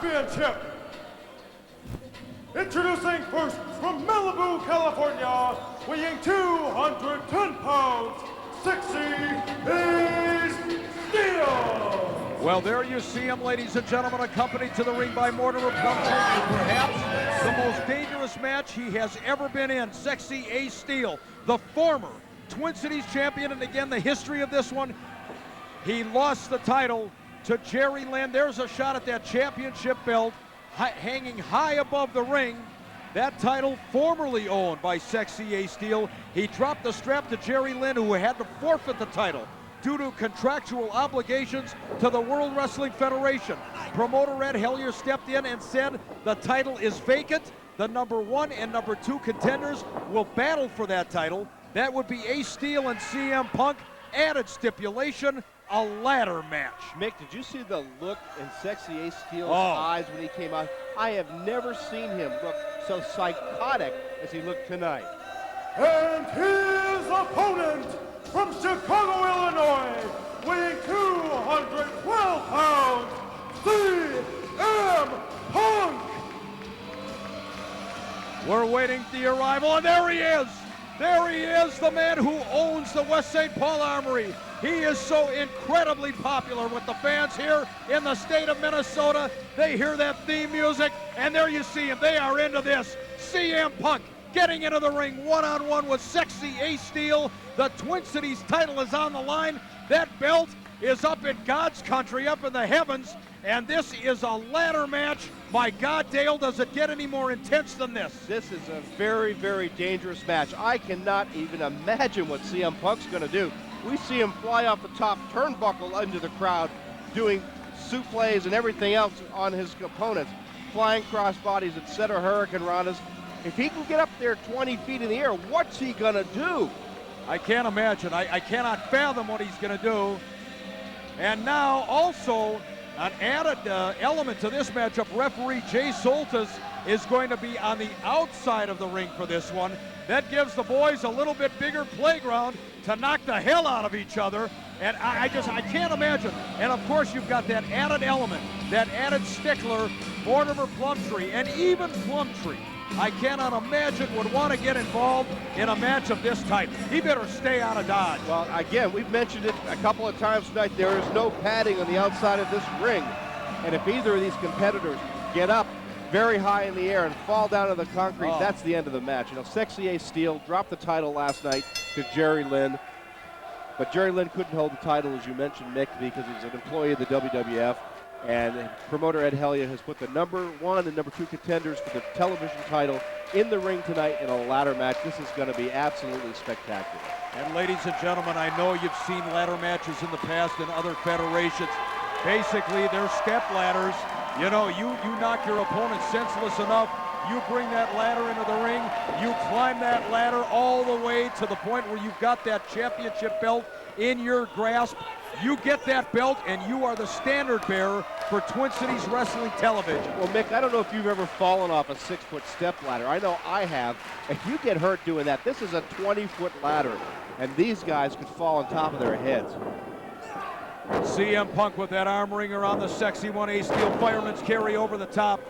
Championship. Introducing first from Malibu, California, weighing 210 pounds, Sexy Ace Dino. Well, there you see him, ladies and gentlemen, accompanied to the ring by Mortimer Plumtree, perhaps the most dangerous match he has ever been in. Sexy Ace Steel, the former Twin Cities champion, and again, the history of this one, he lost the title to Jerry Lynn. There's a shot at that championship belt hanging high above the ring. That title formerly owned by Sexy Ace Steel. He dropped the strap to Jerry Lynn, who had to forfeit the title due to contractual obligations to the World Wrestling Federation. Promoter Ed Hellier stepped in and said the title is vacant. The number 1 and number 2 contenders will battle for that title. That would be Ace Steel and CM Punk. Added stipulation, a ladder match. Mick, did you see the look in Sexy Ace Steel's eyes when he came out? I have never seen him look so psychotic as he looked tonight. And his opponent from Chicago, Illinois, weighing 212 pounds, CM Punk. We're waiting for the arrival, and there he is. There he is, the man who owns the West St. Paul Armory. He is so incredibly popular with the fans here in the state of Minnesota. They hear that theme music, and there you see him. They are into this. CM Punk getting into the ring one-on-one with Sexy Ace Steel. The Twin Cities title is on the line. That belt is up in God's country, up in the heavens, and this is a ladder match. My God, Dale, does it get any more intense than this? This is a very, very dangerous match. I cannot even imagine what CM Punk's going to do. We see him fly off the top turnbuckle into the crowd, doing souffles and everything else on his opponents, flying crossbodies, etc., hurricane ranas. If he can get up there 20 feet in the air, what's he going to do? I can't imagine. I cannot fathom what he's going to do. And now also an added element to this matchup, referee Jay Soltis is going to be on the outside of the ring for this one. That gives the boys a little bit bigger playground to knock the hell out of each other. And I can't imagine. And of course you've got that added element, that added stickler, Mortimer Plumtree, and even Plumtree, I cannot imagine would want to get involved in a match of this type. He better stay out of Dodge. Well, again, we've mentioned it a couple of times tonight. There is no padding on the outside of this ring. And if either of these competitors get up very high in the air and fall down to the concrete, that's the end of the match. You know, Sexy Ace Steel dropped the title last night to Jerry Lynn. But Jerry Lynn couldn't hold the title, as you mentioned, Mick, because he's an employee of the WWF. And promoter Ed Hellier has put the number 1 and number 2 contenders for the television title in the ring tonight in a ladder match. This is going to be absolutely spectacular. And ladies and gentlemen, I know you've seen ladder matches in the past in other federations. Basically, they're step ladders. You know, you knock your opponent senseless enough, you bring that ladder into the ring, you climb that ladder all the way to the point where you've got that championship belt in your grasp. You get that belt, and you are the standard bearer for Twin Cities Wrestling Television. Well, Mick, I don't know if you've ever fallen off a 6-foot step ladder. I know I have. If you get hurt doing that, this is a 20-foot ladder, and these guys could fall on top of their heads. CM Punk with that arm ringer on the sexy one. Ace Steel fireman's carry over the top.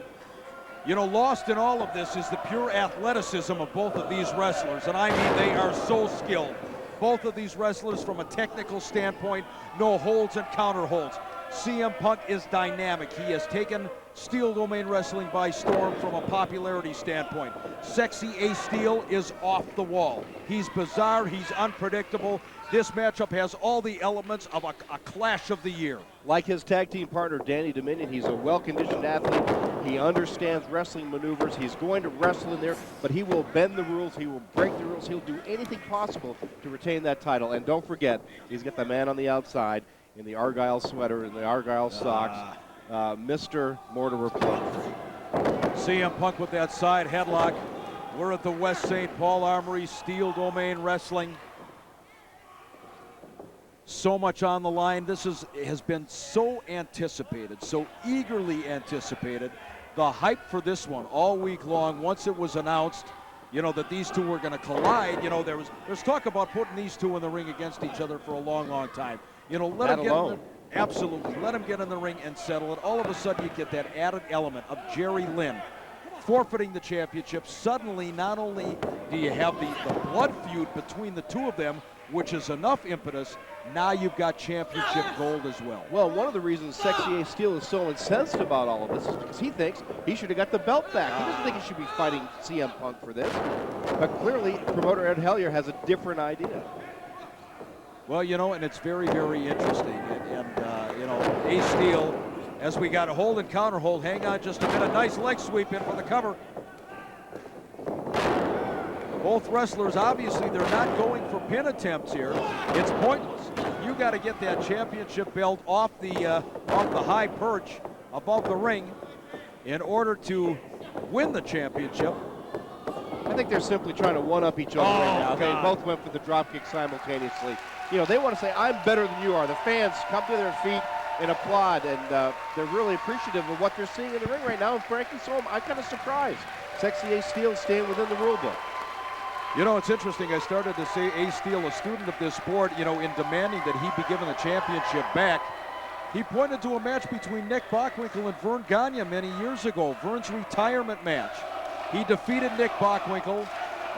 You know, lost in all of this is the pure athleticism of both of these wrestlers, and I mean they are so skilled. Both of these wrestlers from a technical standpoint, no holds and counter holds. CM Punk is dynamic. He has taken Steel Domain Wrestling by storm from a popularity standpoint. Sexy Ace Steel is off the wall. He's bizarre, he's unpredictable. This matchup has all the elements of a clash of the year. Like his tag team partner, Danny Dominion, he's a well-conditioned athlete. He understands wrestling maneuvers. He's going to wrestle in there, but he will bend the rules. He will break the rules. He'll do anything possible to retain that title. And don't forget, he's got the man on the outside in the Argyle sweater and the Argyle socks, Mr. Mortimer Plumtree. CM Punk with that side headlock. We're at the West St. Paul Armory, Steel Domain Wrestling. So much on the line. This has been so anticipated, so eagerly anticipated. The hype for this one all week long, once it was announced, you know, that these two were going to collide. You know, there's talk about putting these two in the ring against each other for a long, long time. You know, let Absolutely. Let him get in the ring and settle it. All of a sudden, you get that added element of Jerry Lynn forfeiting the championship. Suddenly, not only do you have the blood feud between the two of them, which is enough impetus, now you've got championship gold as well. Well, one of the reasons Sexy Ace Steel is so incensed about all of this is because he thinks he should have got the belt back. He doesn't think he should be fighting CM Punk for this. But clearly, promoter Ed Hellier has a different idea. Well, you know, and it's very, very interesting. And you know, Ace Steel, as we got a hold and counter hold, hang on just a minute. Nice leg sweep in for the cover. Both wrestlers, obviously, they're not going for pin attempts here. It's pointless. You got to get that championship belt off the high perch above the ring in order to win the championship. I think they're simply trying to one-up each other right now. They both went for the drop kick simultaneously. You know, they want to say, I'm better than you are. The fans come to their feet and applaud, and they're really appreciative of what they're seeing in the ring right now. And frankly, so I'm kind of surprised. Sexy Ace Steel staying within the rule book. You know, it's interesting. I started to say Ace Steel, a student of this sport, you know, in demanding that he be given the championship back. He pointed to a match between Nick Bockwinkel and Vern Gagne many years ago, Vern's retirement match. He defeated Nick Bockwinkel,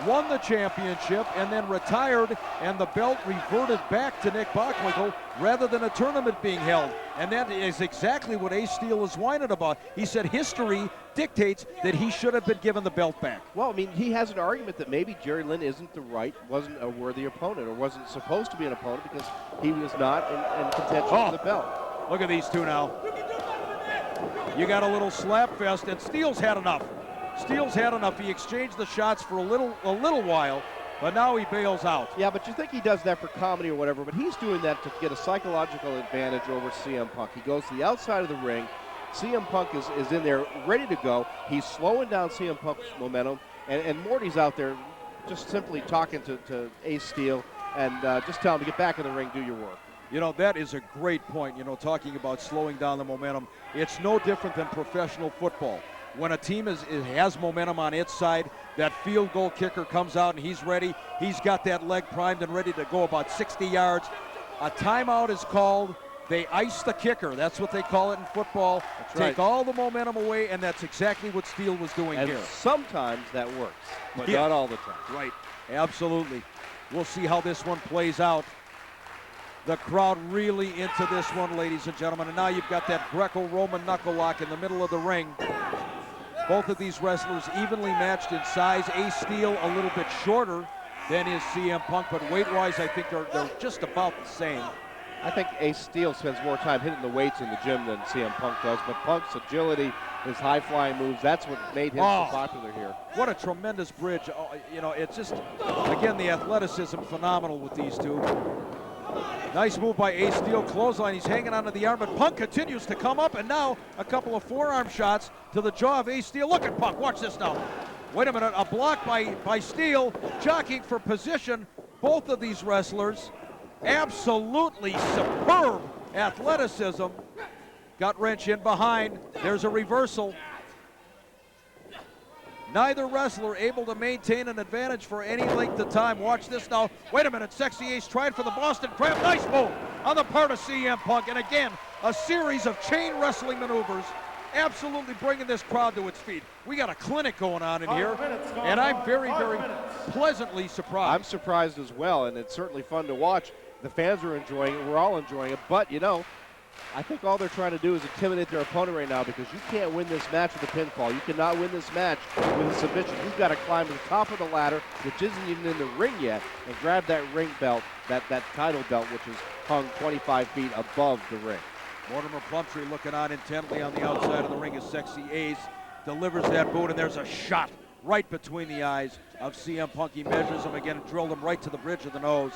won the championship, and then retired, and the belt reverted back to Nick Bockwinkel rather than a tournament being held. And that is exactly what Ace Steel is whining about. He said history dictates that he should have been given the belt back. Well, I mean, he has an argument that maybe Jerry Lynn wasn't a worthy opponent, or wasn't supposed to be an opponent because he was not in contention for the belt. Look at these two now. You got a little slap fest, and Steele's had enough. Steele's had enough. He exchanged the shots for a little while, but now he bails out. Yeah, but you think he does that for comedy or whatever, but he's doing that to get a psychological advantage over CM Punk. He goes to the outside of the ring. CM Punk is in there ready to go. He's slowing down CM Punk's momentum, and Morty's out there just simply talking to Ace Steel and just telling him to get back in the ring, do your work. You know, that is a great point, you know, talking about slowing down the momentum. It's no different than professional football. When a team has momentum on its side, that field goal kicker comes out and he's ready. He's got that leg primed and ready to go about 60 yards. A timeout is called. They ice the kicker. That's what they call it in football. That's Take right. all the momentum away, and that's exactly what Steele was doing And here. sometimes that works, but not all the time. Right, absolutely. We'll see how this one plays out. The crowd really into this one, ladies and gentlemen. And now you've got that Greco-Roman knuckle lock in the middle of the ring. Both of these wrestlers evenly matched in size. Ace Steel a little bit shorter than is CM Punk, but weight-wise, I think they're just about the same. I think Ace Steel spends more time hitting the weights in the gym than CM Punk does, but Punk's agility, his high-flying moves, that's what made him so popular here. What a tremendous bridge. Oh, you know, it's just, again, the athleticism phenomenal with these two. Nice move by Ace Steel, clothesline. He's hanging onto the arm, but Punk continues to come up, and now a couple of forearm shots to the jaw of Ace Steel. Look at Punk, watch this now. Wait a minute, a block by Steel, jockeying for position. Both of these wrestlers, absolutely superb athleticism. Gut wrench in behind, there's a reversal. Neither wrestler able to maintain an advantage for any length of time. Watch this now. Wait a minute. Sexy Ace tried for the Boston Crab. Nice move on the part of CM Punk. And again, a series of chain wrestling maneuvers. Absolutely bringing this crowd to its feet. We got a clinic going on in here. And I'm very, very pleasantly surprised. I'm surprised as well, and it's certainly fun to watch. The fans are enjoying it. We're all enjoying it. But, you know, I think all they're trying to do is intimidate their opponent right now, because you can't win this match with a pinfall. You cannot win this match with a submission. You've got to climb to the top of the ladder, which isn't even in the ring yet, and grab that ring belt, that title belt, which is hung 25 feet above the ring. Mortimer Plumtree looking on intently on the outside of the ring as Sexy Ace delivers that boot, and there's a shot right between the eyes of CM Punk. He measures him again and drilled him right to the bridge of the nose.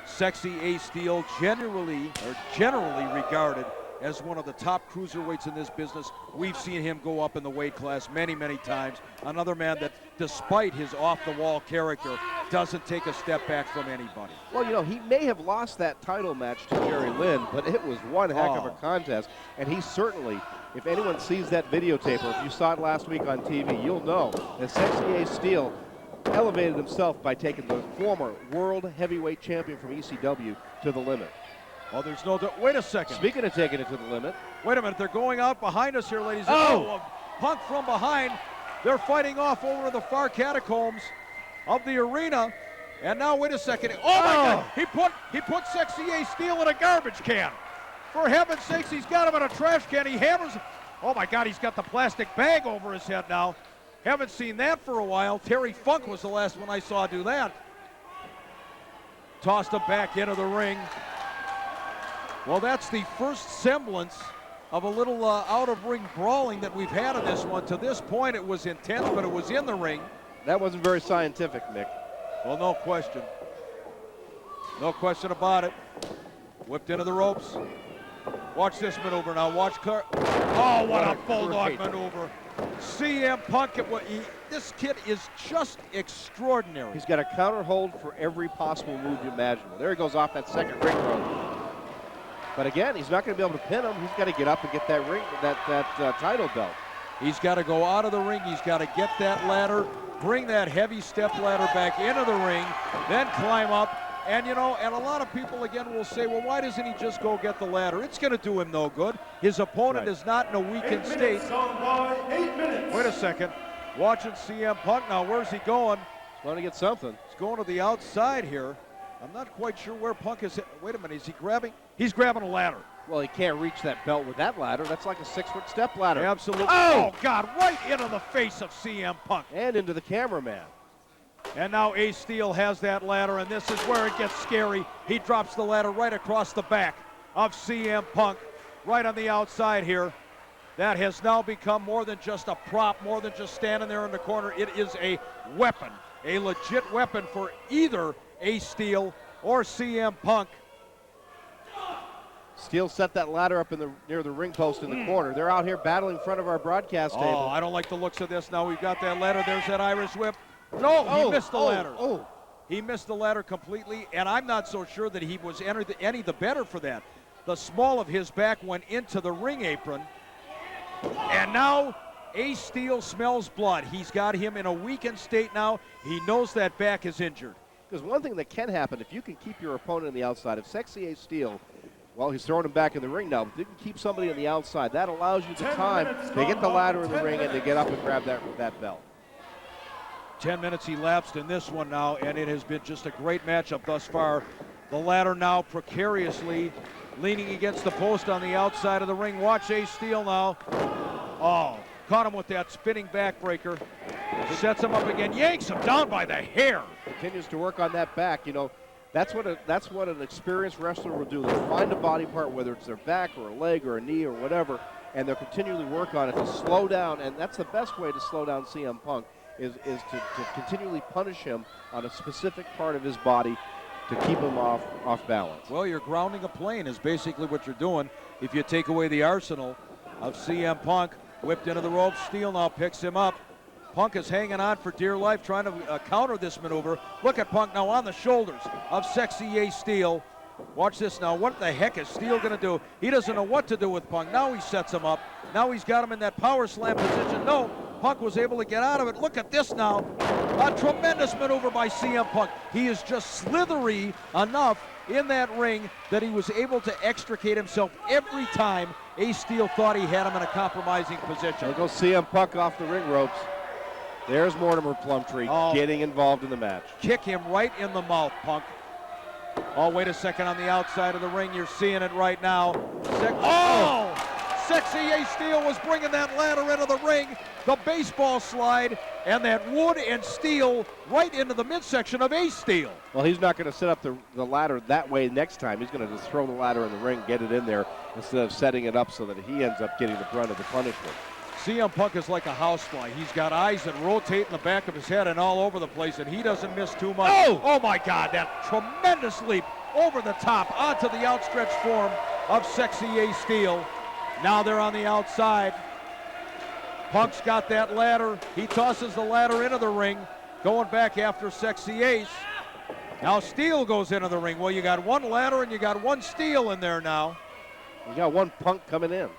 Sexy Ace Steel, generally regarded as one of the top cruiserweights in this business. We've seen him go up in the weight class many, many times. Another man that, despite his off-the-wall character, doesn't take a step back from anybody. Well, you know, he may have lost that title match to Jerry Lynn, but it was one heck of a contest. And he certainly, if anyone sees that videotape, or if you saw it last week on TV, you'll know that Sexy Ace Steel elevated himself by taking the former world heavyweight champion from ECW to the limit. Oh, there's no, wait a second. Speaking of taking it to the limit. Wait a minute, they're going out behind us here, ladies and gentlemen. Punk from behind. They're fighting off over the far catacombs of the arena. And now, wait a second. Oh my God, he put Sexy Ace Steel in a garbage can. For heaven's sakes, he's got him in a trash can. He hammers, oh my God, he's got the plastic bag over his head now. Haven't seen that for a while. Terry Funk was the last one I saw do that. Tossed him back into the ring. Well, that's the first semblance of a little out-of-ring brawling that we've had in this one. To this point, it was intense, but it was in the ring. That wasn't very scientific, Mick. Well, no question. No question about it. Whipped into the ropes. Watch this maneuver now. Watch oh, what a bulldog maneuver. CM Punk, this kid is just extraordinary. He's got a counter hold for every possible move imaginable. There he goes off that second ring rope. But again, he's not going to be able to pin him. He's got to get up and get that ring, that title belt. He's got to go out of the ring. He's got to get that ladder, bring that heavy step ladder back into the ring, then climb up. And, you know, and a lot of people, again, will say, well, why doesn't he just go get the ladder? It's going to do him no good. His opponent is not in a weakened state. 8 minutes. Wait a second. Watching CM Punk now. Where's he going? He's going to get something. He's going to the outside here. I'm not quite sure where Punk is. Wait a minute. Is he grabbing? He's grabbing a ladder. Well, he can't reach that belt with that ladder. That's like a 6-foot step ladder. Absolutely. Oh, God, right into the face of CM Punk. And into the cameraman. And now Ace Steel has that ladder, and this is where it gets scary. He drops the ladder right across the back of CM Punk, right on the outside here. That has now become more than just a prop, more than just standing there in the corner. It is a weapon, a legit weapon for either Ace Steel or CM Punk. Steel set that ladder up near the ring post in the corner. They're out here battling in front of our broadcast table. Oh, I don't like the looks of this. Now we've got that ladder. There's that Irish whip. No, he missed the ladder. He missed the ladder completely, and I'm not so sure that he was any the better for that. The small of his back went into the ring apron, and now Ace Steel smells blood. He's got him in a weakened state now. He knows that back is injured. Because one thing that can happen, if you can keep your opponent on the outside, if Sexy Ace Steel, well, he's throwing him back in the ring now, but you can keep somebody on the outside, that allows you the time to get the ladder in the ring and to get up and grab that belt. 10 minutes elapsed in this one now, and it has been just a great matchup thus far. The ladder now precariously leaning against the post on the outside of the ring. Watch Ace Steel now. Oh, caught him with that spinning backbreaker. Sets him up again, yanks him down by the hair. Continues to work on that back. You know, that's what an experienced wrestler will do. They'll find a body part, whether it's their back or a leg or a knee or whatever, and they'll continually work on it to slow down, and that's the best way to slow down CM Punk. Is to continually punish him on a specific part of his body to keep him off balance. Well, you're grounding a plane is basically what you're doing if you take away the arsenal of CM Punk. Whipped into the ropes. Steel now picks him up. Punk is hanging on for dear life, trying to counter this maneuver. Look at Punk now on the shoulders of Sexy Ace Steel. Watch this now. What the heck is Steel going to do? He doesn't know what to do with Punk. Now he sets him up. Now he's got him in that power slam position. No. Punk was able to get out of it. Look at this now. A tremendous maneuver by CM Punk. He is just slithery enough in that ring that he was able to extricate himself every time Ace Steel thought he had him in a compromising position. There goes CM Punk off the ring ropes. There's Mortimer Plumtree getting involved in the match. Kick him right in the mouth, Punk. Oh, wait a second on the outside of the ring. You're seeing it right now. Sexy Ace Steel was bringing that ladder into the ring. The baseball slide and that wood and steel right into the midsection of Ace Steel. Well, he's not going to set up the ladder that way next time. He's going to just throw the ladder in the ring, get it in there, instead of setting it up so that he ends up getting the brunt of the punishment. CM Punk is like a housefly. He's got eyes that rotate in the back of his head and all over the place, and he doesn't miss too much. Oh my God, that tremendous leap over the top onto the outstretched form of Sexy Ace Steel. Now they're on the outside. Punk's got that ladder. He tosses the ladder into the ring, going back after Sexy Ace. Now Steel goes into the ring. Well, you got one ladder and you got one Steel in there now. You got one Punk coming in.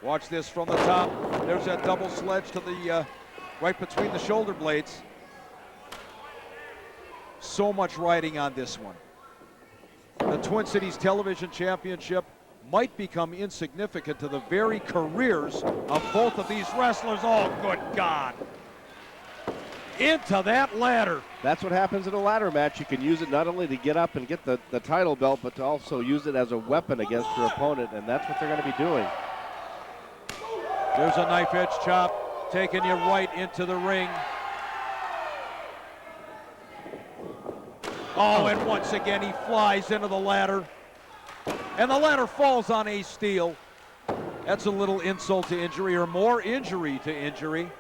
Watch this from the top. There's that double sledge to the right between the shoulder blades. So much riding on this one. The Twin Cities Television Championship might become insignificant to the very careers of both of these wrestlers. Oh, good God. Into that ladder. That's what happens in a ladder match. You can use it not only to get up and get the title belt, but to also use it as a weapon against your opponent, and that's what they're going to be doing. There's a knife edge chop, taking you right into the ring. Oh, and once again he flies into the ladder. And the ladder falls on Ace Steel. That's a little insult to injury, or more injury to injury.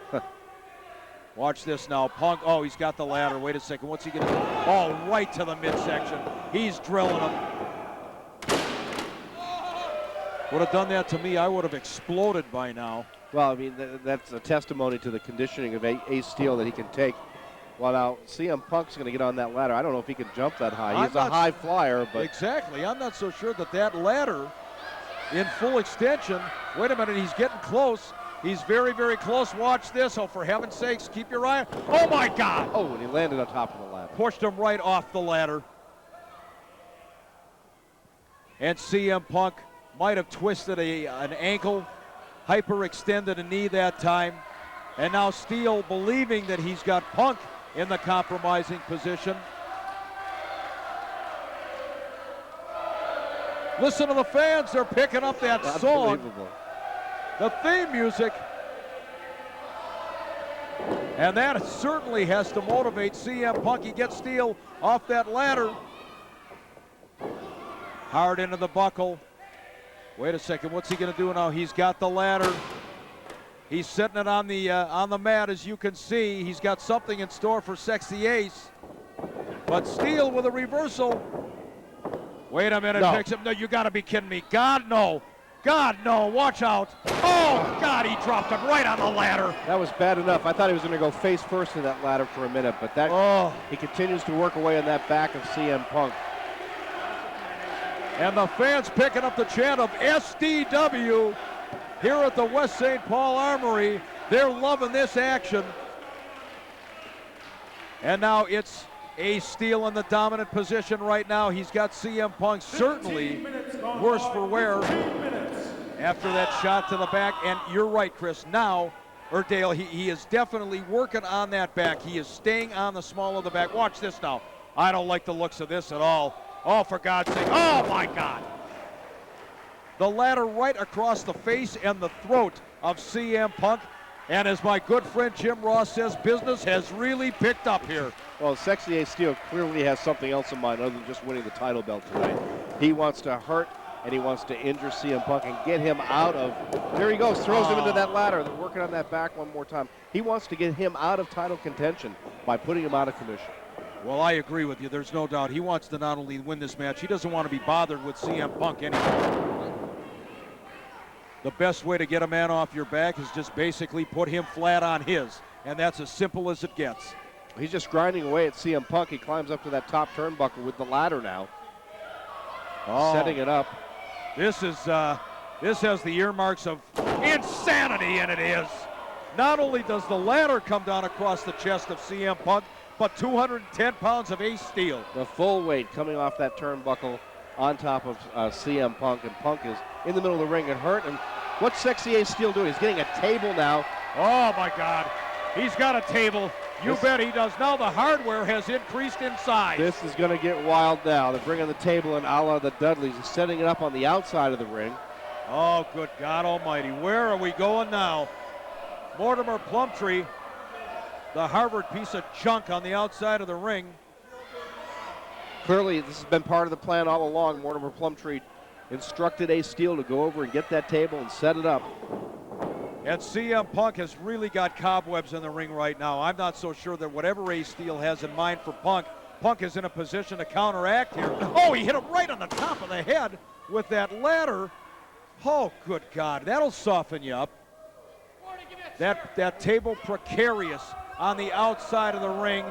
Watch this now. Punk, oh, he's got the ladder. Wait a second, what's he gonna do? Oh, right to the midsection. He's drilling him. Would have done that to me, I would have exploded by now. Well, I mean, that's a testimony to the conditioning of Ace Steel that he can take. Well, now, CM Punk's going to get on that ladder. I don't know if he can jump that high. He's a high flyer, but... Exactly. I'm not so sure that ladder in full extension... Wait a minute, he's getting close. He's very, very close. Watch this. Oh, for heaven's sakes, keep your eye... Oh, my God! Oh, and he landed on top of the ladder. Pushed him right off the ladder. And CM Punk might have twisted an ankle, hyperextended a knee that time. And now Steel, believing that he's got Punk in the compromising position. Listen to the fans, they're picking up that song. The theme music. And that certainly has to motivate CM Punk. He gets Steel off that ladder. Hard into the buckle. Wait a second, what's he gonna do now? He's got the ladder. He's setting it on the mat, as you can see. He's got something in store for Sexy Ace. But Steel with a reversal. Wait a minute, no. Picks him. No, you gotta be kidding me. God, no. God, no, watch out. Oh, God, he dropped him right on the ladder. That was bad enough. I thought he was gonna go face first in that ladder for a minute, but he continues to work away on that back of CM Punk. And the fans picking up the chant of SDW. Here at the West St. Paul Armory, they're loving this action. And now it's Ace Steel in the dominant position right now. He's got CM Punk certainly worse for wear after that shot to the back. And you're right, Chris. Now, or Dale, he is definitely working on that back. He is staying on the small of the back. Watch this now. I don't like the looks of this at all. Oh, for God's sake. Oh, my God. The ladder right across the face and the throat of CM Punk. And as my good friend Jim Ross says, business has really picked up here. Well, Sexy Ace Steel clearly has something else in mind other than just winning the title belt tonight. He wants to hurt and he wants to injure CM Punk and get him out of... There he goes, throws him into that ladder. They're working on that back one more time. He wants to get him out of title contention by putting him out of commission. Well, I agree with you. There's no doubt. He wants to not only win this match, he doesn't want to be bothered with CM Punk anymore. The best way to get a man off your back is just basically put him flat on his, and that's as simple as it gets. He's just grinding away at CM Punk. He climbs up to that top turnbuckle with the ladder now. Setting it up. This has the earmarks of insanity, and it is. Not only does the ladder come down across the chest of CM Punk, but 210 pounds of Ace Steel. The full weight coming off that turnbuckle on top of CM Punk, and Punk is in the middle of the ring and hurt. And what's Sexy Ace Steel doing? He's getting a table now. Oh, my God. He's got a table. You bet he does. Now the hardware has increased in size. This is going to get wild now. They're bringing the table in a la the Dudleys. He's setting it up on the outside of the ring. Oh, good God almighty. Where are we going now? Mortimer Plumtree, the Harvard piece of junk on the outside of the ring. Clearly, this has been part of the plan all along. Mortimer Plumtree instructed Ace Steel to go over and get that table and set it up. And CM Punk has really got cobwebs in the ring right now. I'm not so sure that whatever Ace Steel has in mind for Punk, Punk is in a position to counteract here. Oh, he hit him right on the top of the head with that ladder. Oh, good God, that'll soften you up. That table precarious on the outside of the ring.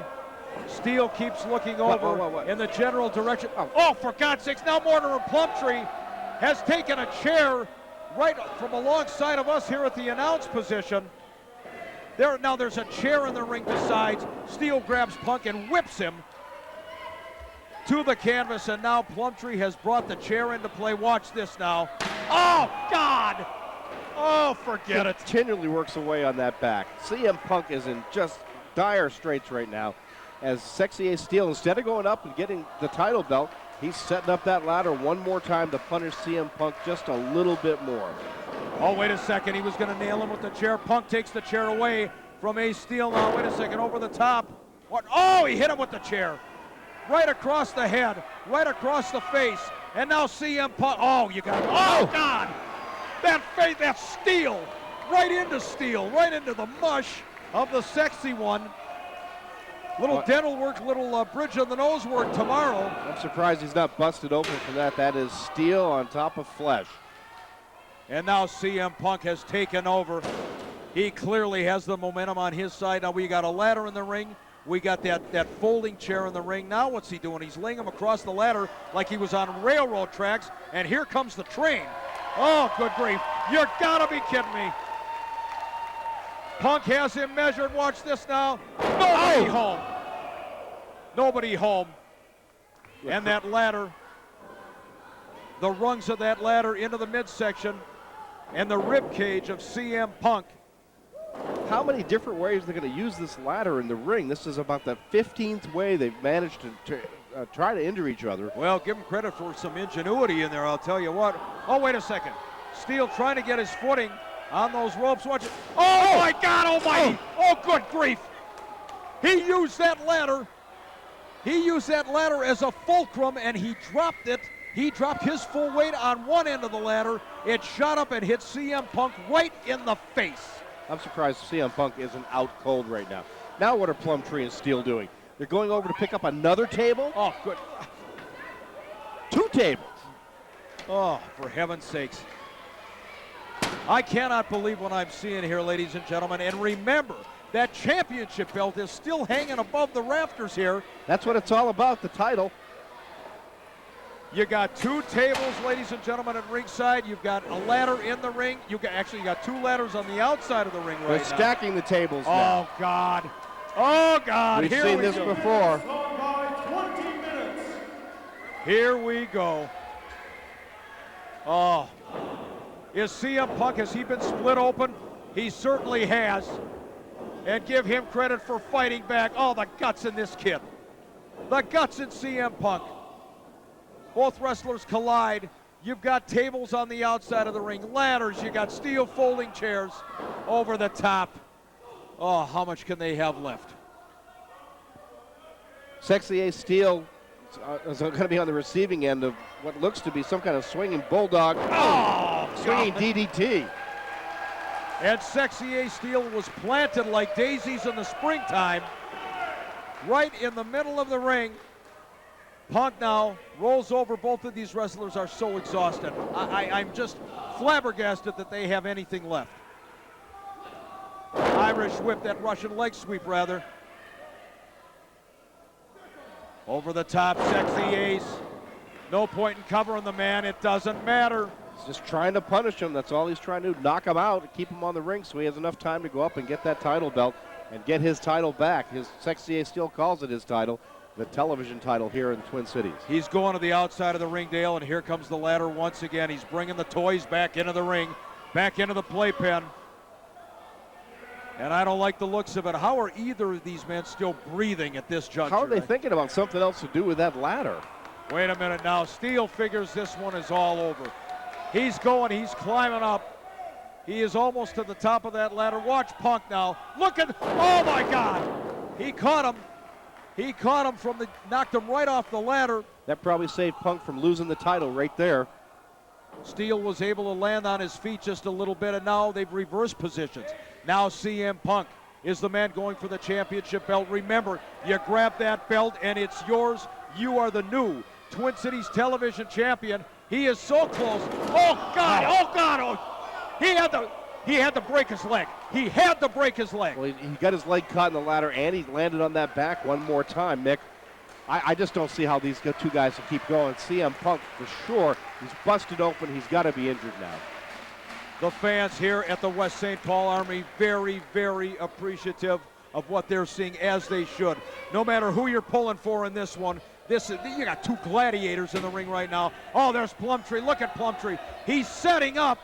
Steel keeps looking over in the general direction. Oh, for God's sakes, now Mortimer Plumtree has taken a chair right from alongside of us here at the announce position. Now there's a chair in the ring besides. Steel grabs Punk and whips him to the canvas, and now Plumtree has brought the chair into play. Watch this now. Oh, God! Oh, forget it. Continually works away on that back. CM Punk is in just dire straits right now, as Sexy Ace Steel, instead of going up and getting the title belt, he's setting up that ladder one more time to punish CM Punk just a little bit more. Oh, wait a second. He was going to nail him with the chair. Punk takes the chair away from Ace Steel now. Wait a second. Over the top. What? Oh, he hit him with the chair. Right across the head. Right across the face. And now CM Punk. Oh, you got it. Oh, God. That face, that steel. Right into steel. Right into the mush of the sexy one. Little dental work, little bridge of the nose work tomorrow. I'm surprised he's not busted open for that. That is steel on top of flesh. And now CM Punk has taken over. He clearly has the momentum on his side. Now we got a ladder in the ring. We got that folding chair in the ring. Now what's he doing? He's laying him across the ladder like he was on railroad tracks. And here comes the train. Oh, good grief. You gotta be kidding me. Punk has him measured. Watch this now. Nobody home. Nobody home. And that ladder, the rungs of that ladder into the midsection and the rib cage of CM Punk. How many different ways they're going to use this ladder in the ring? This is about the 15th way they've managed to try to injure each other. Well, give him credit for some ingenuity in there, I'll tell you what. Oh, wait a second. Steel trying to get his footing on those ropes. Watch it. Oh, my God almighty. Oh, good grief. He used that ladder. He used that ladder as a fulcrum, and he dropped it. He dropped his full weight on one end of the ladder. It shot up and hit CM Punk right in the face. I'm surprised CM Punk isn't out cold right now. Now what are Plumtree and Steel doing? They're going over to pick up another table? Oh, good. 2 tables. Oh, for heaven's sakes. I cannot believe what I'm seeing here, ladies and gentlemen. And remember, that championship belt is still hanging above the rafters here. That's what it's all about, the title. You got 2 tables, ladies and gentlemen, at ringside. You've got a ladder in the ring. You got 2 ladders on the outside of the ring right now. They're stacking the tables now. Oh, God. Oh, God. We've seen this before. By 20 minutes. Here we go. Oh. Is CM Punk, has he been split open? He certainly has. And give him credit for fighting back. Oh, the guts in this kid. The guts in CM Punk. Both wrestlers collide. You've got tables on the outside of the ring, ladders, you got steel folding chairs over the top. Oh, how much can they have left? Sexy Ace Steel is going to be on the receiving end of what looks to be some kind of swinging bulldog. Oh, swinging God. DDT. And Sexy Ace Steel was planted like daisies in the springtime, right in the middle of the ring. Punk now rolls over. Both of these wrestlers are so exhausted. I'm just flabbergasted that they have anything left. Irish whip, that Russian leg sweep rather. Over the top, Sexy Ace. No point in covering the man, it doesn't matter. He's just trying to punish him. That's all he's trying to do, knock him out and keep him on the ring so he has enough time to go up and get that title belt and get his title back. His Sexy Ace Steel calls it his title. The television title here in the Twin Cities. He's going to the outside of the ring, Dale, and here comes the ladder once again. He's bringing the toys back into the ring, back into the playpen. And I don't like the looks of it. How are either of these men still breathing at this juncture? How are they thinking about something else to do with that ladder? Wait a minute now. Steel figures this one is all over. He's going, he's climbing up. He is almost to the top of that ladder. Watch Punk now. Look at, oh my God. He caught him. He caught him from the, knocked him right off the ladder. That probably saved Punk from losing the title right there. Steel was able to land on his feet just a little bit, and now they've reversed positions. Now CM Punk is the man going for the championship belt. Remember, you grab that belt and it's yours. You are the new Twin Cities television champion. He is so close. Oh God, oh God, oh. He had to break his leg. He had to break his leg. Well, he got his leg caught in the ladder, and he landed on that back one more time, Mick. I just don't see how these 2 guys will keep going. CM Punk, for sure, he's busted open. He's got to be injured now. The fans here at the West St. Paul Armory very, very appreciative of what they're seeing, as they should. No matter who you're pulling for in this one, You got two gladiators in the ring right now. Oh, there's Plumtree. Look at Plumtree. He's setting up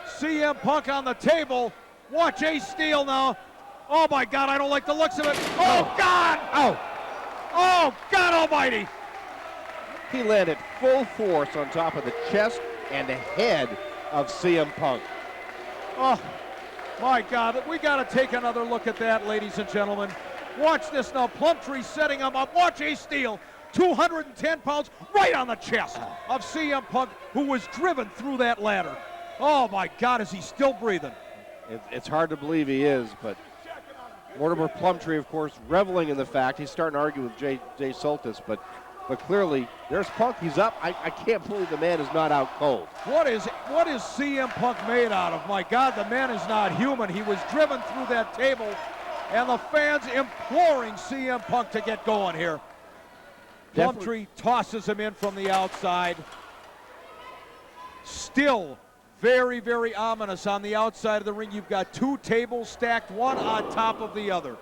CM Punk on the table. Watch Ace Steel now. Oh my God, I don't like the looks of it. Oh God! Oh God Almighty! He landed full force on top of the chest and the head of CM Punk. Oh my God, we got to take another look at that, ladies and gentlemen. Watch this now. Plumtree setting him up. Watch Ace Steel. 210 pounds right on the chest of CM Punk, who was driven through that ladder. Oh my God, is he still breathing? It's hard to believe he is, but Mortimer Plumtree, of course, reveling in the fact he's starting to argue with Jay Soltis, but clearly there's Punk. He's up. I can't believe the man is not out cold. What is CM Punk made out of? My God, the man is not human. He was driven through that table, and the fans imploring CM Punk to get going here. Plumtree tosses him in from the outside. Still very, very ominous on the outside of the ring. You've got two tables stacked, one on top of the other.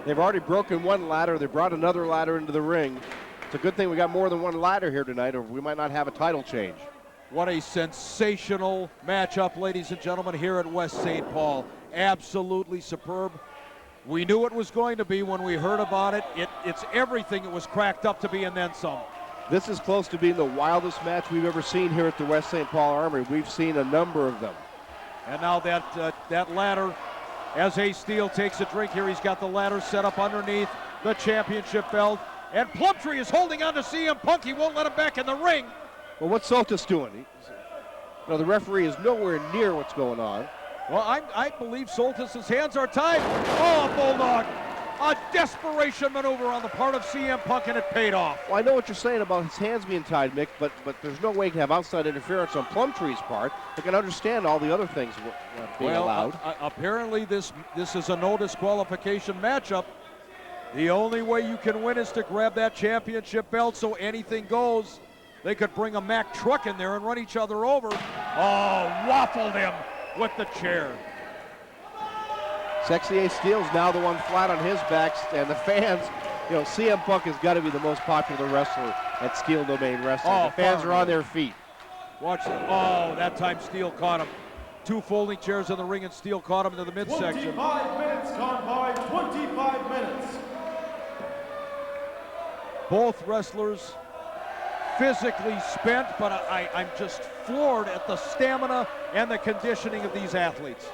They've already broken one ladder. They brought another ladder into the ring. It's a good thing we got more than one ladder here tonight, or we might not have a title change. What a sensational matchup, ladies and gentlemen, here at West St. Paul. Absolutely superb. We knew it was going to be when we heard about it. It's everything it was cracked up to be and then some. This is close to being the wildest match we've ever seen here at the West St. Paul Armory. We've seen a number of them. And now that ladder, as Ace Steel takes a drink here, he's got the ladder set up underneath the championship belt. And Plumtree is holding on to CM Punk. He won't let him back in the ring. Well, what's Soltis doing? The referee is nowhere near what's going on. Well, I believe Soltis' hands are tied. Oh, Bulldog. A desperation maneuver on the part of CM Punk, and it paid off. Well, I know what you're saying about his hands being tied, Mick, but there's no way you can have outside interference on Plumtree's part. I can understand all the other things being allowed. Apparently this is a no disqualification matchup. The only way you can win is to grab that championship belt, so anything goes. They could bring a Mack truck in there and run each other over. Oh, waffled him with the chair. Sexy Ace Steel's now the one flat on his back, and the fans, CM Punk has got to be the most popular wrestler at Steel Domain Wrestling. Oh, the fans are on their feet. Watch that. Oh, that time Steel caught him. Two folding chairs in the ring, and Steel caught him into the midsection. 25 minutes gone by, 25 minutes. Both wrestlers physically spent, but I'm just floored at the stamina and the conditioning of these athletes.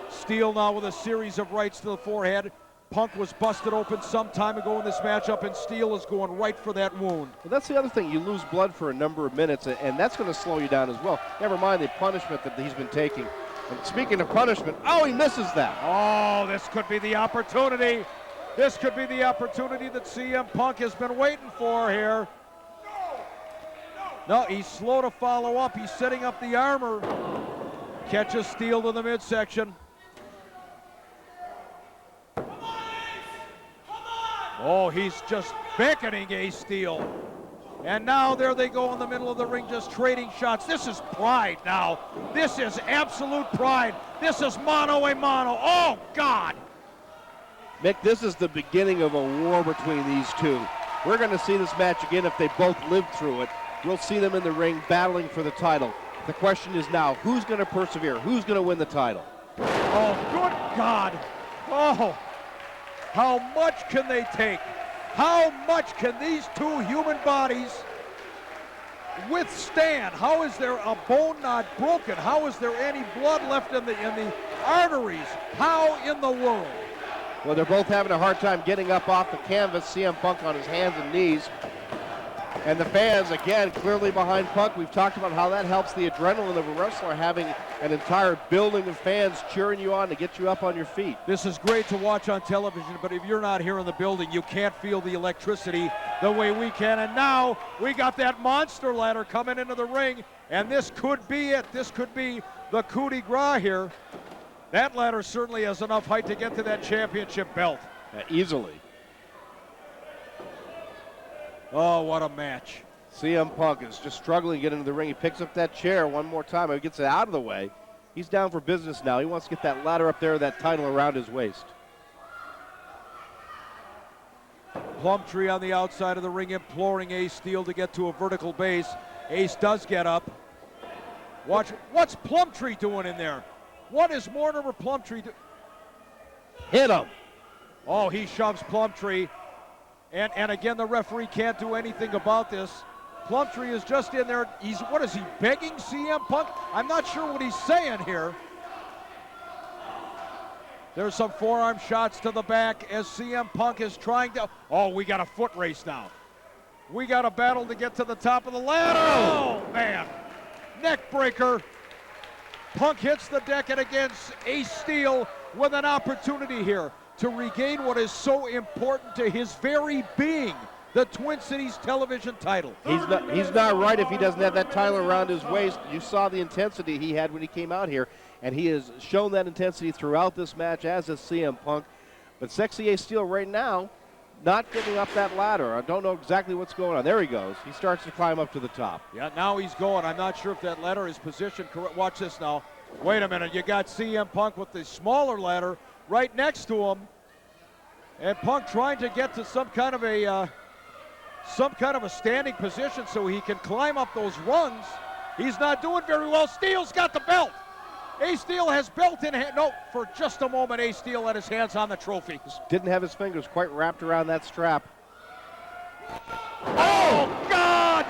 Steel now with a series of rights to the forehead. Punk was busted open some time ago in this matchup, and Steel is going right for that wound. Well, that's the other thing. You lose blood for a number of minutes, and that's going to slow you down as well. Never mind the punishment that he's been taking. And speaking of punishment, oh, he misses that. Oh, this could be the opportunity. This could be the opportunity that CM Punk has been waiting for here. No, he's slow to follow up. He's setting up the armor. Catches Steel to the midsection. Oh, he's just beckoning Ace Steel. And now there they go in the middle of the ring, just trading shots. This is pride now. This is absolute pride. This is mano a mano. Oh, God. Mick, this is the beginning of a war between these two. We're going to see this match again if they both live through it. We'll see them in the ring battling for the title. The question is now, who's going to persevere? Who's going to win the title? Oh, good God. Oh, how much can they take? How much can these two human bodies withstand? How is there a bone not broken? How is there any blood left in the arteries? How in the world? Well, they're both having a hard time getting up off the canvas. CM Punk on his hands and knees. And the fans, again, clearly behind Punk. We've talked about how that helps the adrenaline of a wrestler, having an entire building of fans cheering you on to get you up on your feet. This is great to watch on television, but if you're not here in the building, you can't feel the electricity the way we can. And now we got that monster ladder coming into the ring, and this could be it. This could be the coup de grace here. That ladder certainly has enough height to get to that championship belt. Easily. Oh, what a match. CM Punk is just struggling to get into the ring. He picks up that chair one more time. He gets it out of the way. He's down for business now. He wants to get that ladder up there, that title around his waist. Plumtree on the outside of the ring imploring Ace Steel to get to a vertical base. Ace does get up. Watch, what's Plumtree doing in there? What is Mortimer Plumtree doing? Hit him. Oh, he shoves Plumtree. And again, the referee can't do anything about this. Plumtree is just in there. What is he, begging CM Punk? I'm not sure what he's saying here. There's some forearm shots to the back as CM Punk is trying to, oh, we got a foot race now. We got a battle to get to the top of the ladder. Oh, man. Neck breaker. Punk hits the deck, and again, Ace Steel with an opportunity here to regain what is so important to his very being, the Twin Cities television title. He's not right if he doesn't have that title around his waist. You saw the intensity he had when he came out here, and he has shown that intensity throughout this match, as has CM Punk. But Sexy Ace Steel right now, not getting up that ladder. I don't know exactly what's going on. There he goes. He starts to climb up to the top. Yeah, now he's going. I'm not sure if that ladder is positioned correct. Watch this now. Wait a minute. You got CM Punk with the smaller ladder right next to him, and Punk trying to get to some kind of a standing position so he can climb up those rungs. He's not doing very well. Steel's got the belt. Ace Steel has belt in hand. No, for just a moment, Ace Steel had his hands on the trophy. Didn't have his fingers quite wrapped around that strap. Oh, God!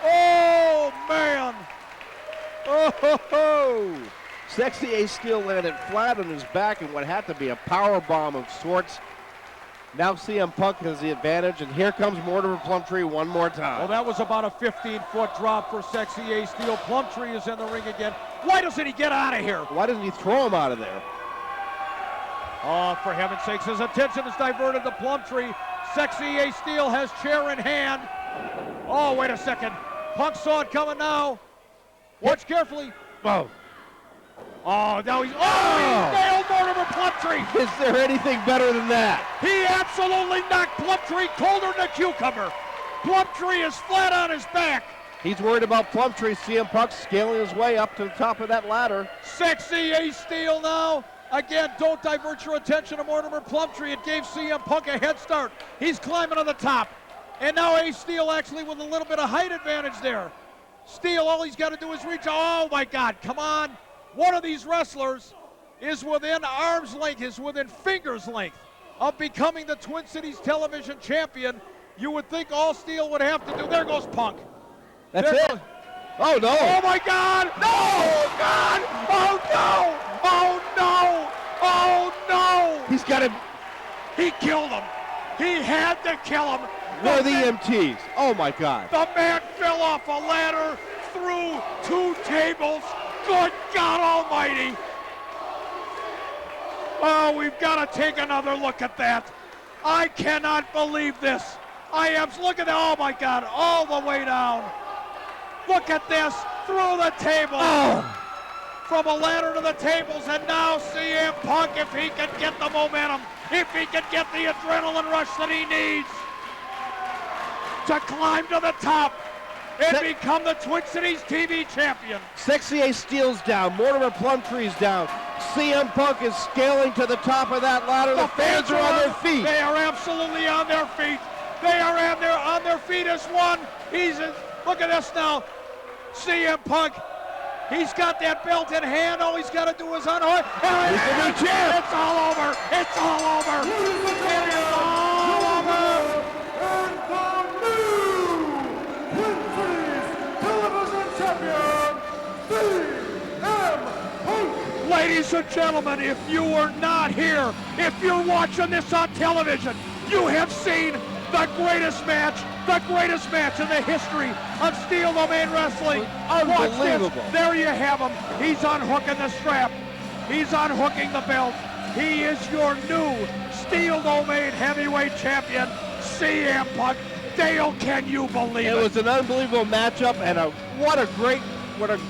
Oh, man! Oh, ho, ho. Sexy Ace Steel landed flat on his back in what had to be a power bomb of sorts. Now CM Punk has the advantage, and here comes Mortimer Plumtree one more time. Well, that was about a 15-foot drop for Sexy Ace Steel. Plumtree is in the ring again. Why doesn't he get out of here? Why doesn't he throw him out of there? Oh, for heaven's sakes, his attention is diverted to Plumtree. Sexy Ace Steel has chair in hand. Oh, wait a second. Punk saw it coming now. Watch carefully. Oh. Oh, now he nailed Mortimer Plumtree. Is there anything better than that? He absolutely knocked Plumtree colder than a cucumber. Plumtree is flat on his back. He's worried about Plumtree. CM Punk scaling his way up to the top of that ladder. Sexy Ace Steel now. Again, don't divert your attention to Mortimer Plumtree. It gave CM Punk a head start. He's climbing to the top. And now Ace Steel actually with a little bit of height advantage there. Steel, all he's got to do is reach. Oh, my God, come on. One of these wrestlers is within arm's length, is within finger's length of becoming the Twin Cities television champion. You would think all Steel would have to do. There goes Punk. That's there it. Goes. Oh, no. Oh, my God. No, God. Oh, no. Oh, no. Oh, no. He's got him. He killed him. He had to kill him. Where are the EMTs? Oh, my God. The man fell off a ladder through 2 tables. Good God Almighty. Oh, we've got to take another look at that. I cannot believe this. Look at that. Oh, my God. All the way down. Look at this. Through the table. Oh. From a ladder to the tables, and now CM Punk, if he can get the momentum, if he can get the adrenaline rush that he needs to climb to the top and become the Twin Cities TV champion. Sexy Ace Steel's down. Mortimer Plumtree's down. CM Punk is scaling to the top of that ladder. The fans are on their feet. They are absolutely on their feet. They are on their feet as one. Look at this now. CM Punk. He's got that belt in hand. All he's got to do is unhook. He's the new champ. It's all over. It's all over. It is all over. And the new Twin Cities television champion, CM Punk. Ladies and gentlemen, if you were not here, if you're watching this on television, you have seen the greatest match in the history of Steel Domain Wrestling. Unbelievable. Watch this. There you have him. He's unhooking the strap. He's unhooking the belt. He is your new Steel Domain heavyweight champion, CM Punk. Dale, can you believe it? It was an unbelievable matchup, and what a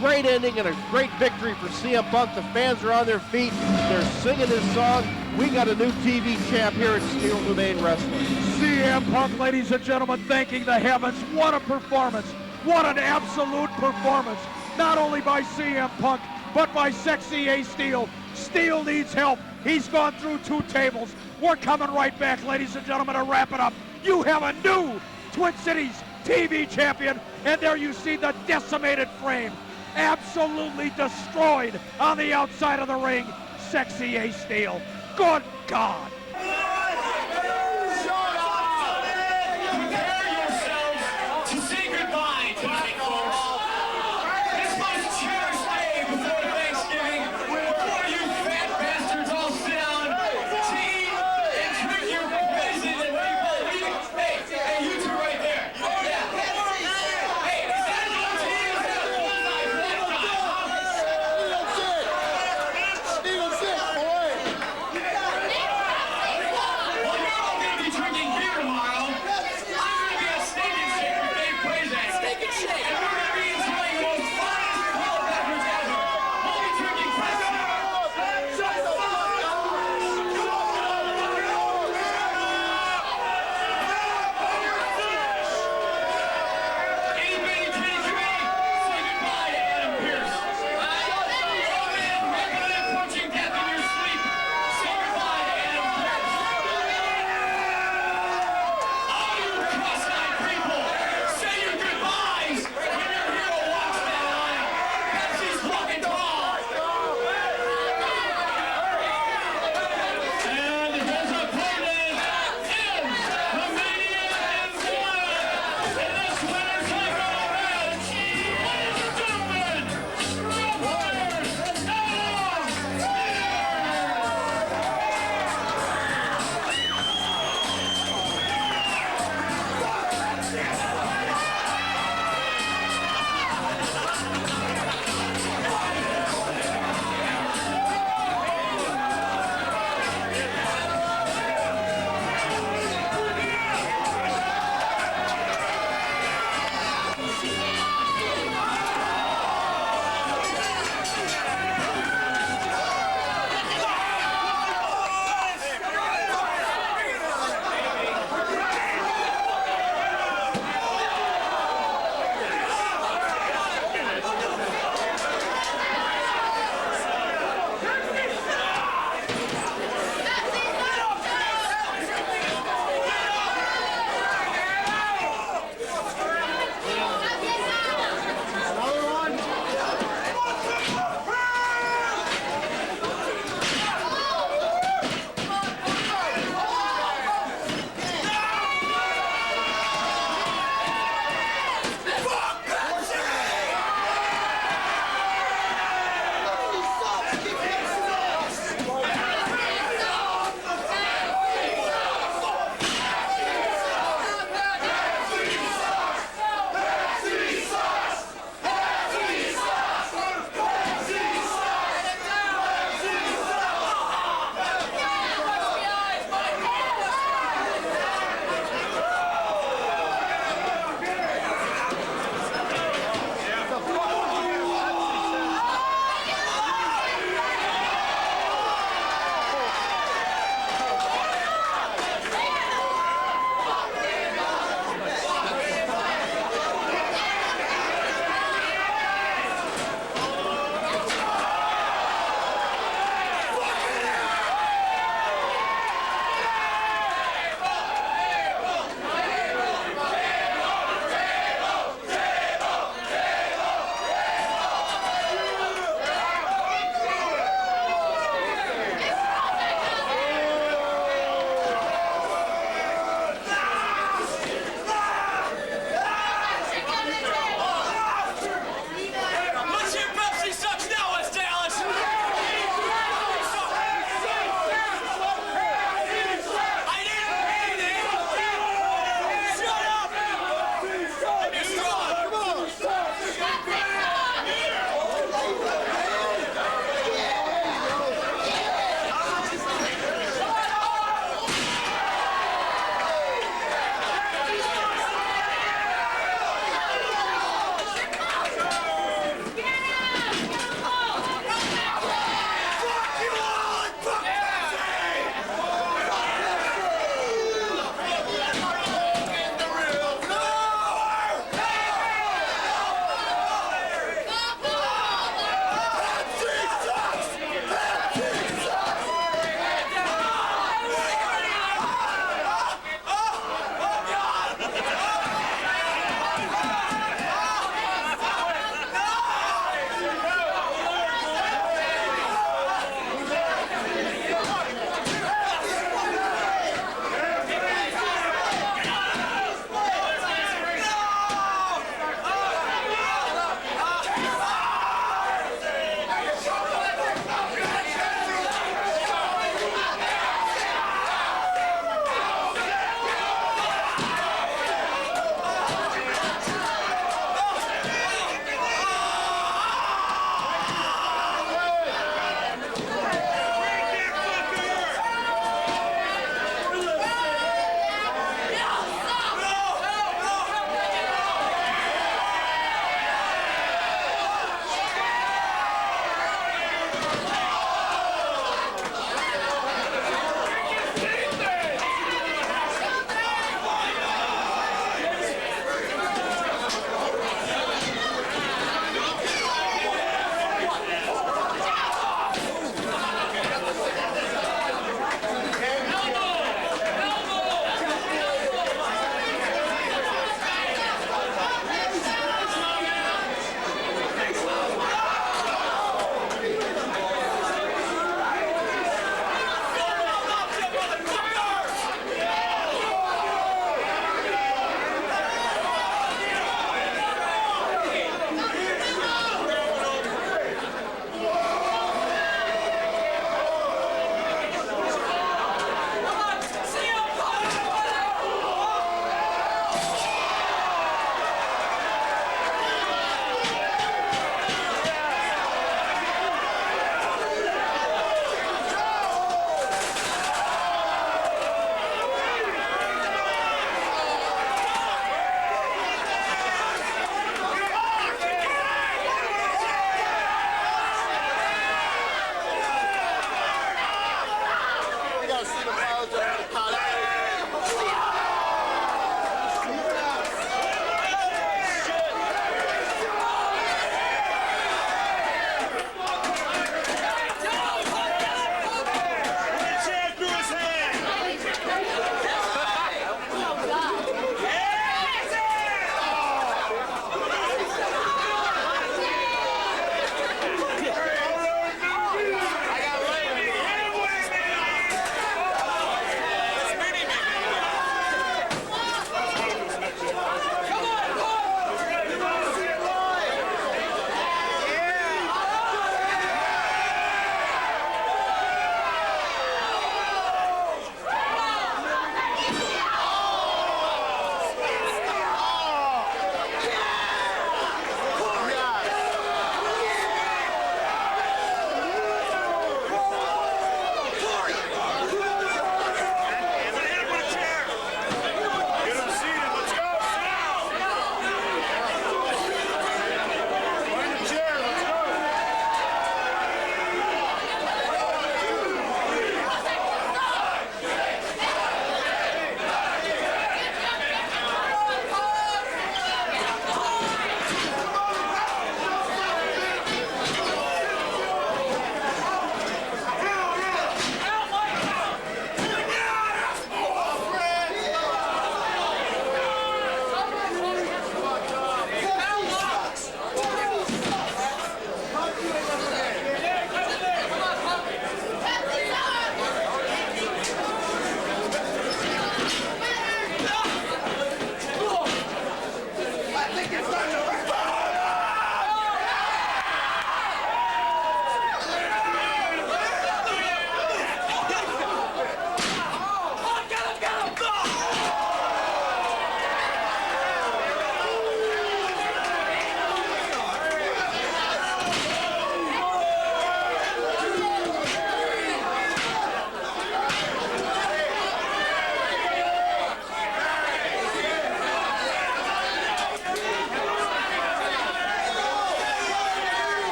great ending and a great victory for CM Punk. The fans are on their feet. They're singing his song. We got a new TV champ here at Steel Domain Wrestling. CM Punk, ladies and gentlemen, thanking the heavens. What a performance. What an absolute performance. Not only by CM Punk, but by Sexy Ace Steel. Steel needs help. He's gone through 2 tables. We're coming right back, ladies and gentlemen, to wrap it up You have a new Twin Cities TV champion, and there you see the decimated frame, absolutely destroyed on the outside of the ring. Sexy Ace Steel. Good God.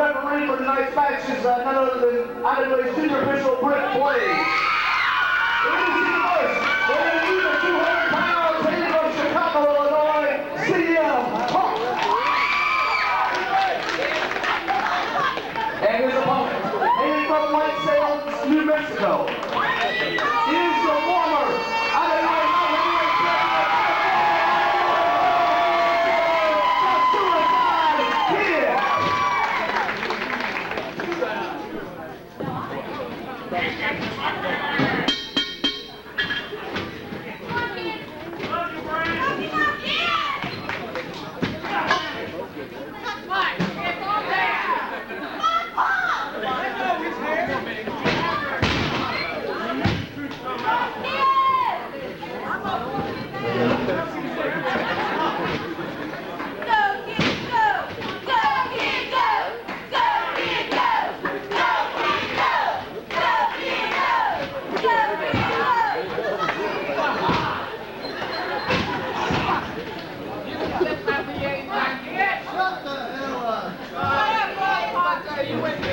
referee for tonight's match is none other than Adam Pearce Junior official Brick Blade. First, weighing even 200 pounds, hail from Chicago, Illinois, CM Punk. And his opponent, hailing from White Sands, New Mexico, is the former Illinois heavyweight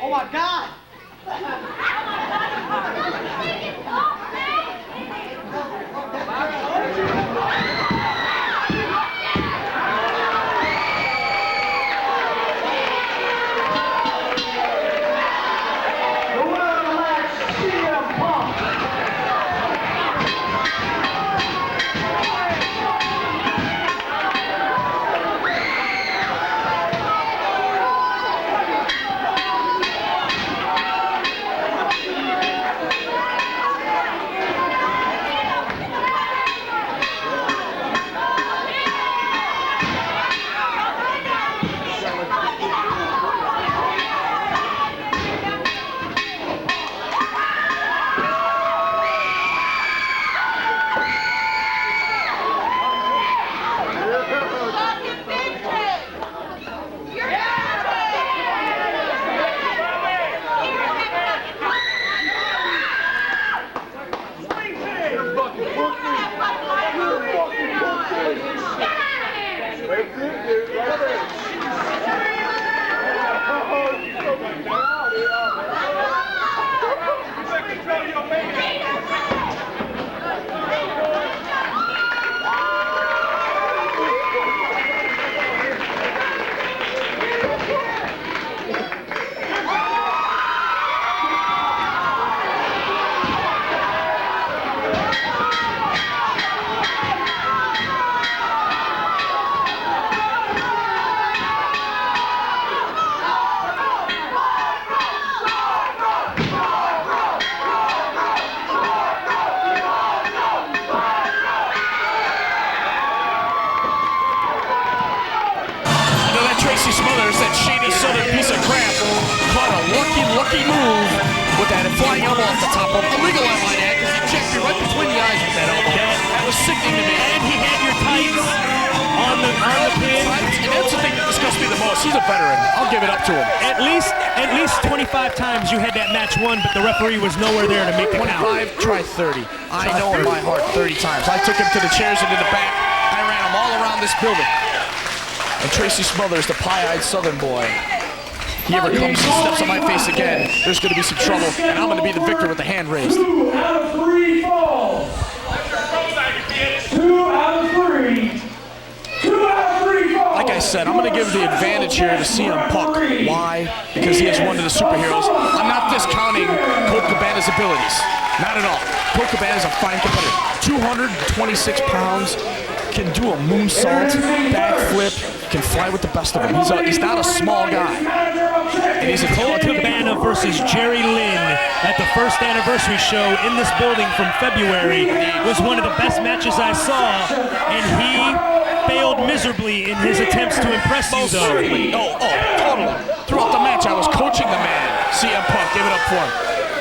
Oh my God! Tracy Smothers, that shady southern piece of crap, caught a lucky move with that flying elbow off the top of illegal, I might add, because he checked me right between the eyes with that elbow. That was sickening to me. And he had your tights on the pin. And that's the thing that disgusts me the most. He's a veteran. I'll give it up to him. At least 25 times you had that match won, but the referee was nowhere there to make the count. 25, try 30. I know in my heart 30 times. I took him to the chairs and to the back. I ran him all around this building. And Tracy Smothers, the pie-eyed southern boy. He ever comes and steps on my face again, there's going to be some trouble, and I'm going to be the victor with the hand raised. 2 out of 3 falls. 2 out of 3. 2 out of 3 falls. Like I said, I'm going to give the advantage here to CM Punk. Why? Because he is one of the superheroes. I'm not discounting Colt Cabana's abilities. Not at all. Colt Cabana is a fine competitor. 226 pounds, can do a moonsault, backflip, can fly with the best of them. He's not a small guy. And he's a Colt Cabana versus Jerry Lynn at the first anniversary show in this building from February was one of the best matches I saw, and he failed miserably in his attempts to impress you, though. Totally. Throughout the match, I was coaching the man. CM Punk, give it up for him.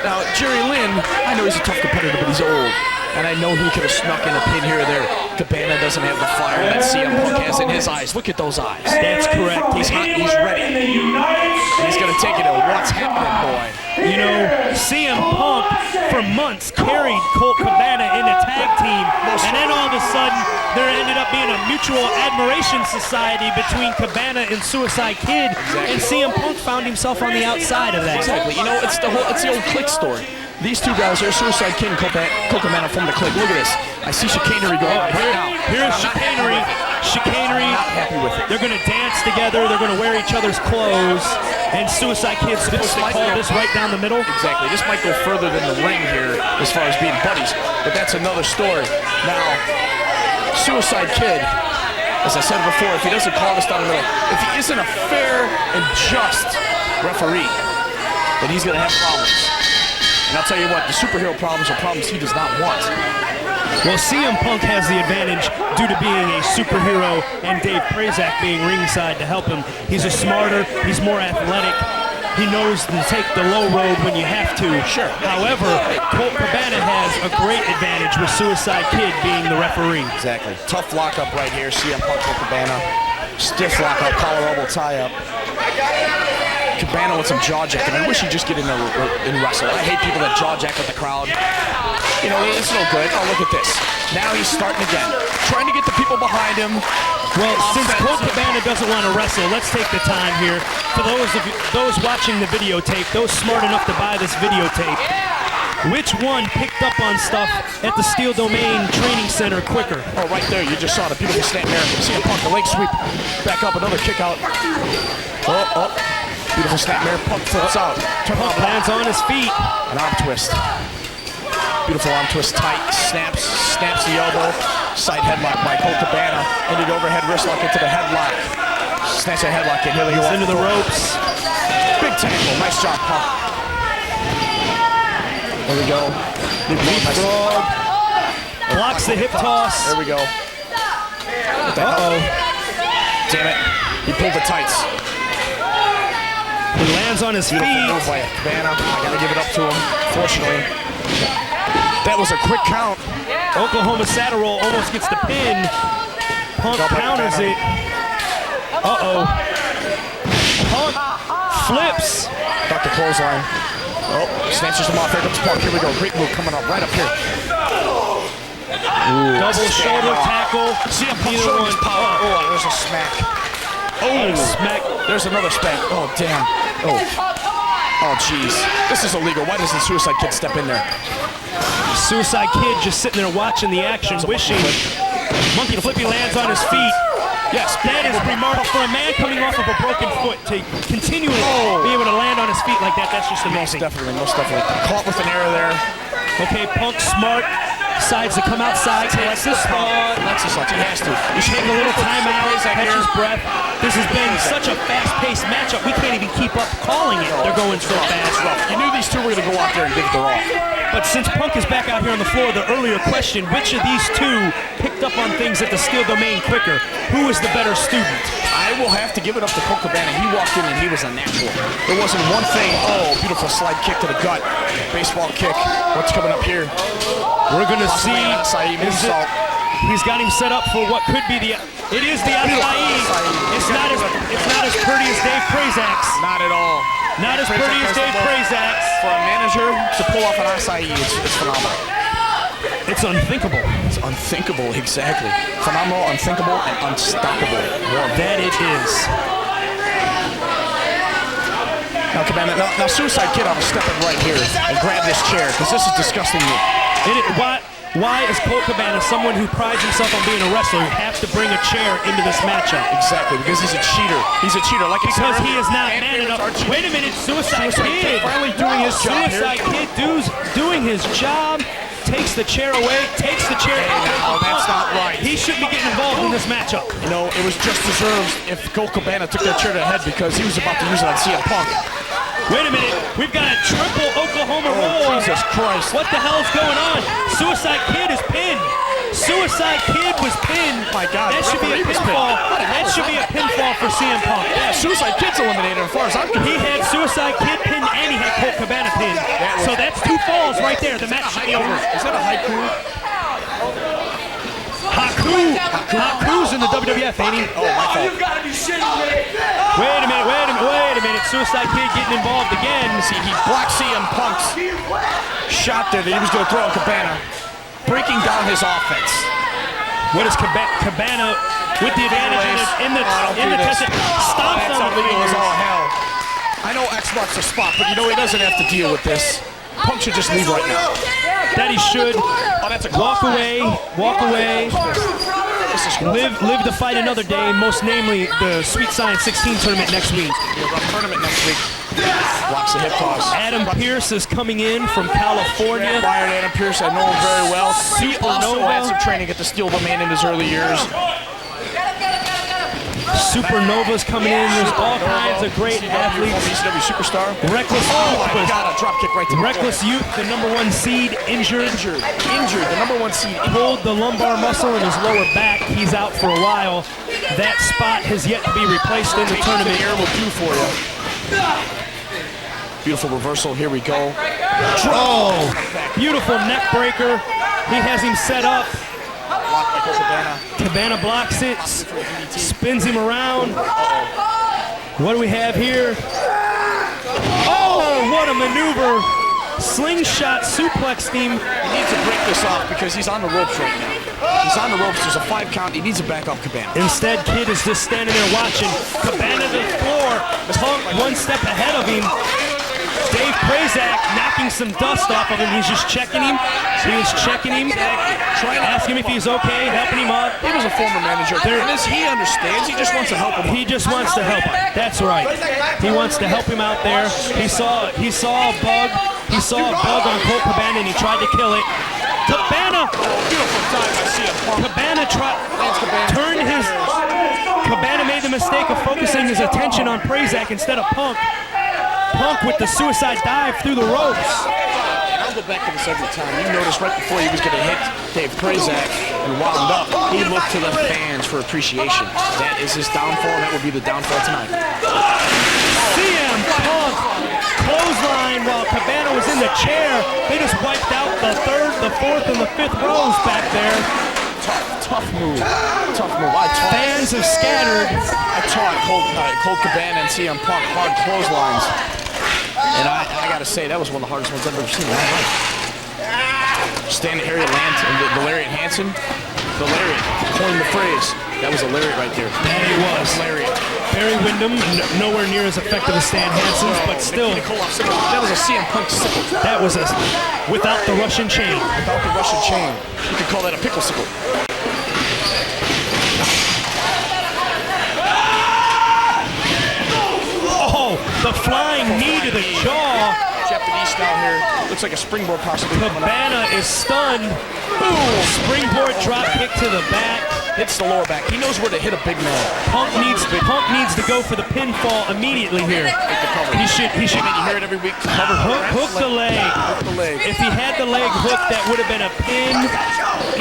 Now, Jerry Lynn, I know he's a tough competitor, but he's old. And I know he could have snuck in a pin here or there. Cabana doesn't have the fire that CM Punk has in his eyes. Look at those eyes. That's correct. He's hot, he's ready. And he's going to take it to what's happening, boy. You know, CM Punk for months carried Colt Cabana in a tag team, and then all of a sudden there ended up being a mutual admiration society between Cabana and Suicide Kid, and CM Punk found himself on the outside of that. Exactly. You know, it's the old Click story. These two guys here, Suicide Kid and Colt Cabana from the Click. Look at this. I see chicanery going on right now. Here's chicanery. Chicanery. Not happy with it. They're going to dance together. They're going to wear each other's clothes. And Suicide Kid's supposed to call this right down the middle. Exactly. This might go further than the ring here as far as being buddies. But that's another story. Now, Suicide Kid, as I said before, if he doesn't call this down the middle, if he isn't a fair and just referee, then he's going to have problems. And I'll tell you what, the superhero problems are problems he does not want. Well, CM Punk has the advantage due to being a superhero and Dave Prazak being ringside to help him. He's a smarter, he's more athletic. He knows to take the low road when you have to. Sure. However, Colt Cabana has a great advantage with Suicide Kid being the referee. Exactly. Tough lockup right here, CM Punk, Colt Cabana. Stiff lockup, collar elbow tie-up. Cabana with some jaw jacking. I wish he'd just get in there and wrestle. I hate people that jaw jack with the crowd. You know, it's no good. Oh, look at this. Now he's starting again. Trying to get the people behind him. Well, since Colt Cabana doesn't want to wrestle, let's take the time here. For those watching the videotape, those smart enough to buy this videotape, which one picked up on stuff at the Steel Domain Training Center quicker? Oh, right there. You just saw the beautiful snap there. CM Punk, the leg sweep. Back up, another kick out. Oh. Beautiful snap there. Punk flips out. Punk lands on his feet. An arm twist. Beautiful arm twist. Tight. Snaps the elbow. Side headlock by Colt Cabana. Into the overhead wrist lock into the headlock. Snatch a headlock in. Here they go. Into the ropes. Big tackle. Nice job, Punk. There we go. Leapfrog. Blocks the hip toss. There we go. Uh-oh. Damn it. He pulled the tights. He lands on his feet. Move by Cabana. I gotta give it up to him, fortunately. That was a quick count. Oklahoma saddle roll almost gets the pin. Punk counters it. Uh-oh. Punk flips. Got the clothesline. Oh, snatches him off. Here comes Punk. Here we go. Great move coming up right up here. Ooh, double shoulder tackle. See him showing his power. Oh, there's a smack. Oh, smack. There's another smack. Oh, damn. Oh, jeez. This is illegal. Why doesn't Suicide Kid step in there? Suicide Kid just sitting there watching the action, wishing. Monkey Flippy lands on his feet. Yes, that is remarkable. For a man coming off of a broken foot to continually be able to land on his feet like that, that's just amazing. Most definitely. Caught with an error there. Okay, Punk smart. Decides to come outside to Lexus. He has to. He's taking a little timeout, catch his breath. This has been such a fast-paced matchup, we can't even keep up calling it. They're going so fast. You knew these two were going to go out there and give it their all. But since Punk is back out here on the floor, the earlier question, which of these two picked up on things at the Steel Domain quicker? Who is the better student? I will have to give it up to Colt Cabana. He walked in and he was a natural. There wasn't one thing. Oh, beautiful slide kick to the gut. Baseball kick. What's coming up here? We're going to see. Moonsault. He's got him set up for what could be the. It is the acai. It's not as pretty as Dave Prazak's. Not at all. Not as pretty as Dave Prazak's. For a manager to pull off an acai, it's phenomenal. It's unthinkable. It's unthinkable, exactly. Phenomenal, unthinkable, and unstoppable. Well, that it is. Now, Cabana, now Suicide Kid, I'm stepping right here and grab this chair because this is disgusting me. Why is Colt Cabana, someone who prides himself on being a wrestler, have to bring a chair into this matchup? Exactly, because he's a cheater. He's a cheater. Like because he is not man enough. Wait a minute, Suicide Kid. Finally doing his job. Suicide Kid doing his job. Takes the chair away, takes the chair out. Oh, that's not right. He shouldn't be getting involved in this matchup. You know, it was just deserved if Colt Cabana took that chair to the head because he was about to use it on CM Punk. Wait a minute, we've got a triple Oklahoma roll. Jesus Christ. What the hell is going on? Suicide Kid is pinned. Suicide Kid was pinned. My God, that should be a pinfall. That should be a pinfall for CM Punk. Yeah, Suicide Kid's eliminated as far as I'm concerned. He had Suicide Kid pinned and he had Colt Cabana pinned. So that's 2 falls right there. The match should be over. Is that a haiku? Haku's in the WWF, ain't he? Oh, my fault. You gotta be shitting me. Wait a minute. Suicide Kid getting involved again. See, he blocked CM Punk's shot there that he was going to throw at Cabana, breaking down his offense. What is Cabana with the advantage in the test? Stomps on the fingers. Oh, hell. I know X marks the spot, but you know he doesn't have to deal with this. Punk should just leave right now. That he should. Oh, that's a walk away. Live to fight another day, most namely the Sweet Science 16 tournament next week. Tournament next week. Blocks the hip toss. Adam Pearce is coming in from California. Fired Adam Pearce, I know him very well. He also had some training at the Steel Man in his early years. Supernova's coming in. There's all kinds of great athletes. ECW superstar. Reckless Youth. My God, a drop kick right to the Reckless Youth, the #1 seed, injured. The #1 seed. Pulled the lumbar muscle in his lower back. He's out for a while. That spot has yet to be replaced in the tournament. The air will do for you. Beautiful reversal. Here we go. Oh, beautiful neck breaker. He has him set up. Cabana blocks it, spins him around. What do we have here? Oh, what a maneuver. Slingshot suplexed him. He needs to break this off because he's on the ropes right now. He's on the ropes. There's a 5 count. He needs to back off Cabana. Instead, Kid is just standing there watching. Cabana to the floor. Punk 1 step ahead of him. Dave Prazak knocking some dust off of him. He's just checking him. He was checking him, trying to ask him if he's okay, helping him up. He was a former manager. He understands. He just wants to help him. He just wants to help him. That's right. He wants to help him out there. He saw a bug. He saw a bug on Colt Cabana and he tried to kill it. Cabana. Beautiful time I see him. Cabana made the mistake of focusing his attention on Prazak instead of Punk. Punk with the suicide dive through the ropes. I'll go back to this every time. You notice right before he was going to hit Dave Prazak and wound up, he looked to the fans for appreciation. That is his downfall, and that will be the downfall tonight. CM Punk clothesline while Cabana was in the chair. They just wiped out the 3rd, the 4th, and the 5th rows back there. Tough move. Fans have scattered. I taught Colt Cabana and CM Punk hard clotheslines. And I gotta say, that was one of the hardest ones I've ever seen in my life. Standing here at Lance and the Lariat Hansen. The Lariat coined the phrase. That was a Lariat right there. That it was. Lariat. Barry Windham, nowhere near as effective as Stan Hansen's, but still. That was a CM Punk sickle. That was without the Russian chain. Without the Russian chain. You could call that a pickle sickle. The flying knee to the jaw. Japanese style here. Looks like a springboard possibly. Cabana is stunned. Boom! Springboard drop kick to the back. Hits the lower back. He knows where to hit a big man. Punk needs to go for the pinfall immediately here. He should. You hear it every week. Hook the leg. Hook the leg. If he had the leg hooked, that would have been a pin.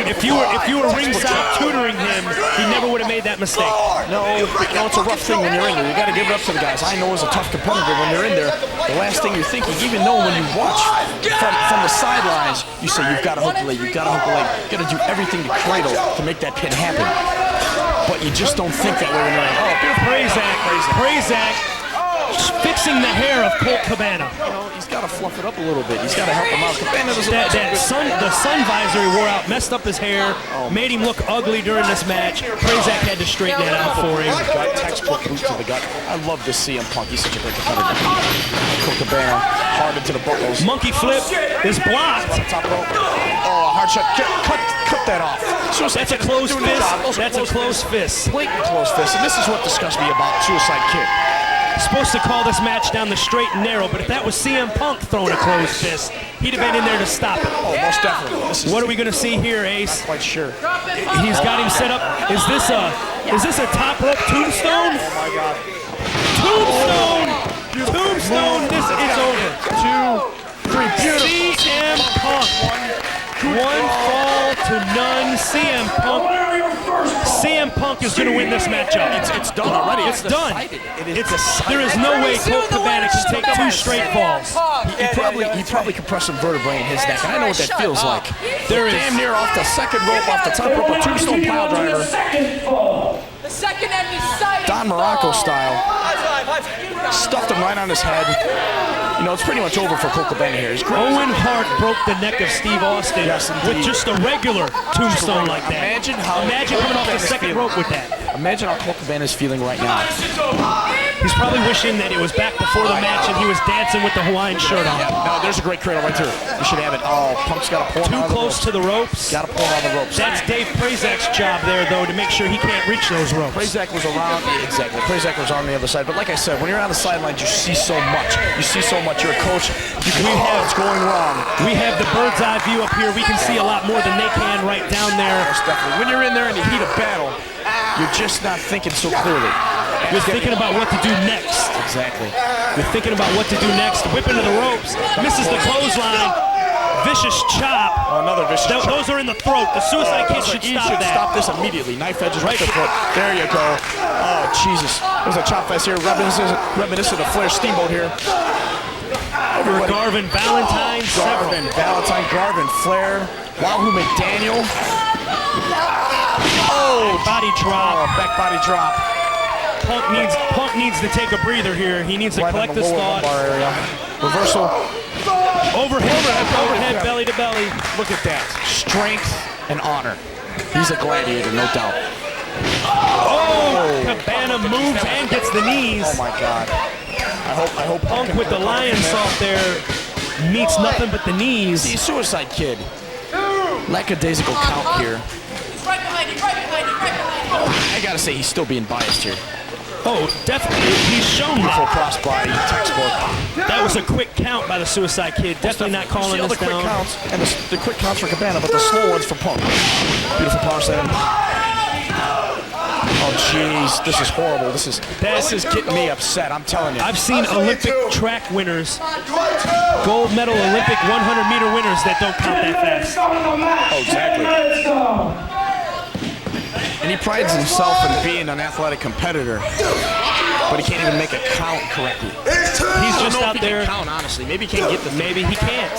if you were ringside tutoring him, he never would have made that mistake. No, it's a rough thing when you're in there. You got to give it up to the guys. I know as a tough competitor, when you're in there, the last thing you're thinking, even though when you watch from the sidelines, you say you've got to hook the leg, you've got to hook the leg, you got to do everything to cradle to make that pin happen. But you just don't think that way when you're like, oh, Prazak fixing the hair of Colt Cabana. You know, he's got to fluff it up a little bit. He's got to help him out. Cabana doesn't The sun visor he wore out messed up his hair, made him look ugly during this match. Prazak had to straighten that out for him. Gut, textbook boot to the gut. I love to see him Punk. He's such a great competitor. Colt Cabana, hard into the buckles. Monkey flip is blocked. Top rope. Oh, a hard shot. Cut that off. That's a close fist. That's a close fist. Blatant close fist. And this is what disgusts me about Suicide Kid. Supposed to call this match down the straight and narrow, but if that was CM Punk throwing a closed fist, he'd have been in there to stop it. Oh, most definitely. What are we going to see here, Ace? Not quite sure. He's got him set up. Is this a top rope tombstone? Oh my God. Tombstone. This is over. 2, 3. Beautiful. CM Punk. One fall to none. CM Punk is going to win this matchup. It's done already. It's done. There is no way Colt Cabana can take 2 straight falls. He probably compressed some vertebrae in his neck, and I know what that feels like. There is damn near off the second rope, off the top rope, a tombstone pile driver. The second and deciding Don Morocco style. Stuffed him right on his head. You know, it's pretty much over for Colt Cabana here. Owen Hart broke the neck of Steve Austin with just a regular tombstone like that. Imagine coming off the second rope with that. Imagine how Colt Cabana is feeling right now. He's probably wishing that it was back before the match and he was dancing with the Hawaiian shirt on. Yeah, no, there's a great cradle right there. You should have it. Oh, Punk's got to pull him Too out of the close to the ropes. Got to pull him out of the ropes. That's Dave Prazak's job there, though, to make sure he can't reach those ropes. Prazak was around. Exactly. Prazak was on the other side. But like I said, when you're on the sidelines, you see so much. You're a coach. You can tell what's going wrong. We have the bird's eye view up here. We can see a lot more than they can right down there. Most definitely. When you're in there in the heat of battle, you're just not thinking so clearly. You're thinking about what to do next. Exactly. You're thinking about what to do next. Whip into the ropes. Misses the clothesline. Vicious chop. Oh, another vicious chop. Those are in the throat. The Suicide Kid should stop that. Stop this immediately. Knife edges right to the throat. There you go. Oh, Jesus. There's a chop fest here. Reminiscent of Flair Steamboat here. Garvin, Valentine, Garvin, Flair, Wahoo McDaniel. Oh, body drop. Back body drop. Punk needs to take a breather here. He needs to collect his thought. Reversal. Overhead, belly to belly. Look at that. Strength and honor. He's a gladiator, no doubt. Oh, Cabana moves and gets the knees. Oh my God. I hope Punk with the lion salt there meets nothing but the knees. See, Suicide Kid. Lackadaisical count here. He's right behind you, right behind you, right behind you. I gotta say, he's still being biased here. Oh, definitely. He's shown Full that. crossbody, textbook. That was a quick count by the Suicide Kid. Definitely not calling this down. Quick counts, and the quick counts for Cabana, but the slow ones for Punk. Beautiful power slam. Oh, jeez, this is horrible. This is getting me upset, I'm telling you. I've seen Olympic track winners, gold medal Olympic 100-meter winners that don't count that fast. Oh, exactly. And he prides himself in being an athletic competitor, but he can't even make a count correctly. He's just out there. Count, honestly. Maybe he can't get the. Maybe he can't.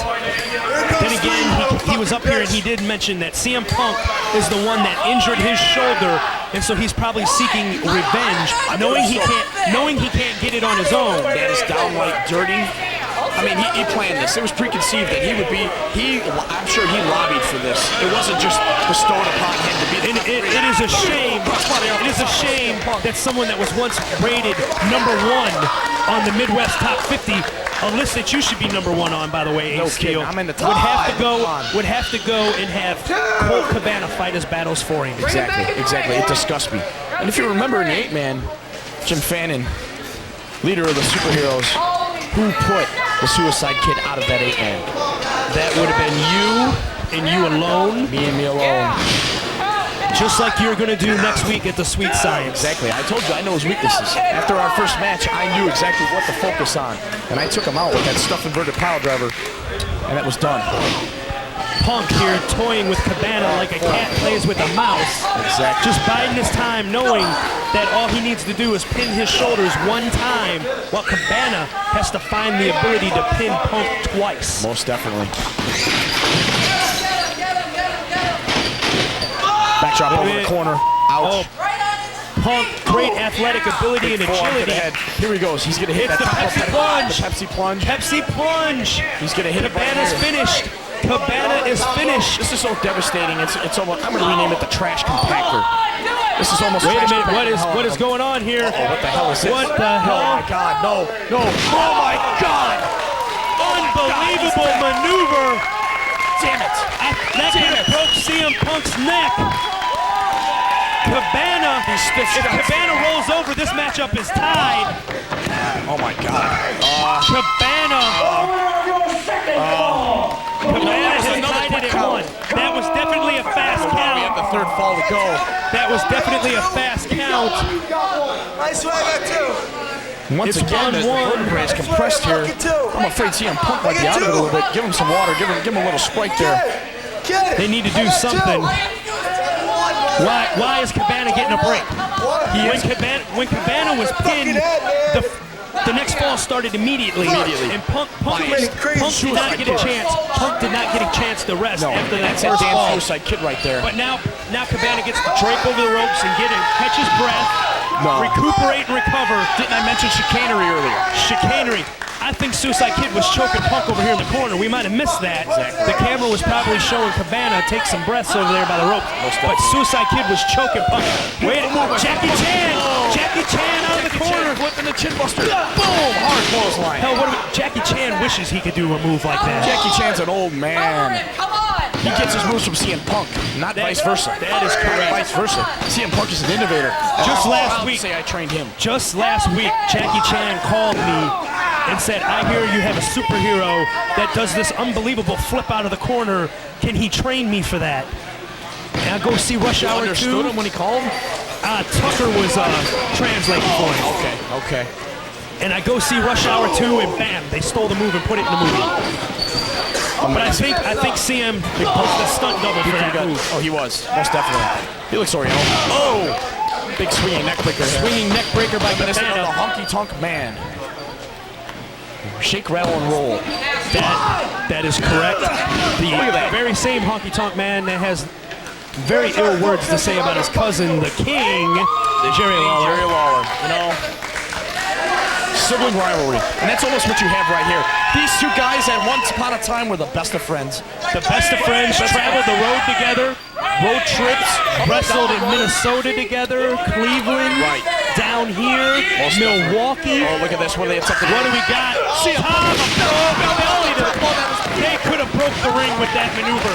Then again, he was up here and he did mention that CM Punk is the one that injured his shoulder, and so he's probably seeking revenge, knowing he can't get it on his own. That is downright dirty. I mean, he planned this. It was preconceived that he would be. I'm sure he lobbied for this. It wasn't just bestowed upon him to be. It is a shame. It is a shame that someone that was once rated #1 on the Midwest Top 50, a list that you should be #1 on, by the way, No Ace Steel, kidding. I'm in the top would have to go and have Colt Cabana fight his battles for him. Exactly. It disgusts me. And if you remember in the 8-man, Jim Fannin, leader of the superheroes, who put the Suicide Kid out of that 8-man? That would have been you and you alone. Me and me alone. Just like you're going to do next week at the Sweet Science. Exactly. I told you I know his weaknesses. After our first match, I knew exactly what to focus on. And I took him out with that stuff inverted pile driver, and that was done. Punk here toying with Cabana like a cat plays with a mouse. Exactly. Just biding his time, knowing that all he needs to do is pin his shoulders one time, while Cabana has to find the ability to pin Punk twice. Most definitely. Back drop over the corner. Ouch. Oh. Punk, great athletic ability and agility. Here he goes. He's going to hit It's that the Pepsi plunge. The Pepsi plunge. Pepsi plunge. He's going to hit Cabana's it right here. finished. Cabana is finished. This is so devastating. It's almost, I'm going to rename it the trash compactor. This is almost. Wait a minute. What is going on here? Oh, what the hell is this? What the hell? Oh my God! No! No! Oh my God! Unbelievable maneuver. Damn it! That could have broke CM Punk's neck. Cabana, if Cabana rolls over, this matchup is tied. Oh my God! Cabana. Cabana has tied it at 1. That was definitely a fast We have count. the third fall to go. That was definitely a fast count. I swear I got 2. Once It's again, the 1-1. vertebrae is compressed here. I'm afraid CM Punk might be out of it a little bit. Give him some water. Give him a little sprite there. They need to do something. Why is Cabana getting a break? When Cabana was pinned, the next fall started immediately. And Punk did not get a chance. Punk did not get a chance to rest after that That's a first damn fall. suicide kid right there. But now Cabana gets to drape over the ropes and catch his breath, recuperate and recover. Didn't I mention chicanery earlier? Chicanery. I think Suicide Kid was choking Punk over here in the corner. We might have missed that. Exactly. The camera was probably showing Cabana take some breaths over there by the rope. But Suicide Kid was choking Punk. Wait a minute. Jackie Chan! Jackie Chan out of the corner. Flipping the chin buster. Boom! Hard clothesline. Hell, Jackie Chan wishes he could do a move like that. Jackie Chan's an old man. Come on! He gets his moves from CM Punk, not vice versa. That is correct. Not vice versa. CM Punk is an innovator. Just last week, say I trained him. Just last week, Jackie Chan called me and said, I hear you have a superhero that does this unbelievable flip out of the corner. Can he train me for that? And I go see Rush Hour 2. Understood him when he called? Tucker was translating for him. Okay. And I go see Rush Hour 2, and bam, they stole the move and put it in the movie. But I think CM was the stunt double for that move. Oh, he was. Most definitely. He looks Oriental. Oh! Big swinging neck breaker. Swinging neck breaker by The Cabana. honky tonk man. Shake, rattle, and roll. That is correct. The very same honky tonk man that has very ill words to say about his cousin, the King, Jerry Lawler. Jerry Lawler, you know. Sibling rivalry. And that's almost what you have right here. These two guys at once upon a time were the best of friends. The best of friends, traveled the road together, road trips, wrestled in Minnesota together, Cleveland, down here, Milwaukee. Oh, look at this. What are they attempting? What do we got? They could have broke the ring with that maneuver.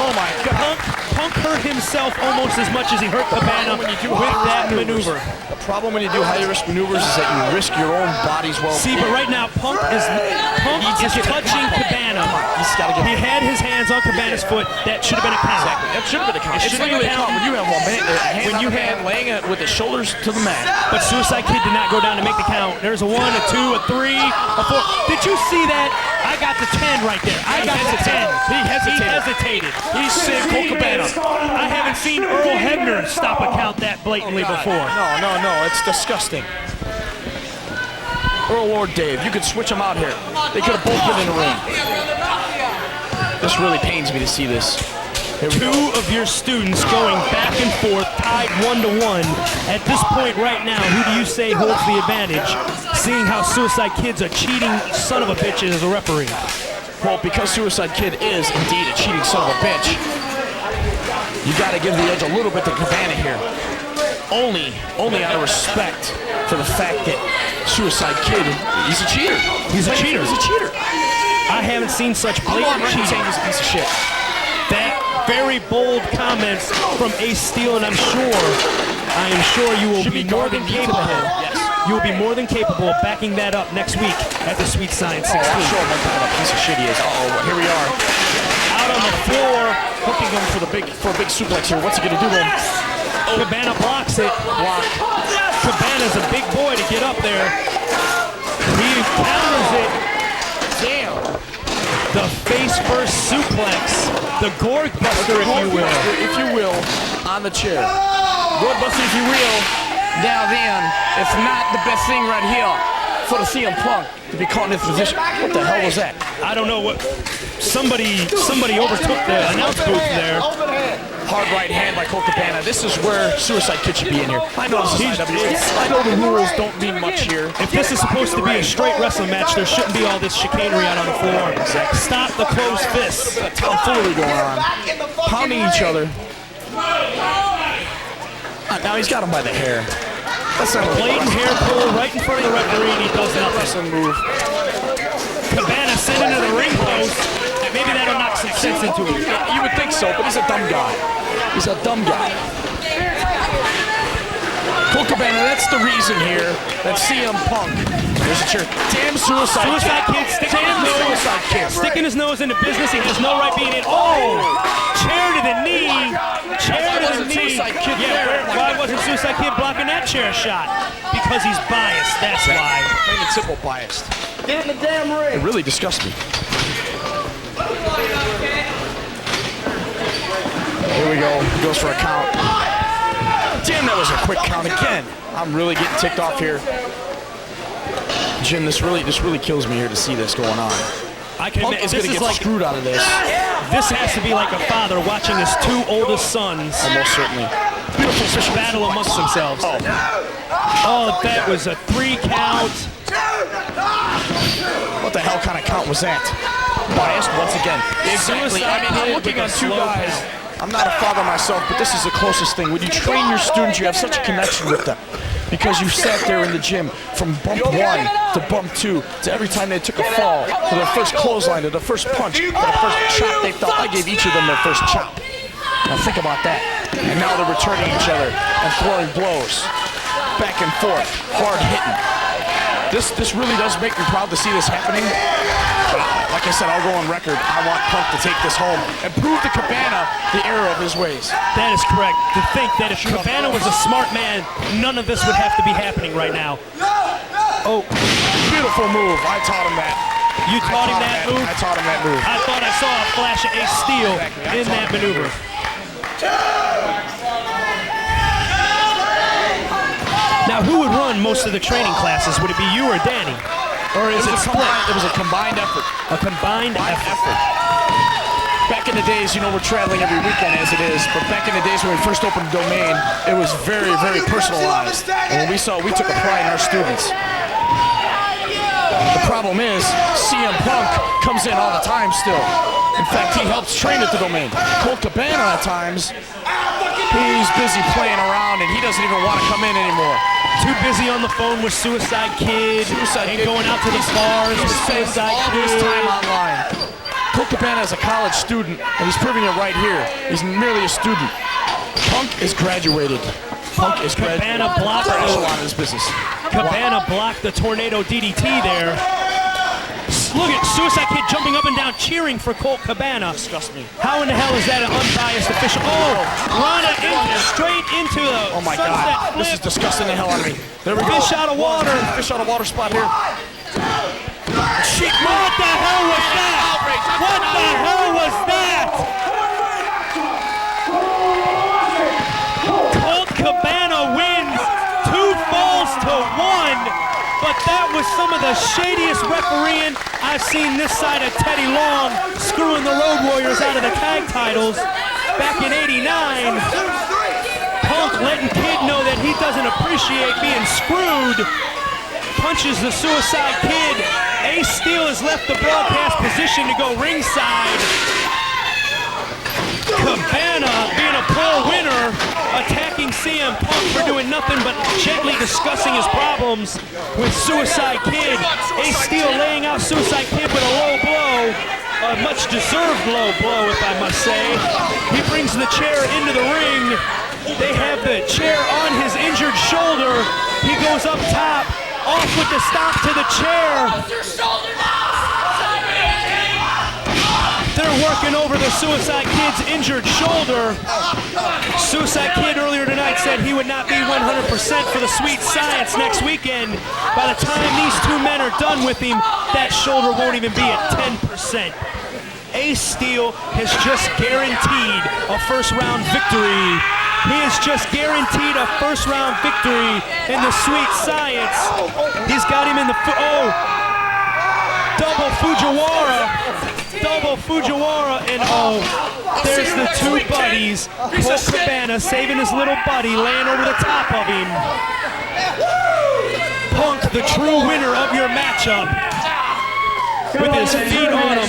Oh my God. Punk hurt himself almost as much as he hurt Cabana with that maneuver. The problem when you do high-risk maneuvers is that you risk your own body's well. See, but right now Punk is touching Cabana. He had his hands on Cabana's foot. That should have been a count. Exactly. That should have been a count. It's legally a count when you have one man, when you have laying it with his shoulders to the mat. But Suicide Kid did not go down to make the count. There's a 1, a 2, a 3, a 4. Did you see that? I got the 10 right there. I got the 10. He hesitated. He saved Colt Cabana. I haven't seen Earl Hebner stop a count that blatantly before. No. It's disgusting. Earl or Dave, you could switch them out here. They could have both been in the ring. This really pains me to see this. Two of your students going back and forth, tied 1-1. At this point right now, who do you say holds the advantage, seeing how Suicide Kid's a cheating son of a bitch as a referee? Well, because Suicide Kid is indeed a cheating son of a bitch, you got to give the edge a little bit to Cabana here. Only out of respect for the fact that Suicide Kid, he's a cheater. He's a cheater. I haven't seen such blatant cheating. He's a piece of shit. That very bold comments from Ace Steel, and I am sure you will be more than capable. Yes. You will be more than capable of backing that up next week at the Sweet Science 16. I'm sure what kind of piece of shit he is. Here we are. Out on the floor, hooking him for a big suplex here. What's he gonna do to him? Cabana blocks it. Cabana's a big boy to get up there. He counters it. Damn. The face-first suplex. The Gorg Buster, if you will, on the chair. Gorg Buster, if you will. Now then, it's not the best thing right here for the CM Punk to be caught in this position. What the hell was that? I don't know what. Somebody overtook the announce booth there. Hard right hand by Colt Cabana. This is where Suicide Kid should be in here. I know this is IWC. I know the rules don't mean much here. If this is supposed to be a straight wrestling match, there shouldn't be all this chicanery out on the floor. Exactly. Stop the closed fists. Tomfoolery going on. Pounding each other. Now he's got him by the hair. That's a blatant hair pull right in front of the referee, and he does nothing. Wrestling move. Cabana sent into the ring post. Maybe that'll knock some sense into him. You would think so, but he's a dumb guy. He's a dumb guy. Colt Cabana, that's the reason here that CM Punk. There's a chair. Damn Suicide Kid sticking his nose into business. He has no right being in. Oh! Chair to the knee. Chair to the knee. Why wasn't Suicide Kid blocking that chair shot? Because he's biased. That's why. Plain and simple biased. Get in the damn ring. It really disgusts me. Here we go. He goes for a count. Damn, that was a quick count again. I'm really getting ticked off here. Jim, this really kills me here to see this going on. Punk is going to get screwed out of this. This has to be like a father watching his two oldest sons. Almost certainly. Beautiful fish battle amongst themselves. Oh, that was a 3 count. What the hell kind of count was that? Biased once again. Exactly. I mean, I'm looking at two guys. I'm not a father myself, but this is the closest thing. When you train your students, you have such a connection with them. Because you sat there in the gym from bump 1 to bump 2 to every time they took a fall, to their first clothesline, to their first punch, to their first chop they felt. I gave each of them their first chop. Now think about that. And now they're returning each other and throwing blows. Back and forth, hard hitting. This really does make me proud to see this happening. Like I said, I'll go on record. I want Punk to take this home and prove to Cabana the error of his ways. That is correct. To think that if Cabana was a smart man, none of this would have to be happening right now. Oh, beautiful move. I taught him that. You taught him that move? I taught him that move. I thought I saw a flash of Ace Steel in that maneuver. Now, who would run most of the training classes? Would it be you or Danny? Or is it split? It was a combined effort. A combined effort. Back in the days, you know, we're traveling every weekend as it is, but back in the days when we first opened the domain, it was very, very personalized. And when we took a pride in our students. The problem is, CM Punk comes in all the time still. In fact, he helps train at the domain. Colt Cabana at times, he's busy playing around and he doesn't even want to come in anymore. Too busy on the phone with Suicide Kid and going out to the bars with Suicide Kid. All his time online. Colt Cabana is a college student, and he's proving it right here. He's merely a student. Punk is graduated. Punk is graduated. Cabana blocked his business. Cabana blocked the tornado DDT there. Look at Suicide Kid jumping up and down, cheering for Colt Cabana. Disgust me. How in the hell is that an unbiased official? Oh, Rana straight into the oh my God, flip. this is disgusting the hell out of me. There we go. Fish out of water. Fish out of water spot here. What the hell was that? What the hell was that? Colt Cabana wins 2 falls to 1. But that was some of the shadiest refereeing I've seen this side of Teddy Long, screwing the Road Warriors out of the tag titles back in '89. Punk letting Kid know that he doesn't appreciate being screwed. Punches the Suicide Kid. Ace Steel has left the broadcast position to go ringside. Cabana, being a poor winner, attacking CM Punk for doing nothing but gently discussing his problems with Suicide Kid. Ace Steel laying out Suicide Kid with a low blow, a much deserved low blow if I must say. He brings the chair into the ring. They have the chair on his injured shoulder. He goes up top, off with the stop to the chair. They're working over the Suicide Kid's injured shoulder. Suicide Kid earlier tonight said he would not be 100% for the Sweet Science next weekend. By the time these two men are done with him, that shoulder won't even be at 10%. Ace Steel has just guaranteed a first-round victory. He has just guaranteed a first-round victory in the Sweet Science. He's got him in the double Fujiwara, and there's the two buddies. Colt Cabana saving his little buddy, laying over the top of him. Punk, the true winner of your matchup, with his feet on him.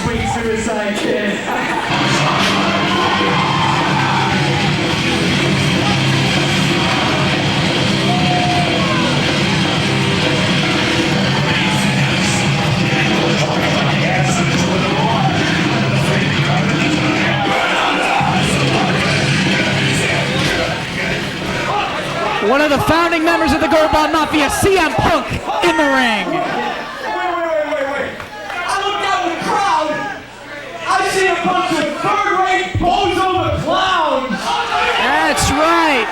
One of the founding members of the Gold Bond Mafia, CM Punk, in the ring. Wait. I looked out in the crowd. I see a bunch of third-rate bozo the clowns. That's right.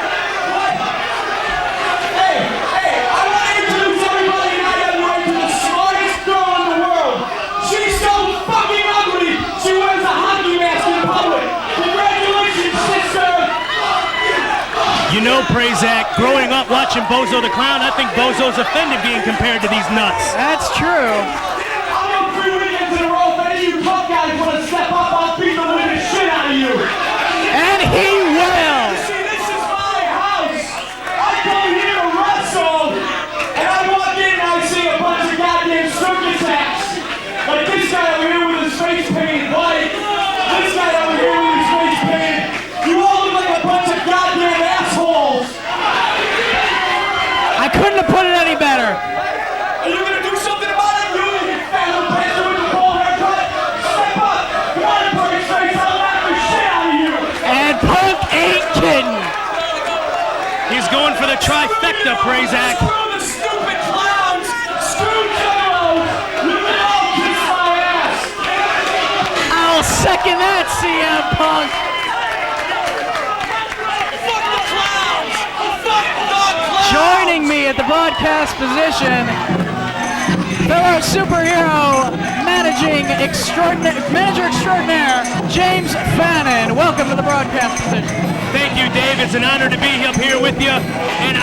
Hey, I want to introduce everybody in IWA to the smartest girl in the world. She's so fucking ugly, she wears a hockey mask in public. Congratulations, sister. You know, Prazak, growing up watching Bozo the Clown, I think Bozo's offended being compared to these nuts. That's true. I'll go 3 weekends in a row if any of you tough guys want to step up, I'll beat the living shit out of you. And he will. See, this is my house. I come here to wrestle, and I walk in and I see a bunch of goddamn circus acts. Like this guy over here with his face painted white. This guy over here with his face painted. You all look like a bunch of goddamn assholes. I couldn't have put it any better. Are you gonna do something about it? You fat little bastard with the ball haircut? Step up! Come on, Perkins face, I'll knock the shit out of you! And Punk ain't kidding. He's going for the trifecta, Prazak. Screw the stupid clowns! Screw Juggalos! You can all kiss my ass! I'll second that, CM Punk. Fuck the clowns! Fuck the clowns! Joining me at the broadcast position, fellow superhero manager extraordinaire, James Fannin. Welcome to the broadcast position. Thank you, Dave. It's an honor to be up here with you. And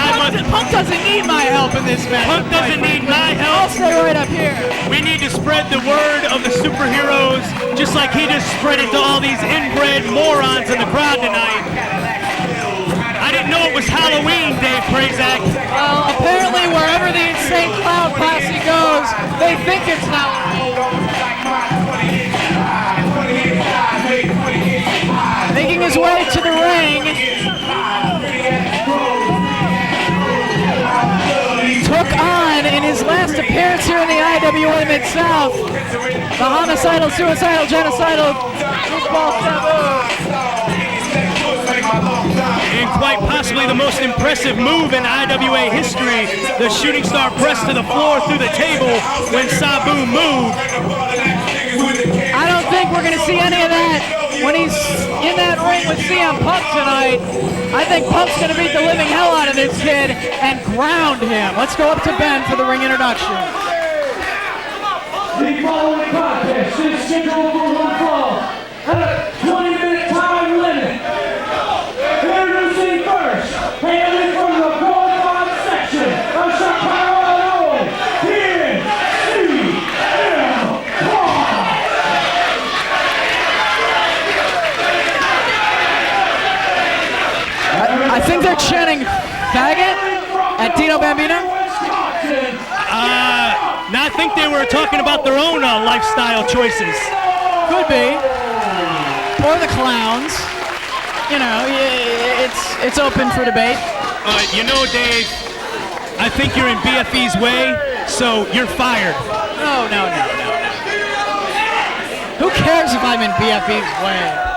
Punk doesn't need my help in this match. Punk doesn't need my help. I'll stay right up here. We need to spread the word of the superheroes, just like he just spread it to all these inbred morons in the crowd tonight. I didn't know it was Halloween, Dave Prazak. Well, apparently wherever the Insane Clown Posse goes, they think it's Halloween. Making his way to the ring, took on in his last appearance here in the IWA Mid-South, the homicidal, suicidal, genocidal, goofball Sabu. And quite possibly the most impressive move in IWA history, the shooting star press to the floor through the table when Sabu moved. I don't think we're going to see any of that when he's in that ring with CM Punk tonight. I think Punk's going to beat the living hell out of this kid and ground him. Let's go up to Ben for the ring introduction. The following contest is scheduled for one fall at a 20-minute time limit. Introducing first, hailing from the Gold Bond section of Chicago, Illinois, here is CM Punk. I think they're chanting faggot at Dino Bambino. No, I think they were talking about their own lifestyle choices. Could be. Or the clowns. You know, it's open for debate. You know, Dave, I think you're in BFE's way, so you're fired. No. Who cares if I'm in BFE's way?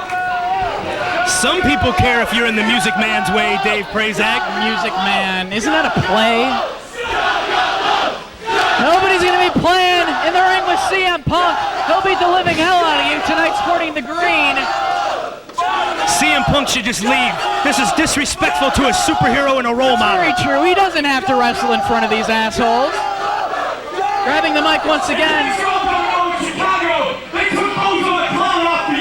Some people care if you're in the Music Man's way, Dave Prazak. Music Man. Isn't that a play? Nobody's going to be playing in the ring with CM Punk. He'll beat the living hell out of you tonight sporting the green. CM Punk should just leave. This is disrespectful to a superhero and a role model. Very true. He doesn't have to wrestle in front of these assholes. Grabbing the mic once again. Chicago, they took Bozo the Clown off the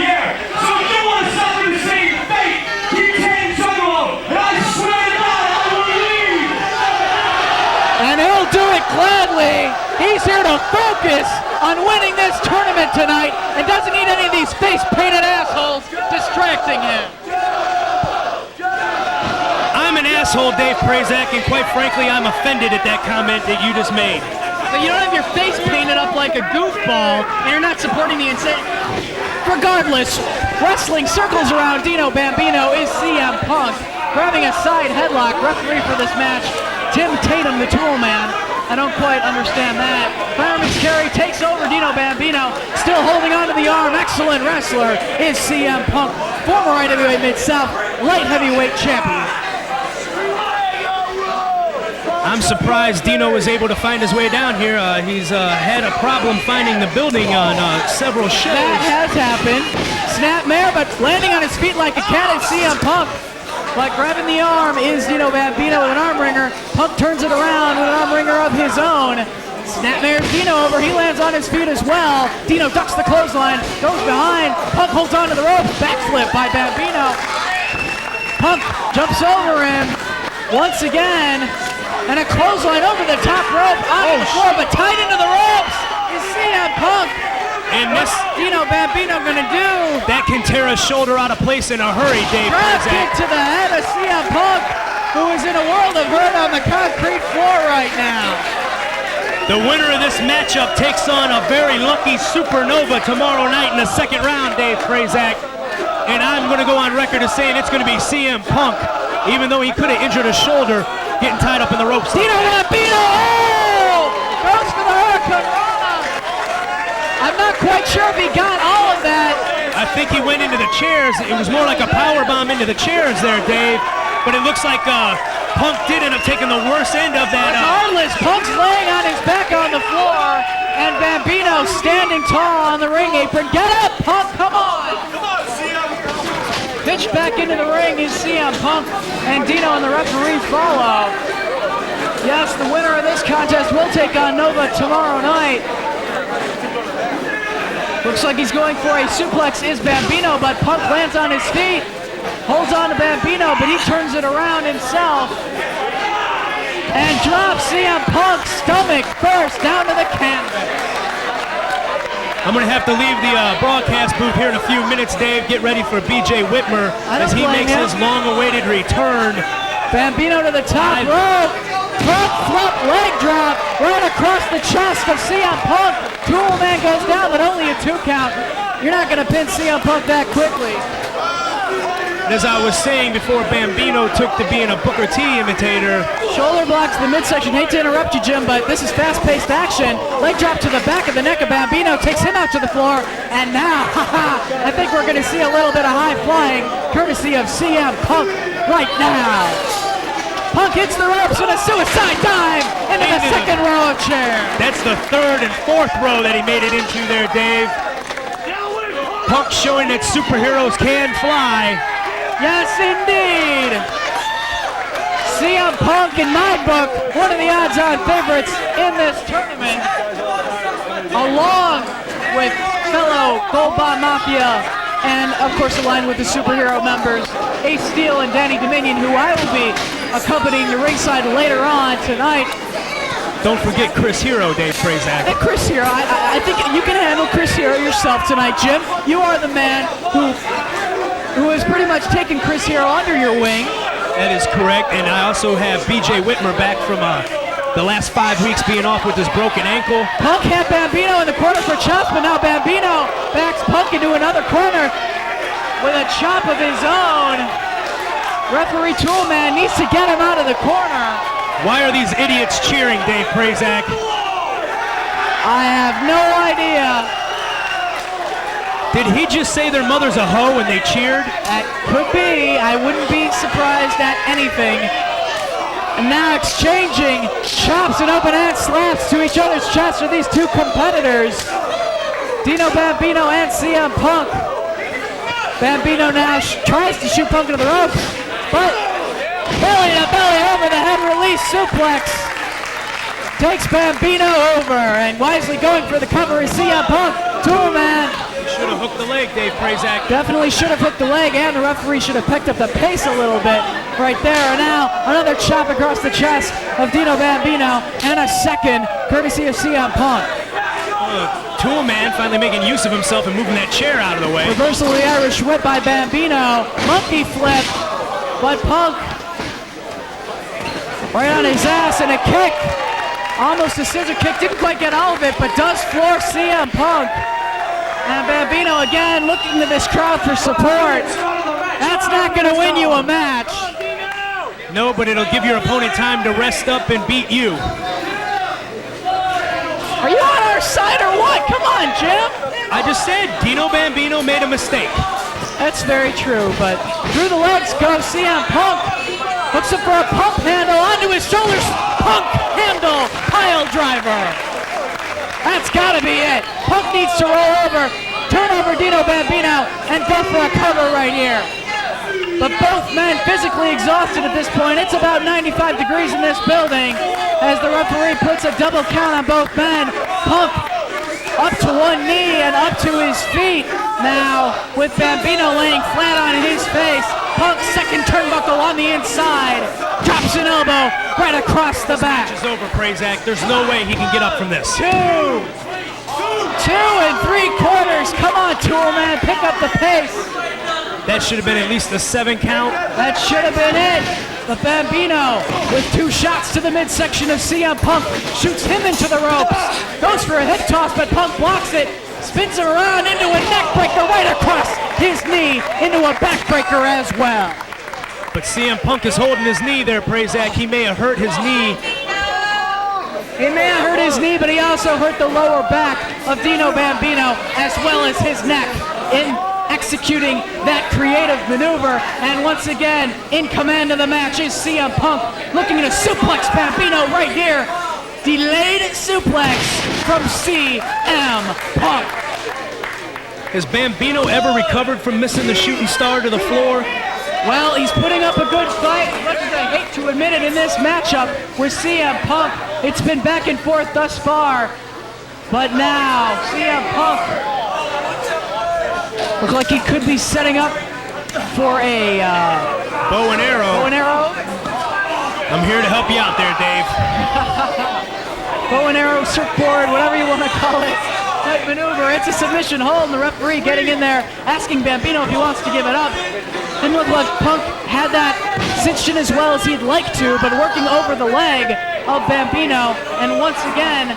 And he'll do it gladly. He's here to focus on winning this tournament tonight and doesn't need any of these face-painted assholes distracting him. I'm an asshole, Dave Prazak, and quite frankly, I'm offended at that comment that you just made. But you don't have your face painted up like a goofball, and you're not supporting the insane. Regardless, wrestling circles around Dino Bambino is CM Punk, grabbing a side headlock. Referee for this match, Tim Tatum, the Tool Man. I don't quite understand that. Fireman's carry takes over Dino Bambino, still holding on to the arm. Excellent wrestler is CM Punk, former Light Heavyweight Mid-South Light Heavyweight Champion. I'm surprised Dino was able to find his way down here. He's had a problem finding the building on several shows. That has happened. Snapmare, but landing on his feet like a cat is CM Punk. But grabbing the arm is Dino Bambino with an arm wringer. Punk turns it around with an arm wringer of his own. Snapmares Dino over. He lands on his feet as well. Dino ducks the clothesline, goes behind. Punk holds onto the rope. Backflip by Bambino. Punk jumps over him once again. And a clothesline over the top rope, on the floor, but tied into the ropes is CM Punk. And what's Dino Bambino gonna do? That can tear a shoulder out of place in a hurry, Dave. Drop kick to the head of CM Punk, who is in a world of hurt on the concrete floor right now. The winner of this matchup takes on a very lucky Supernova tomorrow night in the second round, Dave Prazak. And I'm gonna go on record as saying it's gonna be CM Punk, even though he could have injured a shoulder getting tied up in the ropes. Dino Bambino, oh! Goes for the Hurricane Rana. I'm not quite sure if he got all of that. I think he went into the chairs. It was more like a power bomb into the chairs there, Dave. But it looks like Punk did end up taking the worst end of that. Regardless, Punk's laying on his back on the floor, and Bambino standing tall on the ring apron. Get up, Punk, come on! Pitched back into the ring is CM Punk, and Dino and the referee follow. Yes, the winner of this contest will take on Nova tomorrow night. Looks like he's going for a suplex is Bambino, but Punk lands on his feet, holds on to Bambino, but he turns it around himself and drops CM Punk's stomach first down to the canvas. I'm going to have to leave the broadcast booth here in a few minutes, Dave. Get ready for BJ Whitmer as he makes his long-awaited return. Bambino to the top rope. Front flip leg drop right across the chest of CM Punk. Tool Man goes down, but only a 2 count. You're not going to pin CM Punk that quickly. As I was saying before, Bambino took to being a Booker T imitator. Shoulder blocks the midsection. Hate to interrupt you, Jim, but this is fast-paced action. Leg drop to the back of the neck of Bambino, takes him out to the floor, and now, I think we're going to see a little bit of high flying, courtesy of CM Punk right now. Punk hits the ropes with a suicide dive into the second row of chairs. That's the third and fourth row that he made it into there, Dave. Punk showing that superheroes can fly. Yes, indeed. CM Punk, in my book, one of the odds-on favorites in this tournament, along with fellow Gold Bond Mafia and, of course, aligned with the superhero members, Ace Steel and Danny Dominion, who I will be accompanying to ringside later on tonight. Don't forget Chris Hero, Dave Prazak. And Chris Hero, I think you can handle Chris Hero yourself tonight, Jim. You are the man who has pretty much taken Chris Hero under your wing. That is correct, and I also have BJ Whitmer back from the last 5 weeks being off with his broken ankle. Punk had Bambino in the corner for chops, but now Bambino backs Punk into another corner with a chop of his own. Referee Toolman needs to get him out of the corner. Why are these idiots cheering, Dave Prazak? I have no idea. Did he just say their mother's a hoe when they cheered? That could be. I wouldn't be surprised at anything. And now exchanging chops and open hand slaps to each other's chests are these two competitors, Dino Bambino and CM Punk. Bambino now tries to shoot Punk into the ropes, but belly to belly over the head release suplex takes Bambino over, and wisely going for the cover is CM Punk. Toolman Should have hooked the leg, Dave Prazak. Definitely should have hooked the leg, and the referee should have picked up the pace a little bit right there. And now another chop across the chest of Dino Bambino, and a second courtesy of CM Punk. Tool Man finally making use of himself and moving that chair out of the way. Reversal of the Irish whip by Bambino. Monkey flip, but Punk right on his ass, and a kick. Almost a scissor kick, didn't quite get all of it, but does floor CM Punk. And Bambino again looking to this crowd for support. That's not going to win you a match. No, but it'll give your opponent time to rest up and beat you. Are you on our side or what? Come on, Jim. I just said Dino Bambino made a mistake. That's very true, but through the legs goes CM Punk. Looks up for a pump handle onto his shoulders. Punk handle pile driver. That's got to be it. Punk needs to roll over, turn over Dino Bambino, and go for a cover right here. But both men physically exhausted at this point. It's about 95 degrees in this building as the referee puts a double count on both men. Punk up to one knee and up to his feet now with Bambino laying flat on his face. Punk's second turnbuckle on the inside. Drops an elbow right across the back. This match is over, Prazak. There's no way he can get up from this. 2 3/4. Come on, Tool Man, pick up the pace. That should have been at least a 7 count. That should have been it. But Bambino with 2 shots to the midsection of CM Punk shoots him into the ropes. Goes for a hip toss, but Punk blocks it. Spins him around into a neck breaker right across his knee, into a back breaker as well. But CM Punk is holding his knee there, Prazak. He may have hurt his knee. He may have hurt his knee, but he also hurt the lower back of Dino Bambino as well as his neck in executing that creative maneuver. And once again, in command of the match is CM Punk, looking to suplex Bambino right here. Delayed suplex from CM Punk. Has Bambino ever recovered from missing the shooting star to the floor? Well, he's putting up a good fight, as much as I hate to admit it, in this matchup with CM Punk. It's been back and forth thus far, but now CM Punk looks like he could be setting up for a bow and arrow. Bow and arrow. I'm here to help you out there, Dave. Bow and arrow, surfboard, whatever you want to call it. Type maneuver. It's a submission hold, and the referee getting in there, asking Bambino if he wants to give it up. Didn't look like Punk had that cinched in as well as he'd like to, but working over the leg of Bambino, and once again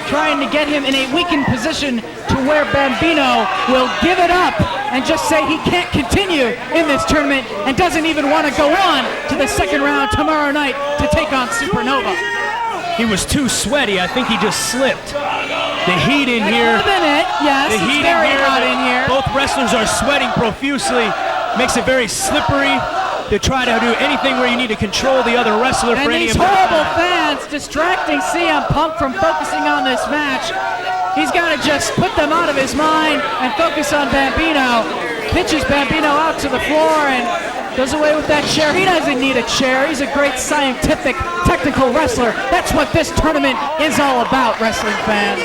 trying to get him in a weakened position to where Bambino will give it up and just say he can't continue in this tournament and doesn't even want to go on to the second round tomorrow night to take on Supernova. He was too sweaty. I think he just slipped. The heat in here. That could have been it. Yes, the heat it's very in here, hot in here. Both wrestlers are sweating profusely. Makes it very slippery to try to do anything where you need to control the other wrestler for any these horrible fans distracting CM Punk from focusing on this match. He's got to just put them out of his mind and focus on Bambino. Pitches Bambino out to the floor and does away with that chair. He doesn't need a chair. He's a great scientific, technical wrestler. That's what this tournament is all about, wrestling fans.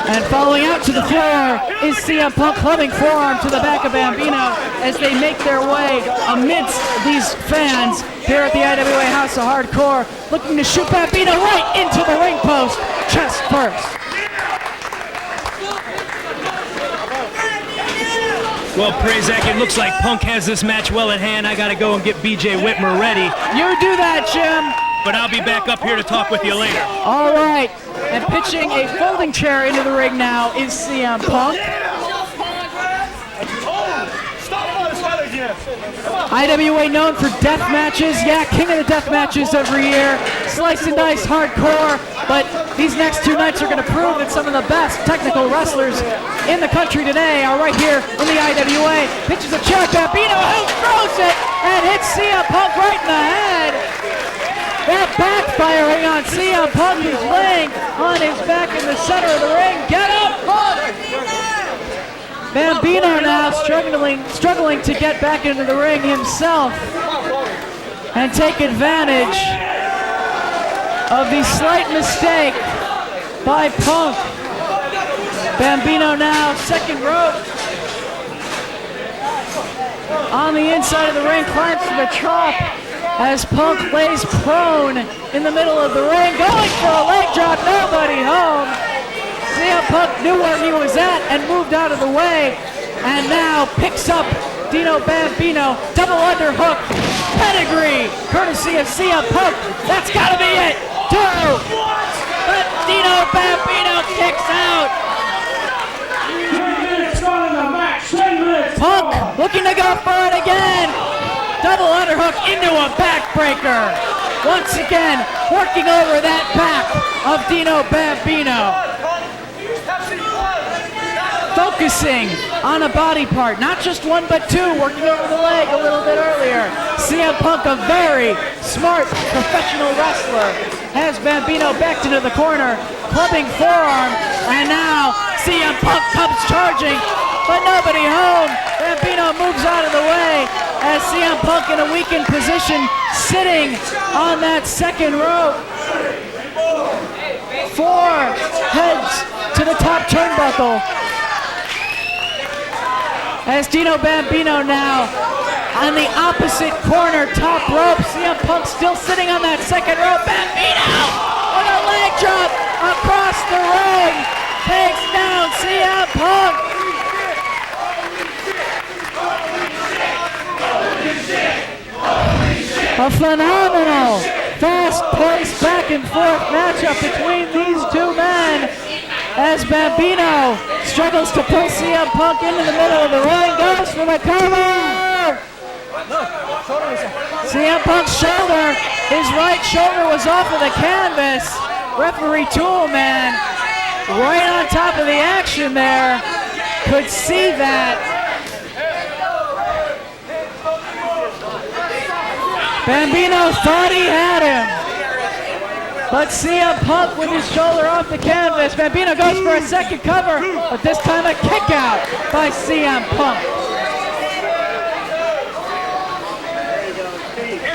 And falling out to the floor is CM Punk, clubbing forearm to the back of Bambino as they make their way amidst these fans here at the IWA House of Hardcore, looking to shoot Bambino right into the ring post, chest first. Well, Prazak, it looks like Punk has this match well at hand. I got to go and get BJ Whitmer ready. You do that, Jim. But I'll be back up here to talk with you later. All right. And pitching a folding chair into the ring now is CM Punk. IWA known for death matches. Yeah, king of the death matches every year. Slice and dice hardcore. But these next 2 nights are going to prove that some of the best technical wrestlers in the country today are right here in the IWA. Pitches a chair. Bambino who throws it and hits CM Punk right in the head. That backfiring on CM Punk, who's laying on his back in the center of the ring. Get up, Punk! Bambino now struggling to get back into the ring himself and take advantage of the slight mistake by Punk. Bambino now, second rope. On the inside of the ring, climbs to the top as Punk lays prone in the middle of the ring, going for a leg drop, nobody home. CM Punk knew where he was at and moved out of the way, and now picks up Dino Bambino, double underhook, pedigree, courtesy of CM Punk. That's gotta be it. 2. But Dino Bambino kicks out. 10 minutes gone in the match. 10 minutes. Punk looking to go for it again. Double underhook into a backbreaker. Once again, working over that back of Dino Bambino. Focusing on a body part, not just one but two, working over the leg a little bit earlier. CM Punk, a very smart professional wrestler, has Bambino backed into the corner, clubbing forearm, and now CM Punk comes charging, but nobody home. Bambino moves out of the way as CM Punk in a weakened position, sitting on that second rope. 4 heads to the top turnbuckle. As Dino Bambino now on the opposite corner, top rope. CM Punk still sitting on that second rope. Bambino with a leg drop across the ring. Takes down CM Punk. A phenomenal, fast-paced back and forth matchup between these two men. As Bambino struggles to pull CM Punk into the middle of the ring, goes for the cover! CM Punk's shoulder, his right shoulder was off of the canvas. Referee Toolman, right on top of the action there, could see that. Bambino thought he had him. But CM Punk with his shoulder off the canvas. Bambino goes for a second cover, but this time a kick out by CM Punk.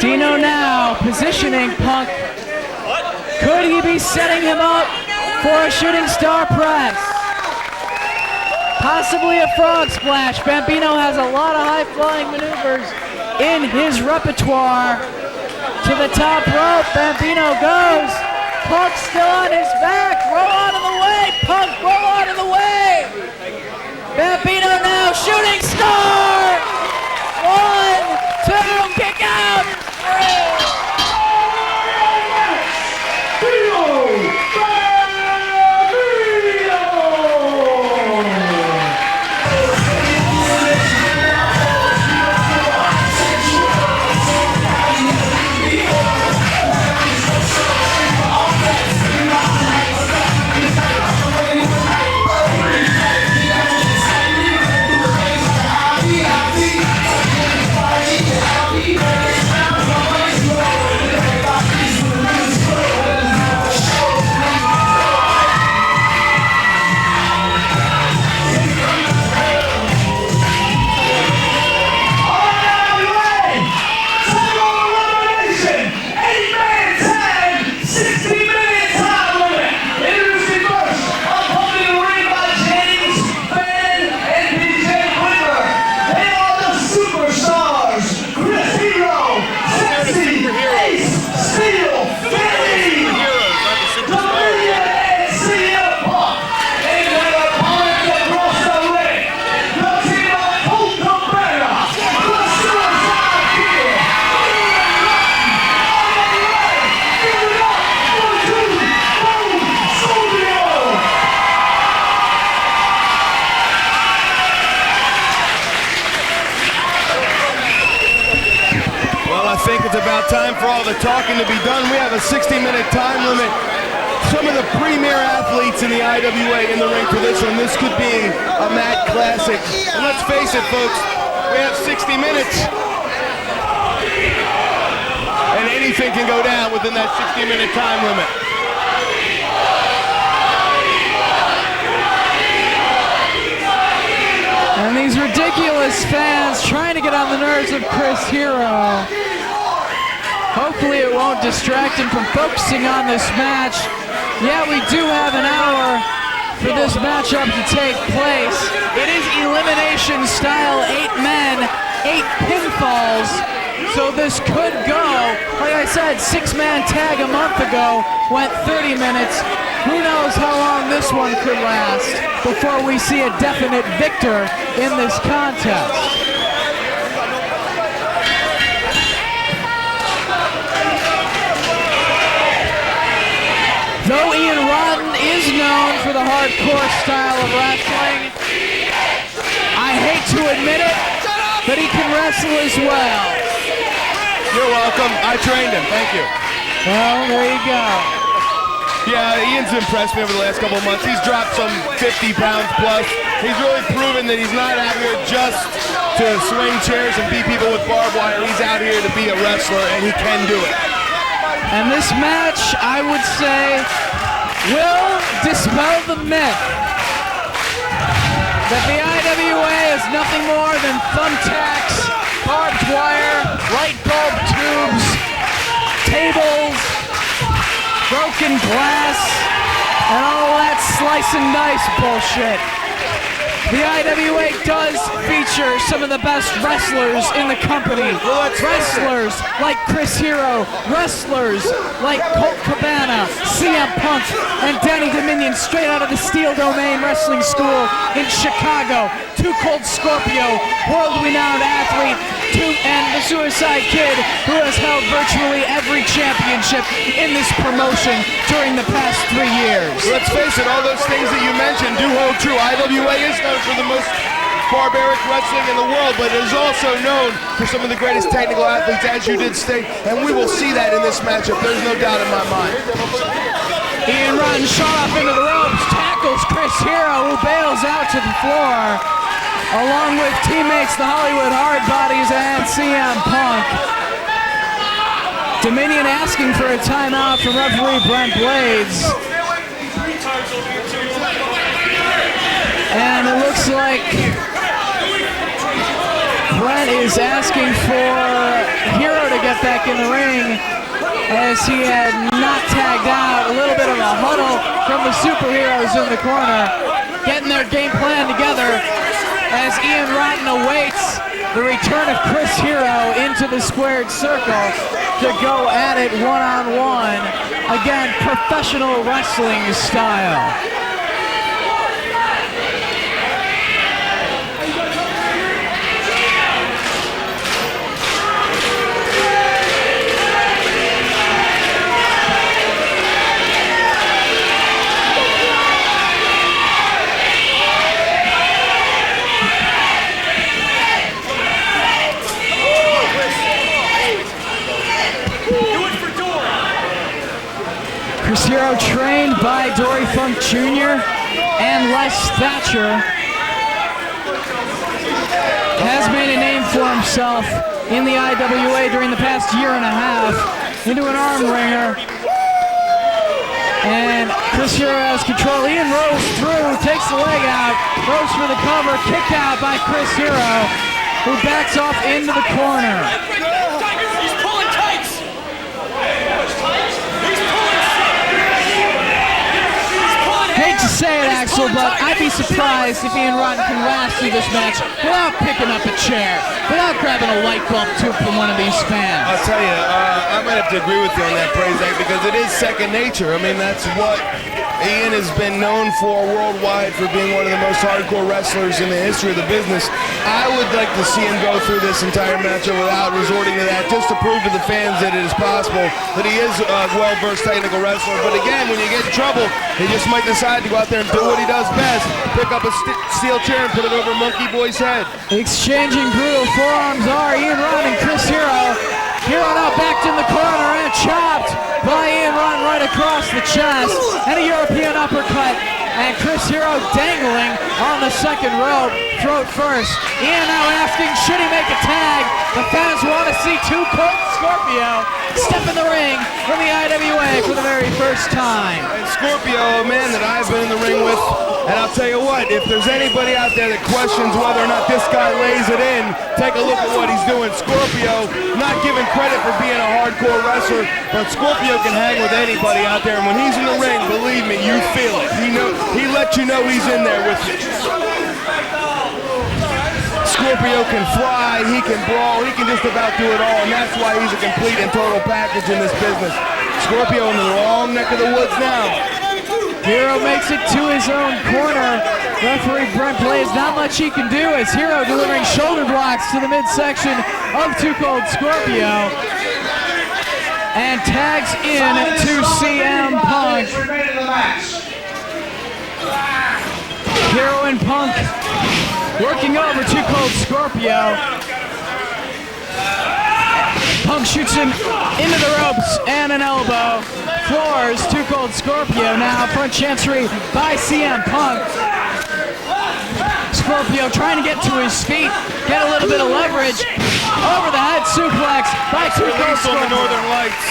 Dino now positioning Punk. Could he be setting him up for a shooting star press? Possibly a frog splash. Bambino has a lot of high-flying maneuvers in his repertoire. To the top rope, Bambino goes. Punk still on his back. Roll out of the way. Punk, roll out of the way. Bambino now shooting star. 1, 2, kick out. 3. Time for all the talking to be done. We have a 60-minute time limit. Some of the premier athletes in the IWA in the ring for this one. This could be a Mat Classic. And let's face it, folks, we have 60 minutes. And anything can go down within that 60-minute time limit. And these ridiculous fans trying to get on the nerves of Chris Hero. Hopefully it won't distract him from focusing on this match. Yeah, we do have an hour for this matchup to take place. It is elimination style, 8 men, 8 pinfalls. So this could go, like I said, 6-man tag a month ago went 30 minutes. Who knows how long this one could last before we see a definite victor in this contest. Though Ian Rotten is known for the hardcore style of wrestling, I hate to admit it, but he can wrestle as well. You're welcome. I trained him. Thank you. Well, there you go. Yeah, Ian's impressed me over the last couple of months. He's dropped some 50 pounds plus. He's really proven that he's not out here just to swing chairs and beat people with barbed wire. He's out here to be a wrestler, and he can do it. And this match, I would say, will dispel the myth that the IWA is nothing more than thumbtacks, barbed wire, light bulb tubes, tables, broken glass, and all that slice and dice bullshit. The IWA does feature some of the best wrestlers in the company. Wrestlers like Chris Hero, wrestlers like Colt Cabana, CM Punk, and Danny Dominion straight out of the Steel Domain Wrestling School in Chicago. Too Cold Scorpio, world-renowned athlete, and the Suicide Kid, who has held virtually every championship in this promotion during the past 3 years. Let's face it, all those things that you mentioned do hold true. IWA is known for the most barbaric wrestling in the world, but it is also known for some of the greatest technical athletes, as you did state, and we will see that in this matchup. There's no doubt in my mind. Ian Rotten shot off into the ropes, tackles Chris Hero, who bails out to the floor, along with teammates the Hollywood Hardbodies and CM Punk. Dominion asking for a timeout from referee Brent Blades. And it looks like Brent is asking for Hero to get back in the ring, as he had not tagged out. A little bit of a huddle from the superheroes in the corner, getting their game plan together as Ian Rotten awaits the return of Chris Hero into the squared circle to go at it one-on-one. Again, professional wrestling style. Chris Hero, trained by Dory Funk Jr. and Les Thatcher, has made a name for himself in the IWA during the past year and a half into an arm wringer. And Chris Hero has control. Ian rolls through, takes the leg out, goes for the cover, kick out by Chris Hero, who backs off into the corner. He's pulling tights. Hate to say it, Axel, but I'd be surprised if Ian Rotten can last through this match without picking up a chair, without grabbing a light bulb tube from one of these fans. I'll tell you, I might have to agree with you on that, Praise Act, because it is second nature. I mean, that's what Ian has been known for worldwide, for being one of the most hardcore wrestlers in the history of the business. I would like to see him go through this entire matchup without resorting to that, just to prove to the fans that it is possible, that he is a well-versed technical wrestler. But again, when you get in trouble, he just might decide to go out there and do what he does best, pick up a steel chair and put it over Monkey Boy's head. Exchanging brutal forearms are Ian Rotten and Chris Hero. Hero now backed in the corner and chopped by Ian Rotten right across the chest, and a European uppercut. And Chris Hero dangling on the second rope, throat first. Ian now asking, should he make a tag? The fans want to see Colt Scorpio step in the ring from the IWA for for the very first time. And Scorpio, a man that I've been in the ring with, and I'll tell you what, if there's anybody out there that questions whether or not this guy lays it in, take a look at what he's doing. Scorpio, not given credit for being a hardcore wrestler, but Scorpio can hang with anybody out there, and when he's in the ring, believe me, you feel it. He lets you know he's in there with you. Scorpio can fly, he can brawl, he can just about do it all, and that's why he's a complete and total package in this business. Scorpio in the long neck of the woods now. Hero makes it to his own corner. Referee Brent Blaze, not much he can do as Hero delivering shoulder blocks to the midsection of Too Cold Scorpio. And tags in to CM Punk. Hero and Punk working over Too Cold Scorpio. Punk shoots him into the ropes and an elbow. Floors Too Cold Scorpio now. Front chancery by CM Punk. Scorpio trying to get to his feet, get a little bit of leverage. Over the head suplex by Too Cold Scorpio. On the Northern Lights.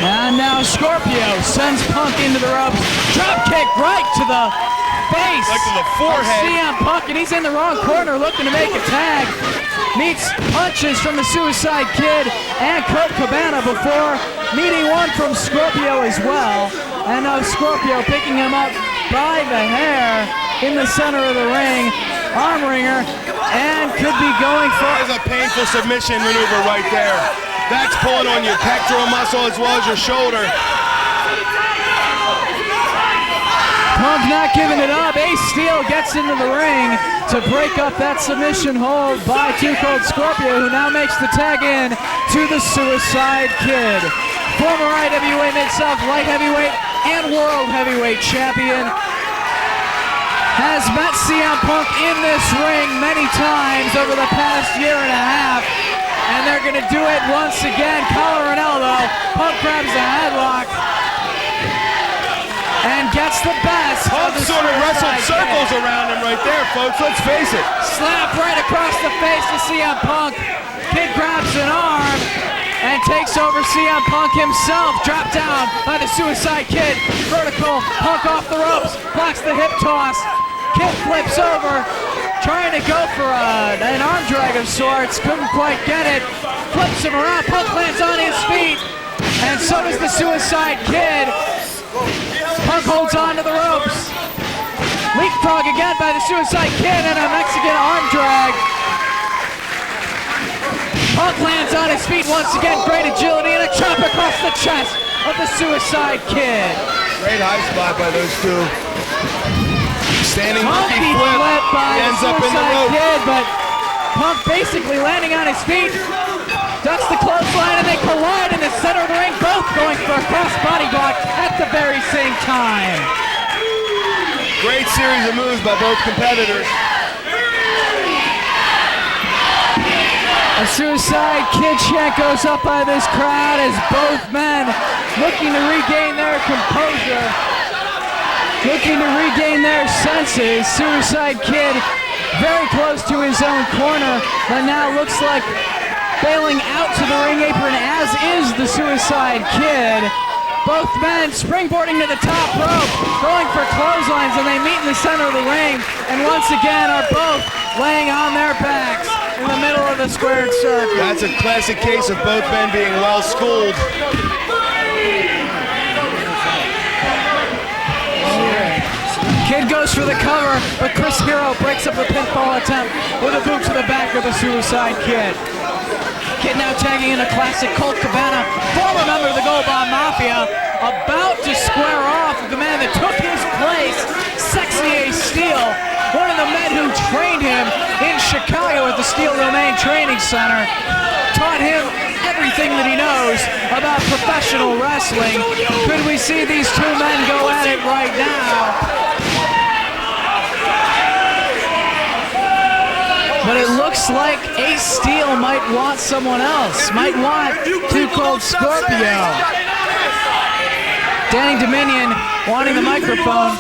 And now Scorpio sends Punk into the ropes. Drop kick right to the face. Like to the forehead. CM Punk, and he's in the wrong corner looking to make a tag. Meets punches from the Suicide Kid and Colt Cabana before meeting one from Scorpio as well. And now Scorpio picking him up by the hair in the center of the ring. Arm wringer, and could be going for... That is a painful submission maneuver right there. That's pulling on your pectoral muscle as well as your shoulder. Punk not giving it up. Ace Steel gets into the ring to break up that submission hold by Too Cold Scorpio, who now makes the tag in to the Suicide Kid. Former IWA Mid-South Light Heavyweight and World Heavyweight Champion. Has met CM Punk in this ring many times over the past year and a half. And they're going to do it once again. Collar and elbow. Punk grabs the headlock. And gets the best. Punk sort of wrestled circles around him right there, folks. Let's face it. Slap right across the face to CM Punk. Kid grabs an arm and takes over CM Punk himself. Dropped down by the Suicide Kid. Vertical. Punk off the ropes. Blocks the hip toss. Kid flips over. Trying to go for an arm drag of sorts. Couldn't quite get it. Flips him around. Punk lands on his feet. And so does the Suicide Kid. Punk holds on to the ropes. Leapfrog again by the Suicide Kid and a Mexican arm drag. Punk lands on his feet once again. Great agility and a chop across the chest of the Suicide Kid. Great high spot by those two. Standing monkey flip by ends the up in the Suicide rope. Kid, but Punk basically landing on his feet. Ducks the clothesline and they collide in the center of the ring, both going for a cross body block at the very same time. Great series of moves by both competitors. A Suicide Kid chant goes up by this crowd as both men looking to regain their composure, looking to regain their senses. Suicide Kid very close to his own corner, but now looks like bailing out to the ring apron, as is the Suicide Kid. Both men springboarding to the top rope, going for clotheslines, and they meet in the center of the ring, and once again are both laying on their backs in the middle of the squared circle. That's a classic case of both men being well schooled. Kid goes for the cover, but Chris Hero breaks up the pinfall attempt with a boot to the back of the Suicide Kid. Kid now tagging in a classic Colt Cabana, former member of the Gold Bomb Mafia, about to square off with the man that took his place, Sexy Ace Steel, one of the men who trained him in Chicago at the Steel Domain Training Center, taught him everything that he knows about professional wrestling. Could we see these two men go at it right now? But it looks like Ace Steel might want someone else, might want Too Cold Scorpio. Danny Dominion wanting the microphone.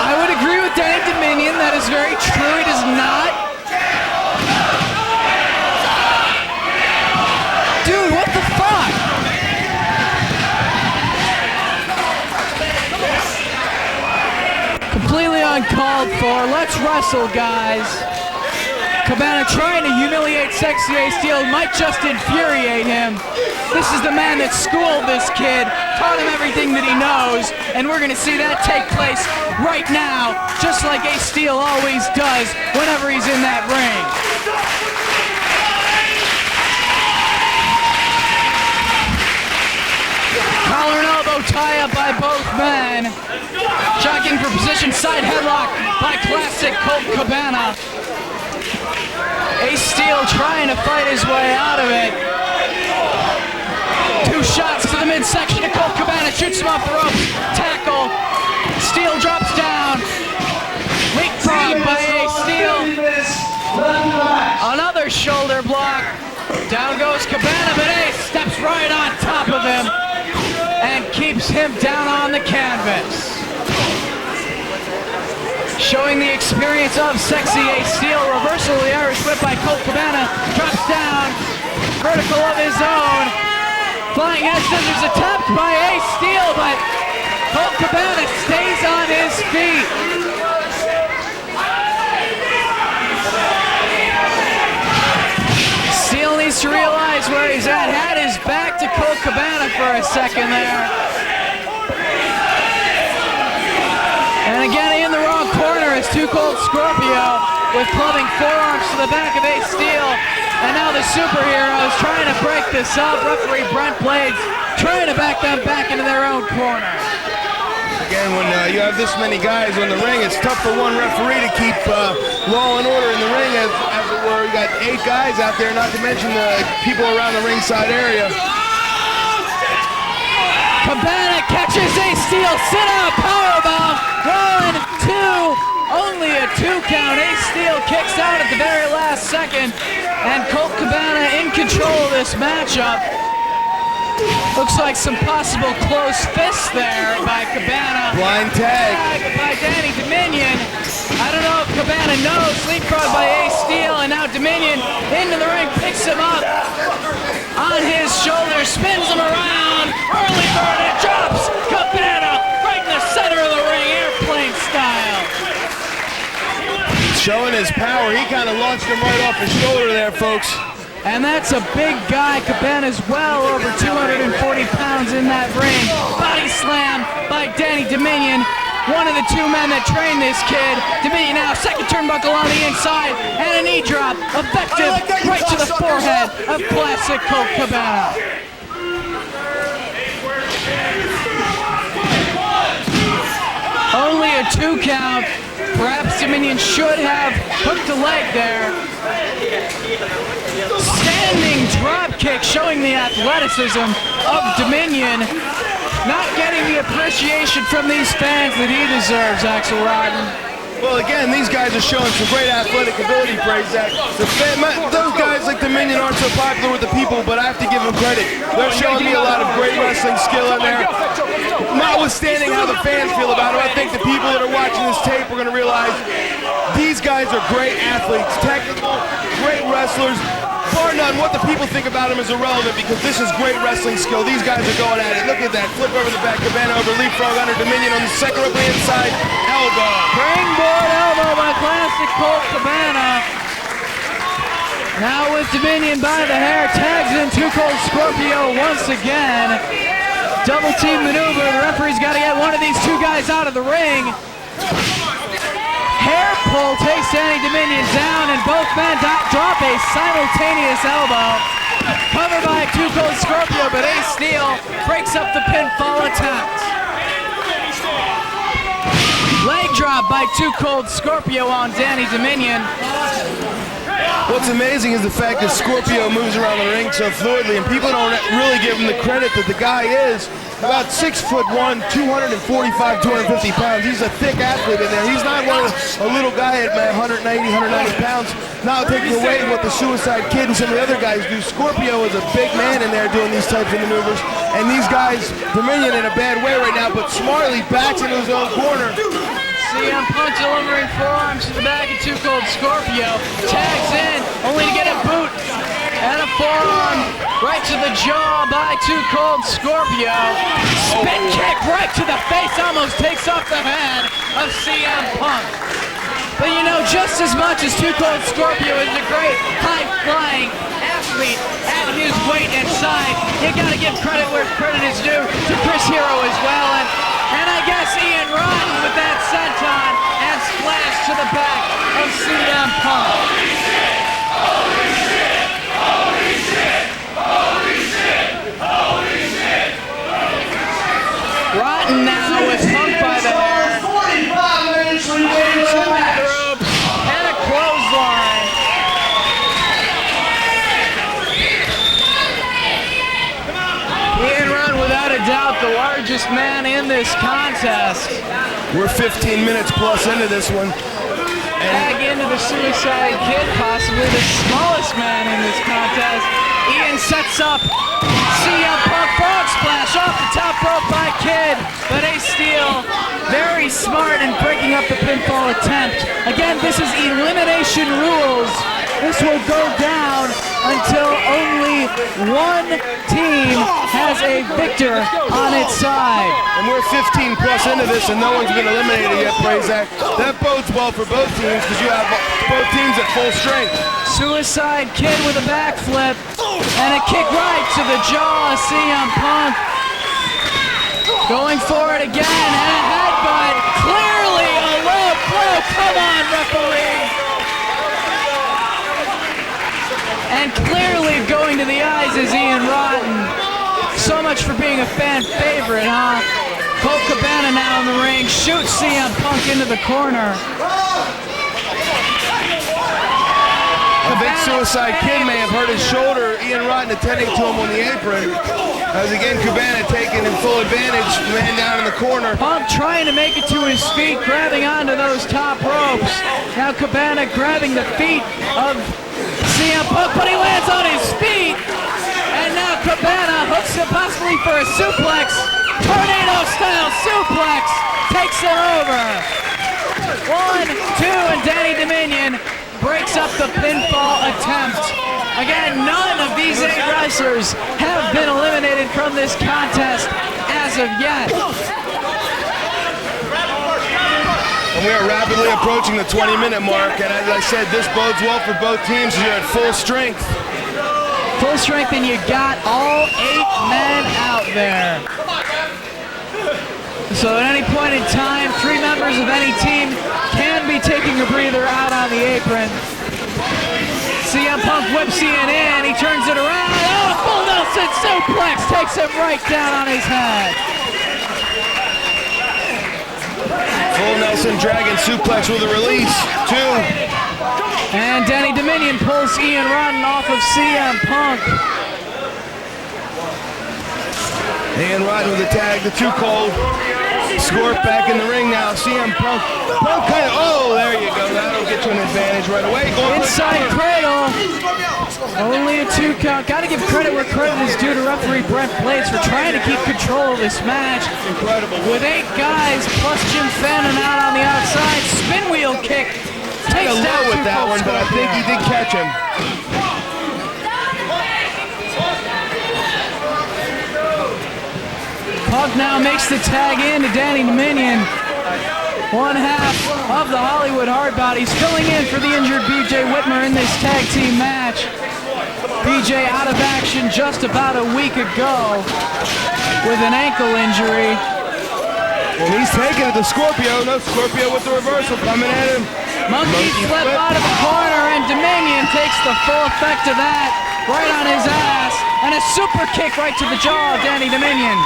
I would agree with Danny Dominion that very true. He does not. Dude, what the fuck? Completely uncalled for. Let's wrestle, guys. Cabana trying to humiliate Sexy A Steel might just infuriate him. This is the man that schooled this kid, taught him everything that he knows, and we're gonna see that take place right now, just like A Steel always does whenever he's in that ring. Collar and elbow tie-up by both men. Jockeying for position, side headlock by classic Colt Cabana. Ace Steel trying to fight his way out of it. Two shots to the midsection of Colt Cabana, shoots him off the ropes. Tackle. Steel drops down. Leapfrog by Ace Steel. Another shoulder block. Down goes Cabana, but Ace steps right on top of him and keeps him down on the canvas. Showing the experience of Sexy A Steel. Reversal of the Irish whip by Colt Cabana. Drops down. Vertical of his own. Flying head scissors attempt by A Steel, but Colt Cabana stays on his feet. Steel needs to realize where he's at. Had his back to Colt Cabana for a second there. And again in the wrong corner is Too Cold Scorpio with clubbing forearms to the back of Ace Steel. And now the superheroes trying to break this up. Referee Brent Blades trying to back them back into their own corner. Again, when you have this many guys in the ring, it's tough for one referee to keep law and order in the ring, as it were. You got 8 guys out there, not to mention the people around the ringside area. Cabana catches Ace Steel, sit out, powerbomb, 1, 2, only a 2 count. Ace Steel kicks out at the very last second, and Colt Cabana in control of this matchup. Looks like some possible close fists there by Cabana. Blind tag By Danny Dominion. I don't know if Cabana knows. Leapfrog by Ace Steel, and now Dominion into the ring, picks him up on his shoulder, spins him around. Early bird, and drops Cabana right in the center of the ring, airplane style. Showing his power. He kind of launched him right off his shoulder there, folks. And that's a big guy. Cabana's well over 240 pounds in that ring. Body slam by Danny Dominion, one of the 2 men that trained this kid. Dominion now, second turnbuckle on the inside, and a knee drop, effective right to the forehead of classic Colt Cabana. Only a 2 count. Perhaps Dominion should have hooked a leg there. Standing drop kick, showing the athleticism of Dominion. Not getting the appreciation from these fans that he deserves, Axel Rodden. Well, again, these guys are showing some great athletic ability, praise that. Those guys like Dominion aren't so popular with the people, but I have to give them credit. They're showing me a lot of great wrestling skill in there. Notwithstanding how the fans feel about it, I think the people that are watching this tape are going to realize these guys are great athletes, technical, great wrestlers. Bar none, what the people think about them is irrelevant because this is great wrestling skill. These guys are going at it. Look at that. Flip over the back. Cabana over leapfrog under Dominion on the second rope on the inside. Elbow. Springboard elbow by classic Colt Cabana. Now with Dominion by the hair, tags in Too Cold Scorpio once again. Double team maneuver. The referee's got to get one of these 2 guys out of the ring. Hair pull takes Danny Dominion down, and both men drop a simultaneous elbow. Covered by Too Cold Scorpio, but Ace Steel breaks up the pinfall attempt. Leg drop by Too Cold Scorpio on Danny Dominion. What's amazing is the fact that Scorpio moves around the ring so fluidly, and people don't really give him the credit that the guy is. About 6'1", 245, 250 pounds. He's a thick athlete in there. He's not a little guy at 180, 190 pounds. Not taking away what the Suicide Kid and some of the other guys do. Scorpio is a big man in there doing these types of maneuvers. And these guys, Dominion in a bad way right now, but smartly backs into his own corner. CM Punk delivering forearms to the back of Too Cold Scorpio. Tags in, only to get a boot and a forearm right to the jaw by Too Cold Scorpio. Spin kick right to the face, almost takes off the head of CM Punk. But you know, just as much as Too Cold Scorpio is a great high-flying athlete at his weight and size, you gotta give credit where credit is due to Chris Hero as well. And I guess Ian Rotten with that senton and splash to the back of CM Punk. Holy shit! Holy shit! Holy shit! Holy shit! Rotten now with Punk by the hair. 45 minutes remaining to the match. And a clothesline. Ian Rotten, without a doubt, the largest man in this contest. We're 15 minutes plus into this one. Tag into the Suicide Kid, possibly the smallest man in this contest. Ian sets up CM Punk frog splash off the top rope by Kid, but Ace Steel very smart in breaking up the pinfall attempt. Again, this is elimination rules. This will go down until only one team has a victor on its side. And we're 15 plus into this and no one's been eliminated yet, Prazak. That bodes well for both teams because you have both teams at full strength. Suicide Kid with a backflip and a kick right to the jaw of CM Punk. Going for it again and a headbutt. Clearly a low blow. Come on, referee. And clearly going to the eyes is Ian Rotten. So much for being a fan favorite, huh? Colt Cabana now in the ring, shoots CM Punk into the corner. I think Suicide Kid may have hurt his shoulder. Ian Rotten attending to him on the apron. As again, Cabana taking in full advantage, man down in the corner. Punk trying to make it to his feet, grabbing onto those top ropes. Now Cabana grabbing the feet of CM Punk, but he lands on his feet. And now Cabana hooks him possibly for a suplex. Tornado-style suplex takes him over. 1, 2, and Danny Dominion breaks up the pinfall attempt. Again, none of these 8 wrestlers have been eliminated from this contest as of yet. And we are rapidly approaching the 20-minute mark, and as I said, this bodes well for both teams. You're at full strength. Full strength, and you got all 8 men out there. So at any point in time, 3 members of any team can be taking a breather out on the apron. CM Punk whips Ian in, he turns it around. Oh, full Nelson suplex takes him right down on his head. Full Nelson Dragon suplex with a release. 2. And Danny Dominion pulls Ian Rotten off of CM Punk. Ian Rotten with a tag, the Too Cold. Scorp back in the ring now. CM Punk. Punk kind of, oh, there you go. That'll get you an advantage right away. Inside cradle. Only a 2 count. Got to give credit where credit is due to referee Brent Blades for trying to keep control of this match. Incredible. With 8 guys plus Jim Fannin out on the outside. Spin wheel kick. Takes down with that one, but I think he did catch him. Punk now makes the tag in to Danny Dominion. 1/2 of the Hollywood Hardbodies filling in for the injured BJ Whitmer in this tag team match. BJ out of action just about a week ago with an ankle injury. And he's taking it to Scorpio. No, Scorpio with the reversal coming at him. Monkey flip out of the corner, and Dominion takes the full effect of that right on his ass. And a super kick right to the jaw of Danny Dominion.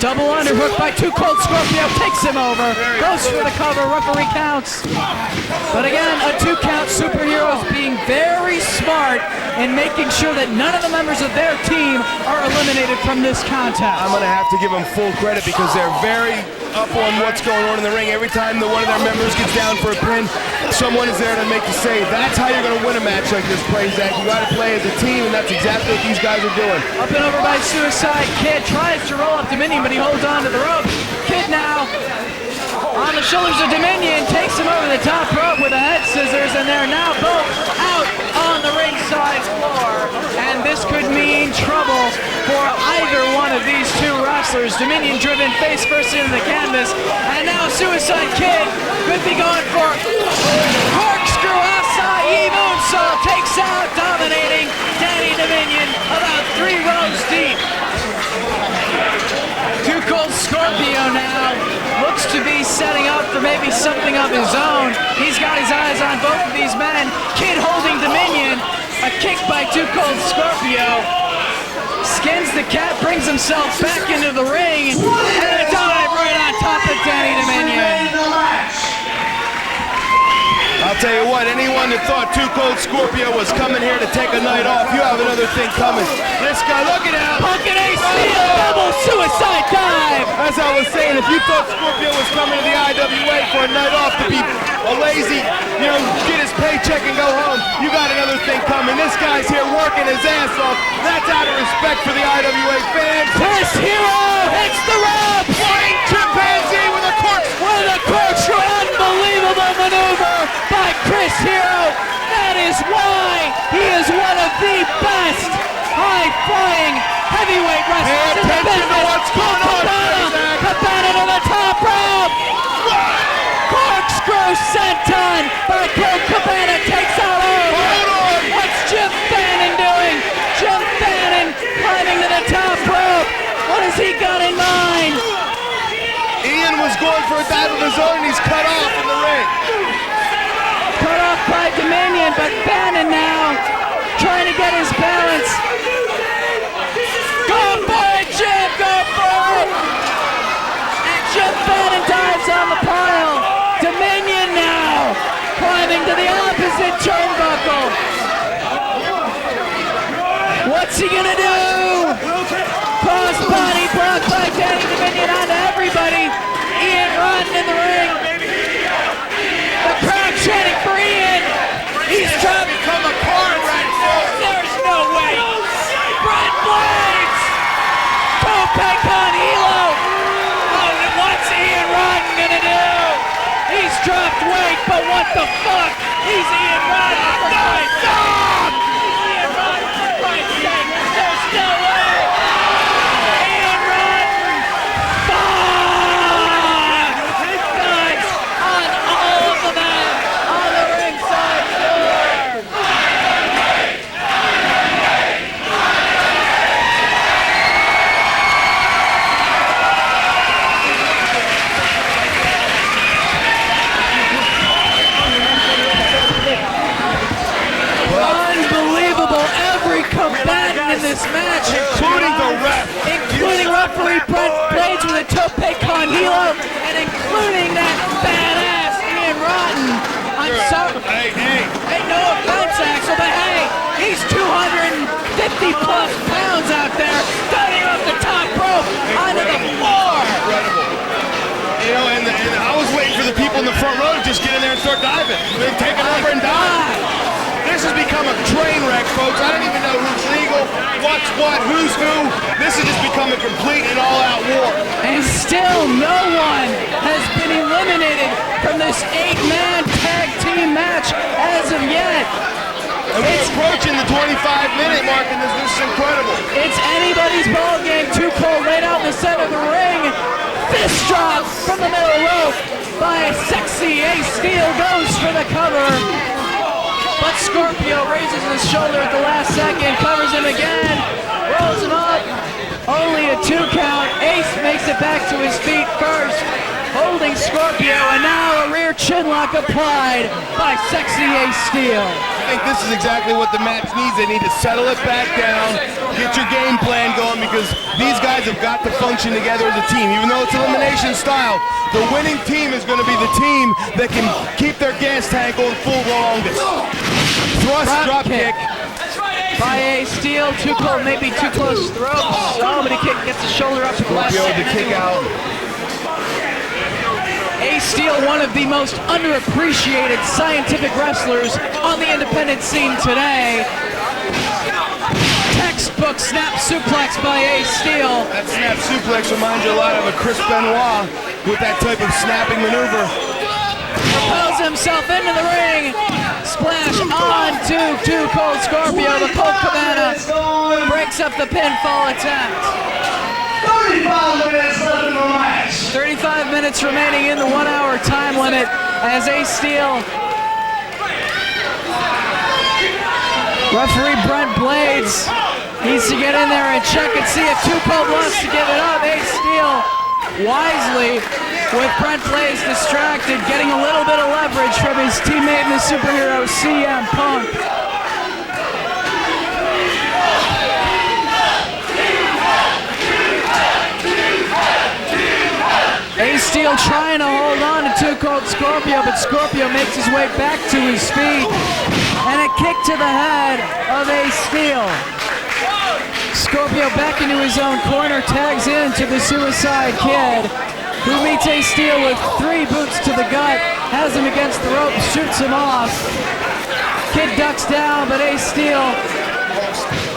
Double underhook by Too Cold Scorpio, takes him over, goes for the cover, referee counts. But again, a 2 count. Superheroes being very smart in making sure that none of the members of their team are eliminated from this contest. I'm going to have to give them full credit because they're very up on what's going on in the ring. Every time that one of their members gets down for a pin, someone is there to make the save. That's how you're going to win a match like this, Prazak. You got to play as a team, and that's exactly what these guys are doing. Up and over by Suicide Kid, tries to roll up Dominion, but he holds on to the rope. Kid now on the shoulders of Dominion, takes him over the top rope with a head scissors, and they're now both out on the ringside floor. And this could mean trouble for either one of these two wrestlers. Dominion driven face first into the canvas, and now Suicide Kid could be going for corkscrew acai moonsault, takes out, dominating Danny Dominion about 3 rows deep. Too Cold Scorpio now looks to be setting up for maybe something of his own. He's got his eyes on both of these men. Kid holding Dominion, a kick by Too Cold Scorpio. Skins the cat, brings himself back into the ring, and a dive right on top of Danny Dominion. I'll tell you what, anyone that thought Too Cold Scorpio was coming here to take a night off, you have another thing coming. This guy, look at him! Punk and AC, double suicide dive! As I was saying, if you thought Scorpio was coming to the IWA for a night off to be a lazy, get his paycheck and go home, you got another thing coming. This guy's here working his ass off. That's out of respect for the IWA fans. Chris Hero hits the ropes! Flying chimpanzee with a corkscrew! Unbelievable maneuver by Chris Hero. That is why he is one of the best high-flying heavyweight wrestlers in the business. What's going on, Cabana to the top rope. Corkscrew senton by Colt Cabana, takes out over. What's Jim Fannin doing? Jim Fannin climbing to the top rope. What has he got in mind? Ian was going for a dive of his own, and he's cut off in the ring. Cut off by Dominion, but Fannin now trying to get his balance. Go for it, Jim, go for it! And Jim Fannin dives on the pile. Dominion now climbing to the opposite turnbuckle. What's he gonna do? Cross body block by Danny Dominion onto everybody. Ian Rotten in the ring. The crowd chanting for Ian. He's trying to become a car wreck. There's no way. Brett Blades. Tope con Hilo. Oh, what's Ian Rotten gonna do? He's dropped weight, but what the fuck? He's Ian Rotten for Christ's sake. Ian Rotten for Christ's sake. There's no way. Ian Rotten. Fuck. Guys, on all of the men on the ringside floor. Unbelievable. Every combatant in this match, including referee Brett Blades with a tope con hilo, and including that badass Ian Rotten. I'm sorry. Hey, no offense, Axel, but hey, he's 250 plus pounds out there, starting off the top rope onto the floor. Incredible. And I was waiting for the people in the front row to just get in there and start diving. They take it over and dive. This has become a train wreck, folks. I don't even know who's legal, what's what, who's who. This has just become a complete and all-out war. And still no one has been eliminated from this 8-man tag team match as of yet. And we're approaching the 25-minute mark, and this is incredible. It's anybody's ball game. Too Cold laid out in the center of the ring. Fist drop from the middle rope by Sexy Ace Steel, goes for the cover. But Scorpio raises his shoulder at the last second, covers him again, rolls him up. Only a 2 count. Ace makes it back to his feet first, holding Scorpio, and now a rear chinlock applied by Sexy Ace Steel. I think this is exactly what the match needs. They need to settle it back down, get your game plan going, because these guys have got to function together as a team. Even though it's elimination style, the winning team is going to be the team that can keep their gas tank on full longest. Thrust drop kick. By Ace Steel, Too Cold maybe too close to the ropes. Oh, but he gets the shoulder up to the last Scorpio to kick out. Ace Steel, one of the most underappreciated scientific wrestlers on the independent scene today. Tech Textbook snap suplex by Ace Steel. That snap suplex reminds you a lot of a Chris Benoit with that type of snapping maneuver. Propels himself into the ring. Splash on to Cold Scorpio. The Colt Cabana breaks up the pinfall attempt. 35 minutes left in the match. 35 minutes remaining in the 1 hour time limit as Ace Steel. Referee Brent Blades needs to get in there and check and see if Too Cold wants to give it up. Ace Steel wisely, with Brent Blades distracted, getting a little bit of leverage from his teammate and the superhero CM Punk. Ace Steel trying to hold on to Too Cold Scorpio, but Scorpio makes his way back to his feet. And a kick to the head of Ace Steel. Scorpio back into his own corner, tags into the Suicide Kid, who meets Ace Steel with 3 boots to the gut, has him against the rope, shoots him off. Kid ducks down, but Ace Steel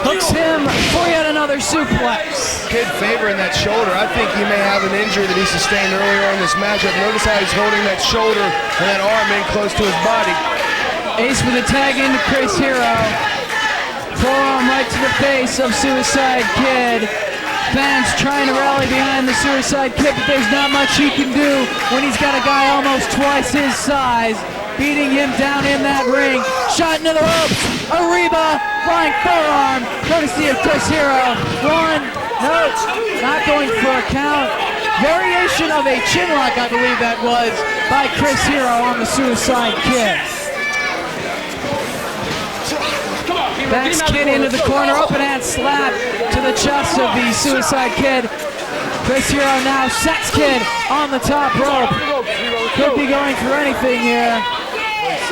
hooks him for yet another suplex. Kid favoring that shoulder. I think he may have an injury that he sustained earlier in this matchup. Notice how he's holding that shoulder and that arm in close to his body. Ace with a tag into Chris Hero. Forearm right to the face of Suicide Kid. Fans trying to rally behind the Suicide Kid, but there's not much he can do when he's got a guy almost twice his size beating him down in that ring. Shot into the ropes. Ariba, flying forearm, courtesy of Chris Hero. 1, no, not going for a count. Variation of a chinlock, I believe that was, by Chris Hero on the Suicide Kid. Backs Kid into the corner, open hand slap to the chest of the Suicide Kid. Chris Hero now sets Kid on the top rope. Could be going for anything here.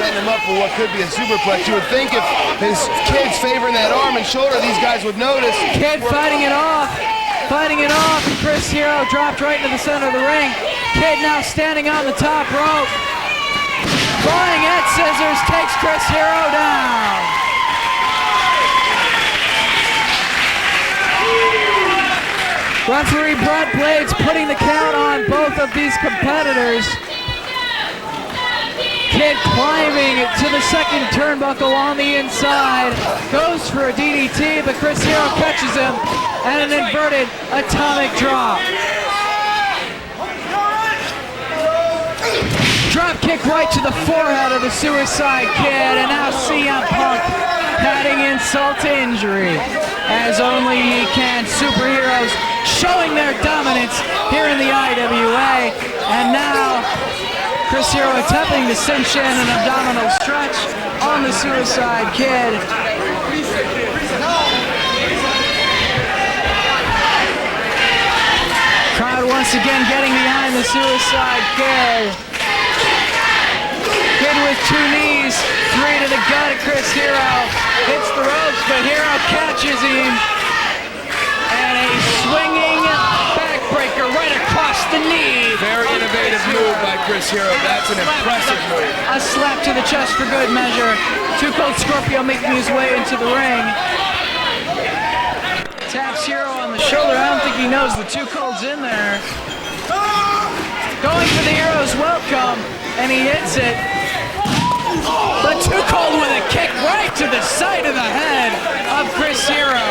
Setting him up for what could be a superplex. You would think if his Kid's favoring that arm and shoulder, these guys would notice. Kid fighting it off. And Chris Hero dropped right into the center of the ring. Kid now standing on the top rope. Flying head scissors takes Chris Hero down. Referee Brent Blades putting the count on both of these competitors. Kid climbing to the second turnbuckle on the inside. Goes for a DDT, but Chris Hero catches him and an inverted atomic drop. Drop kick right to the forehead of the Suicide Kid, and now CM Punk adding insult to injury, as only he can. Superheroes showing their dominance here in the IWA, and now Chris Hero attempting to cinch in an abdominal stretch on the Suicide Kid. Crowd once again getting behind the Suicide Kid. Kid with 2 knees, 3 to the gut of Chris Hero. Hits the ropes, but Hero catches him. And a swinging backbreaker right across the knee. Very innovative move by Chris Hero. That's an impressive move. A slap to the chest for good measure. Too Cold Scorpio making his way into the ring. Taps Hero on the shoulder. I don't think he knows the Too Cold's in there. Going for the Hero's welcome, and he hits it. But Too Cold with a kick right to the side of the head of Chris Hero.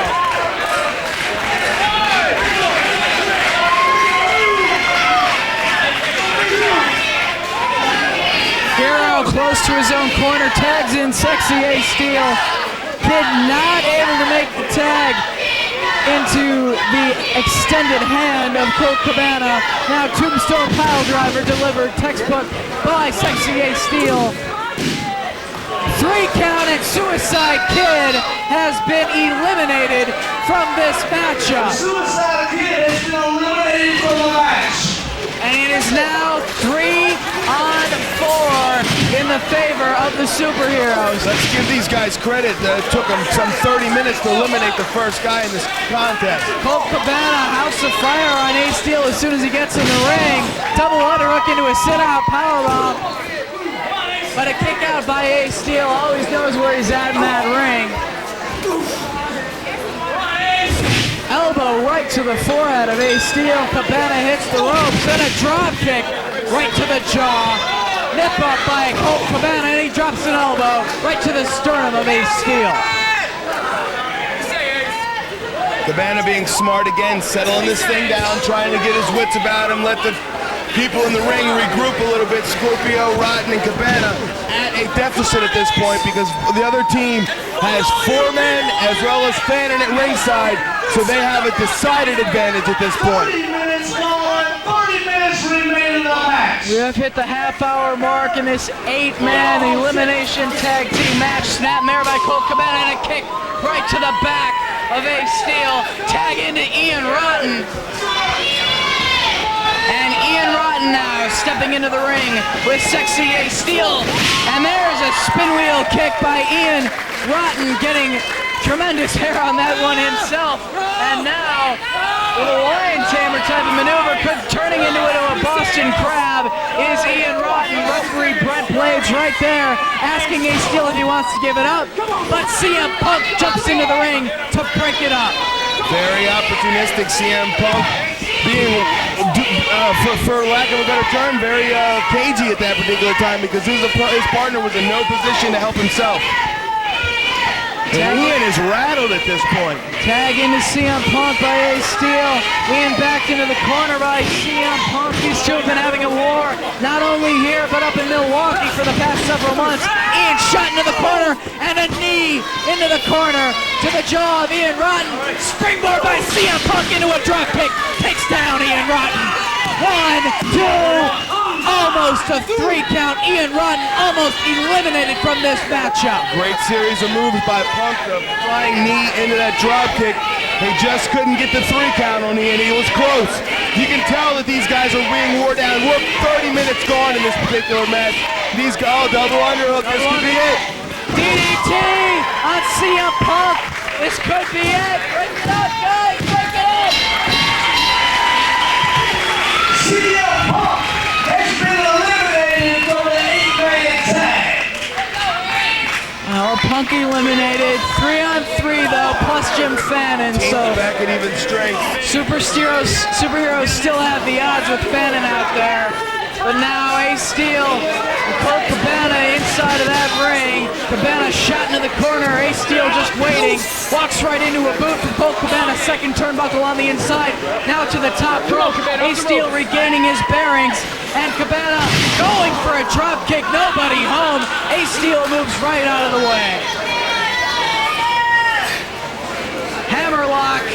Hero close to his own corner, tags in Sexy Ace Steel. Kid not able to make the tag into the extended hand of Colt Cabana. Now Tombstone Pile Driver delivered, textbook by Sexy Ace Steel. 3 count and Suicide Kid has been eliminated from this matchup. Suicide Kid has been eliminated from the match. And it is now 3 on 4 in the favor of the superheroes. Let's give these guys credit. It took them some 30 minutes to eliminate the first guy in this contest. Colt Cabana, House of Fire on Ace Steel as soon as he gets in the ring. Double underhook into a sit-out powerbomb. But a kick out by Ace Steel, always knows where he's at in that ring. elbow right to the forehead of Ace Steel. Cabana hits the ropes, then a drop kick right to the jaw. Nip up by Colt Cabana, and he drops an elbow right to the sternum of Ace Steel. Cabana being smart again, settling this thing down, trying to get his wits about him, let the people in the ring regroup a little bit. Scorpio, Rotten, and Cabana at a deficit at this point because the other team has 4 men as well as Fannin at ringside, so they have a decided advantage at this point. 30 minutes gone, 30 minutes remain in the match. We have hit the half-hour mark in this 8-man elimination tag team match. Snapmare by Colt Cabana and a kick right to the back of Ace Steel. Tag into Ian Rotten. And Ian Rotten now stepping into the ring with Sexy Ace Steel. And there's a spin wheel kick by Ian Rotten, getting tremendous hair on that one himself. And now, with a lion tamer type of maneuver, turning into a Boston Crab, is Ian Rotten. Referee Brent Blades right there, asking Ace Steel if he wants to give it up. But CM Punk jumps into the ring to break it up. Very opportunistic CM Punk, being, for lack of a better term, very cagey at that particular time because his partner was in no position to help himself. And Ian is rattled at this point. Tag into CM Punk by Ace Steel. Ian backed into the corner by CM Punk. These two have been having a war, not only here, but up in Milwaukee for the past several months. Ian shot into the corner, and a knee into the corner to the jaw of Ian Rotten. Springboard by CM Punk into a drop kick. Takes down Ian Rotten. 1, 2, almost a 3 count. Ian Rotten almost eliminated from this matchup. Great series of moves by Punk, the flying knee into that drop kick. He just couldn't get the 3 count on Ian. He was close. You can tell that these guys are being wore down. We're 30 minutes gone in this particular match. These guys, double underhook, this could be it. DDT on CM Punk. This could be it. Break it up, guys. Break it up. CM Punk has been eliminated from the 8-man tag. Well, Punk eliminated. 3-on-3 though, plus Jim Fannin. So back at even strength. Superheroes still have the odds with Fannin out there. But now Ace Steel and Colt Cabana inside of that ring. Cabana shot into the corner. Ace Steel just waiting. Walks right into a boot from Colt Cabana. Second turnbuckle on the inside. Now to the top rope. Ace Steel regaining his bearings. And Cabana going for a drop kick. Nobody home. Ace Steel moves right out of the way. Hammerlock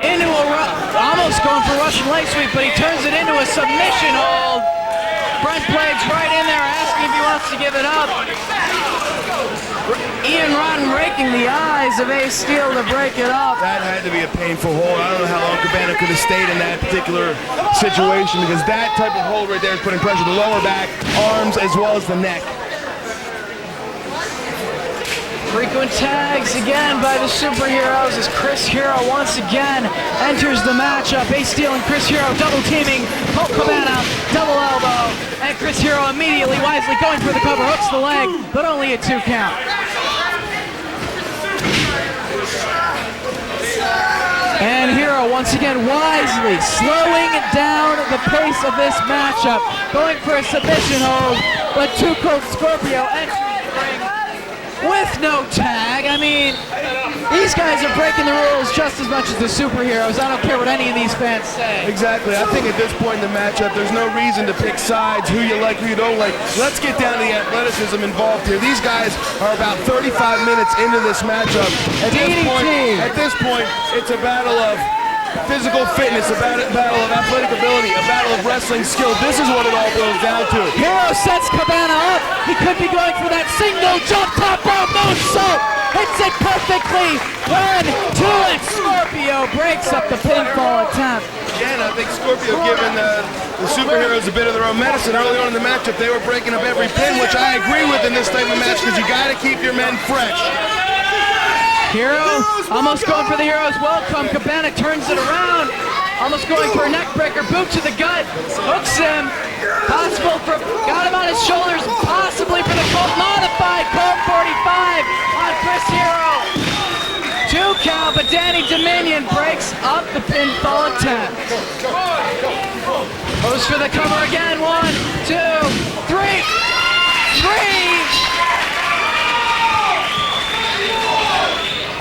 into almost going for Russian leg sweep, but he turns it into a submission hold. Brent Blades right in there asking if he wants to give it up. Ian Rotten raking the eyes of Ace Steel to break it up. That had to be a painful hold. I don't know how long Cabana could have stayed in that particular situation because that type of hold right there is putting pressure to the lower back, arms, as well as the neck. Frequent tags again by the Superheroes as Chris Hero once again enters the matchup. Ace Steel and Chris Hero double teaming. Colt Cabana, double elbow. And Chris Hero immediately, wisely going for the cover, hooks the leg, but only a 2 count. And Hero once again wisely slowing down the pace of this matchup. Going for a submission hold, but Too Cold Scorpio enters the ring with no tag. I mean, these guys are breaking the rules just as much as the Superheroes. I don't care what any of these fans say. Exactly. I think at this point in the matchup, there's no reason to pick sides, who you like, who you don't like. Let's get down to the athleticism involved here. These guys are about 35 minutes into this matchup. At this point, it's a battle of physical fitness, a battle of athletic ability, a battle of wrestling skill. This is what it all boils down to. Hero sets Cabana up. He could be going for that single jump top rope moonsault. Hits it perfectly. 1, 2, and Scorpio breaks up the pinfall attempt. Again, I think Scorpio giving the Superheroes a bit of their own medicine. Early on in the matchup, they were breaking up every pin, which I agree with in this type of match because you got to keep your men fresh. Hero almost going for the Hero's welcome. Cabana turns it around. Almost going for a neck breaker. Boot to the gut. Hooks him. Possible for, got him on his shoulders. Possibly for the Colt modified. Colt 45 on Chris Hero. 2 count, but Danny Dominion breaks up the pinfall attempt. Goes for the cover again. 1, 2, 3. 3.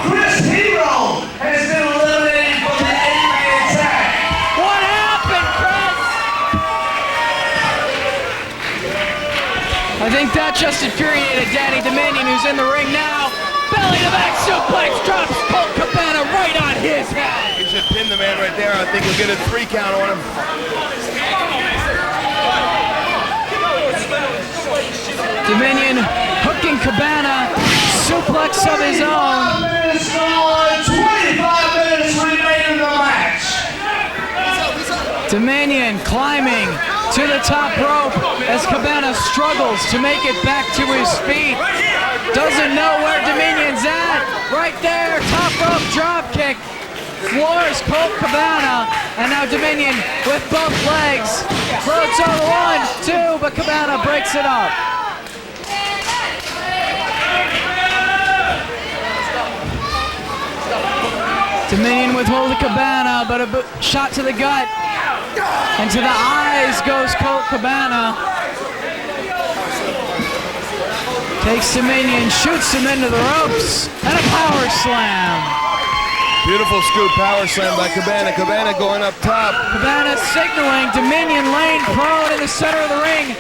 Chris Hero has been eliminated from the 8-man tag. What happened, Chris? I think that just infuriated Danny Dominion, who's in the ring now. Belly to back suplex, drops Colt Cabana right on his head. He should pin the man right there. I think he'll get a 3 count on him. Dominion hooking Cabana, suplex of his own. 25 minutes remaining in the match. Dominion climbing to the top rope as Cabana struggles to make it back to his feet. Doesn't know where Dominion's at. Right there, top rope drop kick. Floors Colt Cabana, and now Dominion with both legs. Floats over 1, 2, but Cabana breaks it up. Dominion with hold of Cabana, but a shot to the gut. And to the eyes goes Colt Cabana. Takes Dominion, shoots him into the ropes, and a power slam. Beautiful scoop power slam by Cabana. Cabana going up top. Cabana signaling, Dominion laying prone in the center of the ring.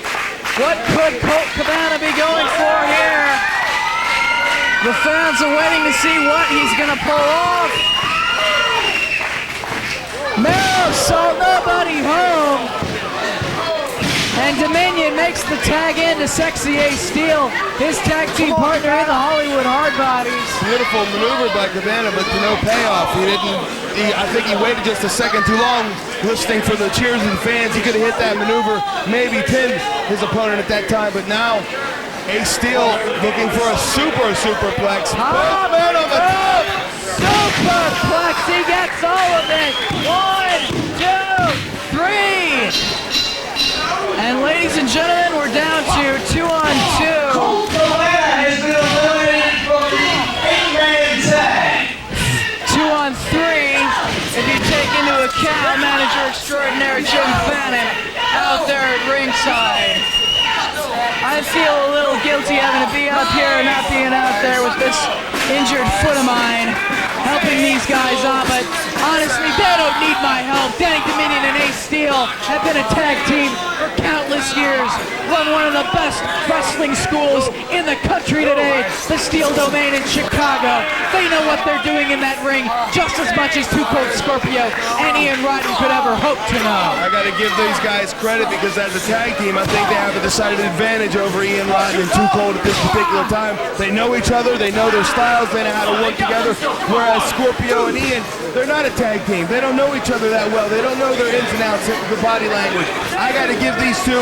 What could Colt Cabana be going for here? The fans are waiting to see what he's gonna pull off. Mero saw nobody home. And Dominion makes the tag in to Sexy Ace Steel, his tag team partner in the Hollywood Hardbodies. Beautiful maneuver by Cabana, but to no payoff. I think he waited just a second too long, listening for the cheers of the fans. He could have hit that maneuver, maybe pinned his opponent at that time, but now Ace Steel looking for a superplex. Oh, man on the top! Superplex, he gets all of it. 1, 2, 3. And ladies and gentlemen, we're down to 2 on 2. Colt Cabana has been eliminated from the 8-man tag. 2 on 3. If you take into account manager extraordinaire Jim Fannin out there at ringside. I feel a little guilty having to be up here and not being out there with this injured foot of mine, helping these guys out, but honestly, they don't need my help. Danny Dominion and Ace Steel have been a tag team for countless years, run one of the best wrestling schools in the country today, the Steel Domain in Chicago. They know what they're doing in that ring just as much as 2 Cold Scorpio and Ian Rotten could ever hope to know. I got to give these guys credit because as a tag team, I think they have a decided advantage over Ian Rotten and 2 Cold at this particular time. They know each other, they know their styles, they know how to work together, whereas Scorpio and Ian, they're not a tag team. They don't know each other that well. They don't know their ins and outs of the body language. I got to give these 2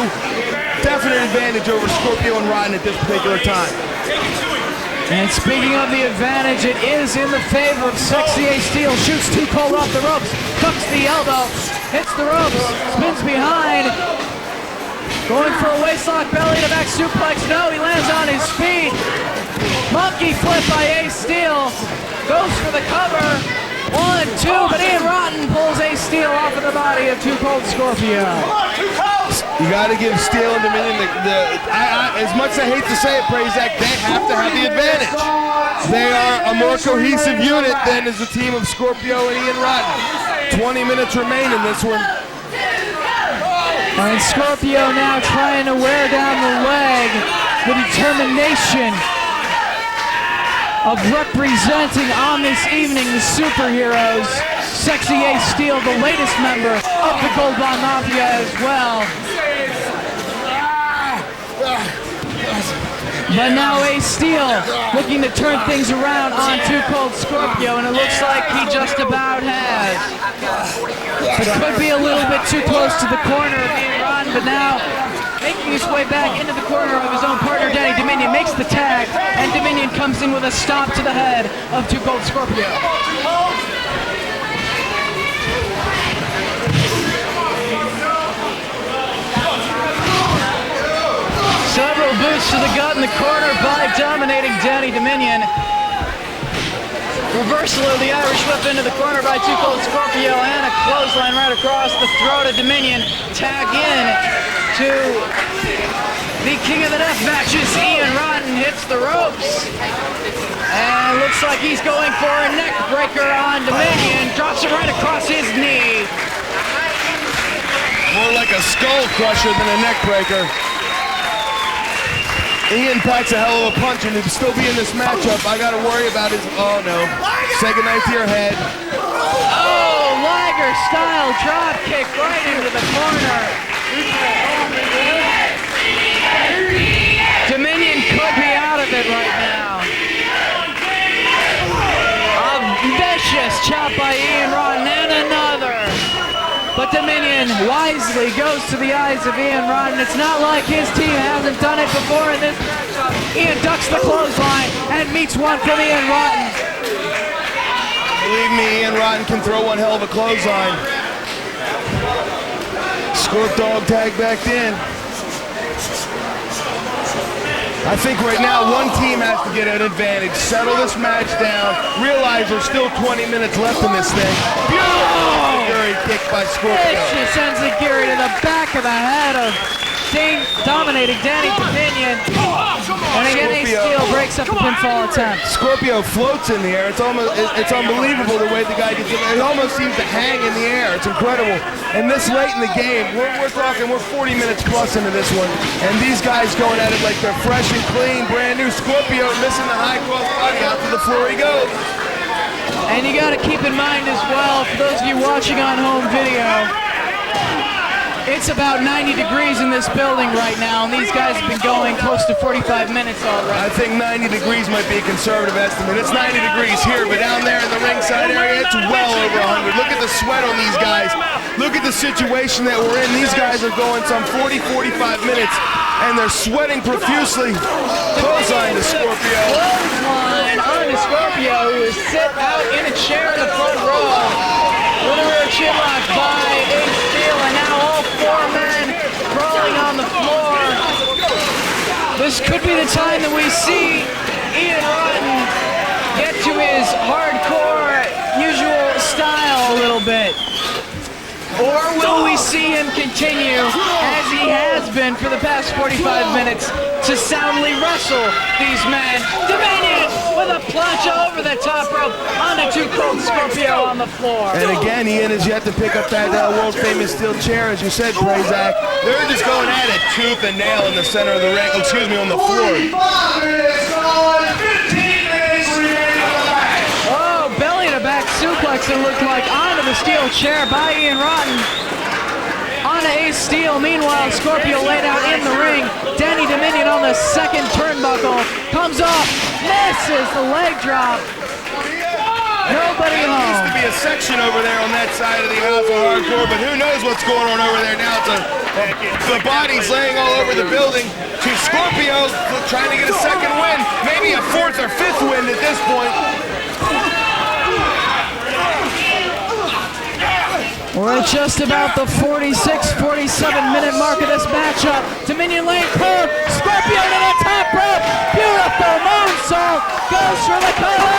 definite advantage over Scorpio and Rotten at this particular time. And speaking of the advantage, it is in the favor of Sexy Ace Steel. Shoots 2 Cold off the ropes, ducks the elbow, hits the ropes, spins behind. Going for a waistlock belly to back suplex. No, he lands on his feet. Monkey flip by Ace Steel. Goes for the cover. 1, 2, but Ian Rotten pulls Ace Steel off of the body of 2 Cold Scorpio. You got to give Steel and Dominion as much as I hate to say it, Prazak, they have to have the advantage. They are a more cohesive unit than is the team of Scorpio and Ian Rotten. 20 minutes remain in this one. And Scorpio now trying to wear down the leg. The determination of representing on this evening the superheroes. Sexy Ace Steel, the latest member of the Gold Bond Mafia as well. But now Ace Steel looking to turn things around on 2 Cold Scorpio, and it looks like he just about has. It could be a little bit too close to the corner of Ian Rotten, but now making his way back into the corner of his own partner, Danny Dominion, makes the tag, and Dominion comes in with a stomp to the head of 2 Cold Scorpio. Several boots to the gut in the corner by dominating Danny Dominion. Reversal of the Irish whip into the corner by Too Cold Scorpio, and a clothesline right across the throat of Dominion. Tag in to the King of the Death matches. Ian Rotten hits the ropes. And looks like he's going for a neck breaker on Dominion. Drops it right across his knee. More like a skull crusher than a neck breaker. Ian packs a hell of a punch, and to still be in this matchup, I gotta worry about his, oh no. Say goodnight to your head. Oh, Liger style drop kick right into the corner. Dominion could be out of it right now. A vicious chop by Ian Rotten and another. But Dominion wisely goes to the eyes of Ian Rotten. It's not like his team hasn't done it before in this matchup. Ian ducks the clothesline and meets one from Ian Rotten. Believe me, Ian Rotten can throw one hell of a clothesline. Scorp Dog tag back in. I think right now one team has to get an advantage, settle this match down, realize there's still 20 minutes left in this thing. Beautiful enziguri kick by Scorpio. Vicious enziguri to the back of the head of dominating Danny Dominion. And again, Ace Steel breaks up the pinfall attempt. Scorpio floats in the air. It's unbelievable the way the guy gets it. It almost seems to hang in the air. It's incredible. And this late in the game, we're 40 minutes plus into this one. And these guys going at it like they're fresh and clean, brand new. Scorpio missing the high cross body, out to the floor he goes. And you got to keep in mind as well, for those of you watching on home video, it's about 90 degrees in this building right now, and these guys have been going close to 45 minutes already. I think 90 degrees might be a conservative estimate. It's 90 degrees here, but down there in the ringside area, it's well over 100. Look at the sweat on these guys. Look at the situation that we're in. These guys are going some 40, 45 minutes, and they're sweating profusely. Clothesline to Scorpio. Clothesline on to Scorpio, who is sit out in a chair in the front row. With a rear chinlock by Ace Steel, and now all four men crawling on the floor. This could be the time that we see Ian Rotten get to his hardcore usual style a little bit. Or will we see him continue, as he has been for the past 45 minutes, to soundly wrestle these men? Dominion with a plunge over the top rope onto Too Cold Scorpio on the floor. And again, Ian has yet to pick up that world-famous steel chair, as you said, Prazak. They're just going at it tooth and nail in the center of the ring, on the floor. 45 minutes gone, 15 minutes remaining on the match. Oh, belly to back suplex, it looked like, onto the steel chair by Ian Rotten. Onto Ace Steel. Meanwhile, Scorpio laid out in the ring. Danny Dominion on the second turnbuckle. Comes off, misses the leg drop. Nobody home. There used to be a section over there on that side of the house of hardcore, but who knows what's going on over there now. The body's laying all over the building. To Scorpio trying to get a second win, maybe a fourth or fifth win at this point. We're at just about the 46-47 minute mark of this matchup. Dominion lane curve, Scorpio to the top rope, beautiful moonsault, goes for the cover,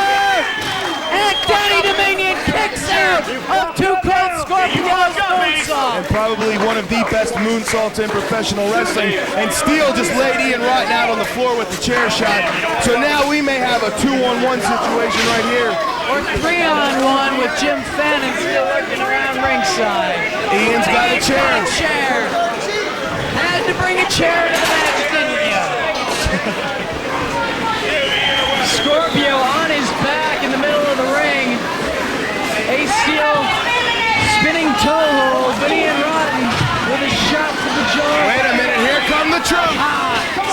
and Danny Dominion kicks out of Too Cold Scorpio's moonsault. And probably one of the best moonsaults in professional wrestling. And Steel just laid Ian Rotten out on the floor with the chair shot. So now we may have a 2-on-1 situation right here. Or 3-on-1 with Jim Fannin still working around ringside. Ian's got a chair. Had to bring a chair to the match, didn't you? Scorpio on his back in the middle of the ring. Ace Steel spinning toe hold, but Ian Rotten with a shot to the jaw. Wait a minute, here come the trump.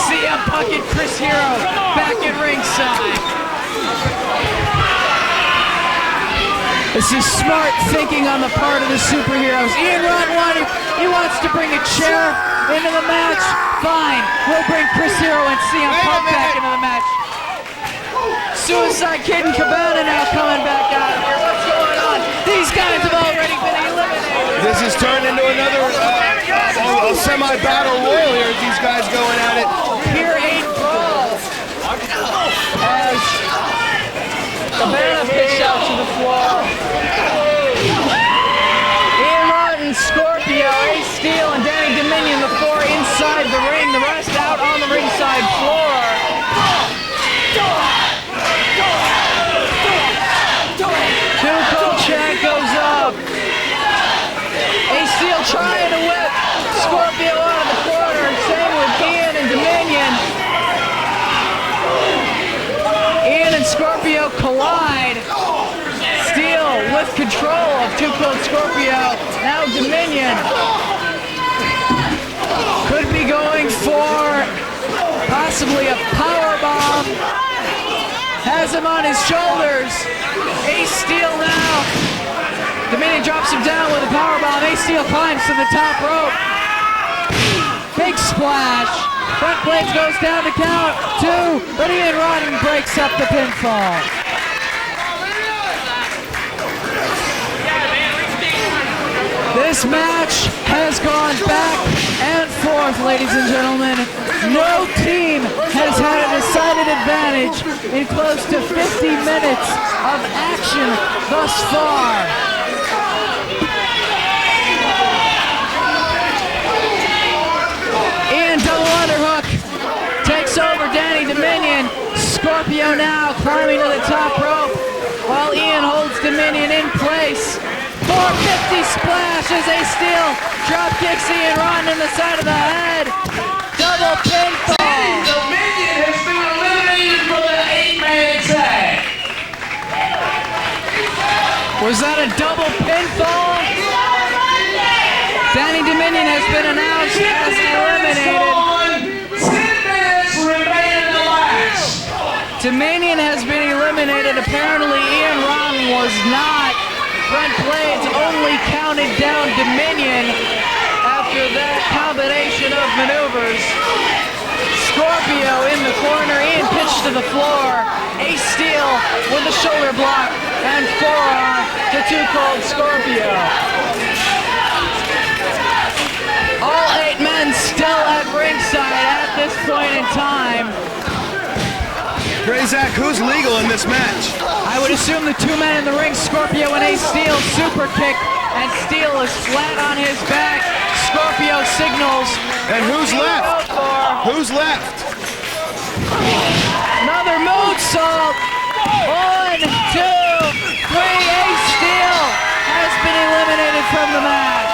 CM Punk and Chris Hero back at ringside. This is smart thinking on the part of the superheroes. Ian Rotten wants to bring a chair into the match. Fine, we'll bring Chris Hero and CM Punk back into the match. Suicide Kid and Cabana now coming back out here. What's going on? These guys have already been eliminated. This has turned into another semi-battle royal here. These guys going at it. Here ain't brawl. As Cabana picks up collide. Steel with control of Too Cold Scorpio. Now Dominion could be going for possibly a power bomb. Has him on his shoulders. Ace Steel now. Dominion drops him down with a power bomb. Ace Steel climbs to the top rope. Big splash. Front Blades goes down to count 2, but Ian Rotten breaks up the pinfall. This match has gone back and forth, ladies and gentlemen. No team has had a decided advantage in close to 50 minutes of action thus far. Ian double underhook takes over Danny Dominion. Scorpio now climbing to the top rope while Ian holds Dominion in place. 450 splash as Ace Steel drop kicks Ian Rotten in the side of the head. Double pinfall. Danny Dominion has been eliminated from the 8-man tag. Was that a double pinfall? Danny Dominion has been announced as eliminated. 10 minutes remain in the match. Dominion has been eliminated. Apparently Ian Rotten was not. Front Blades only counted down Dominion after that combination of maneuvers. Scorpio in the corner, Ian pitched to the floor. Ace Steel with the shoulder block and forearm to Too Cold Scorpio. All 8 men still at ringside at this point in time. Zach, who's legal in this match? I would assume the 2 men in the ring, Scorpio and Ace Steel, super kick, and Steel is flat on his back. Scorpio signals. And who's left? Who's left? Another moonsault. 1, 2, 3. Ace Steel has been eliminated from the match.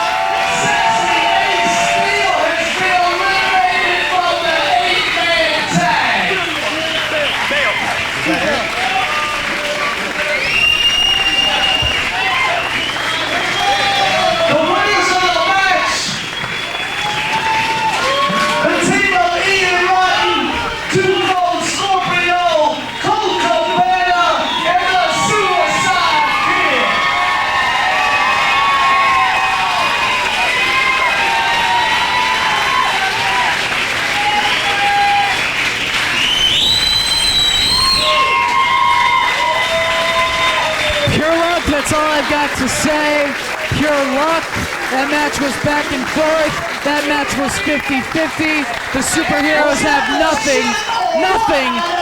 That's all I've got to say. Pure luck. That match was back and forth. That match was 50-50. The superheroes have nothing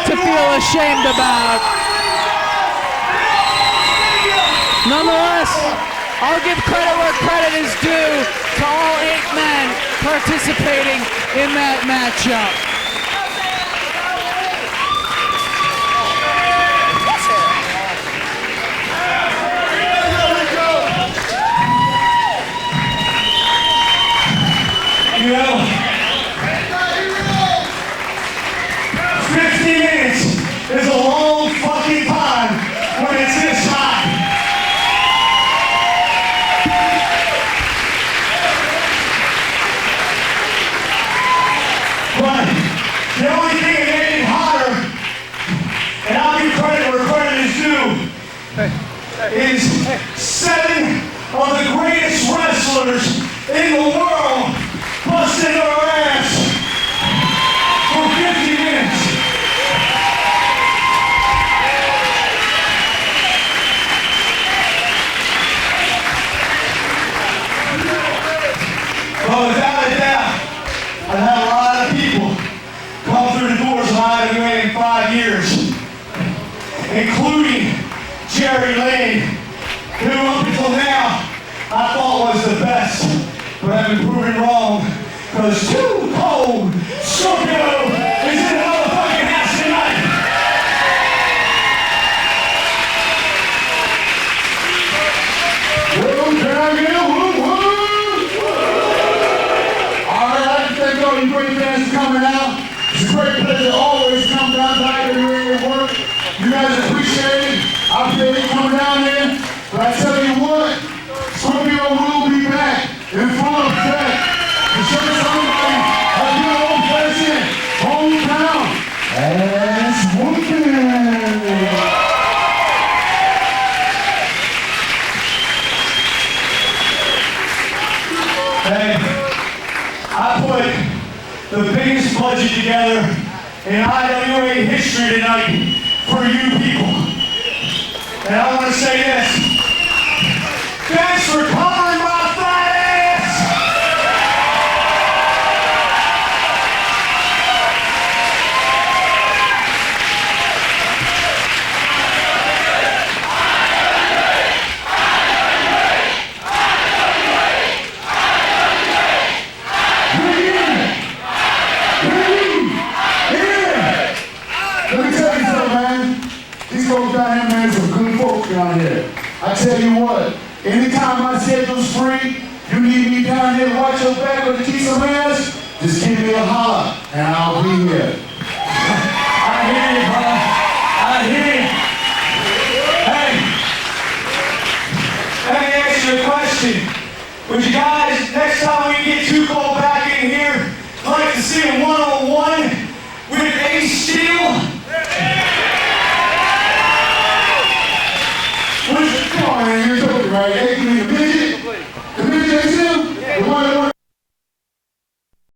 to feel ashamed about. Nonetheless, I'll give credit where credit is due to all 8 men participating in that matchup. You know, 50 minutes is a long fucking time when it's this hot. But the only thing that made it hotter, and I'll give credit where credit is due, is 7 of the greatest wrestlers in the world busted our ass for 50 minutes. Well, without a doubt, I've had a lot of people come through the doors of IWA in 5 years, including Jerry Lane, who up until now I thought was the best. But I've been proven wrong, because Too Cold Scorpio is in the motherfucking house tonight. Woo, Dragon, woo, woo. All right, I'd like to thank all you great fans for coming out. It's a great pleasure to always come down to IWA and work. You guys appreciate it. feel you coming down there, but I tell you what, Scorpio will be back in full effect to show somebody how good old fashioned hometown ass whooping. Hey, I put the biggest budget together in IWA history tonight for you people. And I want to say this. Thanks for covering my fat ass! Let me tell you something, man. These folks down here, man, some good folks down here. I tell you what, anytime my schedule's free, you need me down here to watch your back or to keep some ass, just give me a holler, and I'll be here. I hear you, brother. I hear you. Hey, let me ask you a question. Would you guys, next time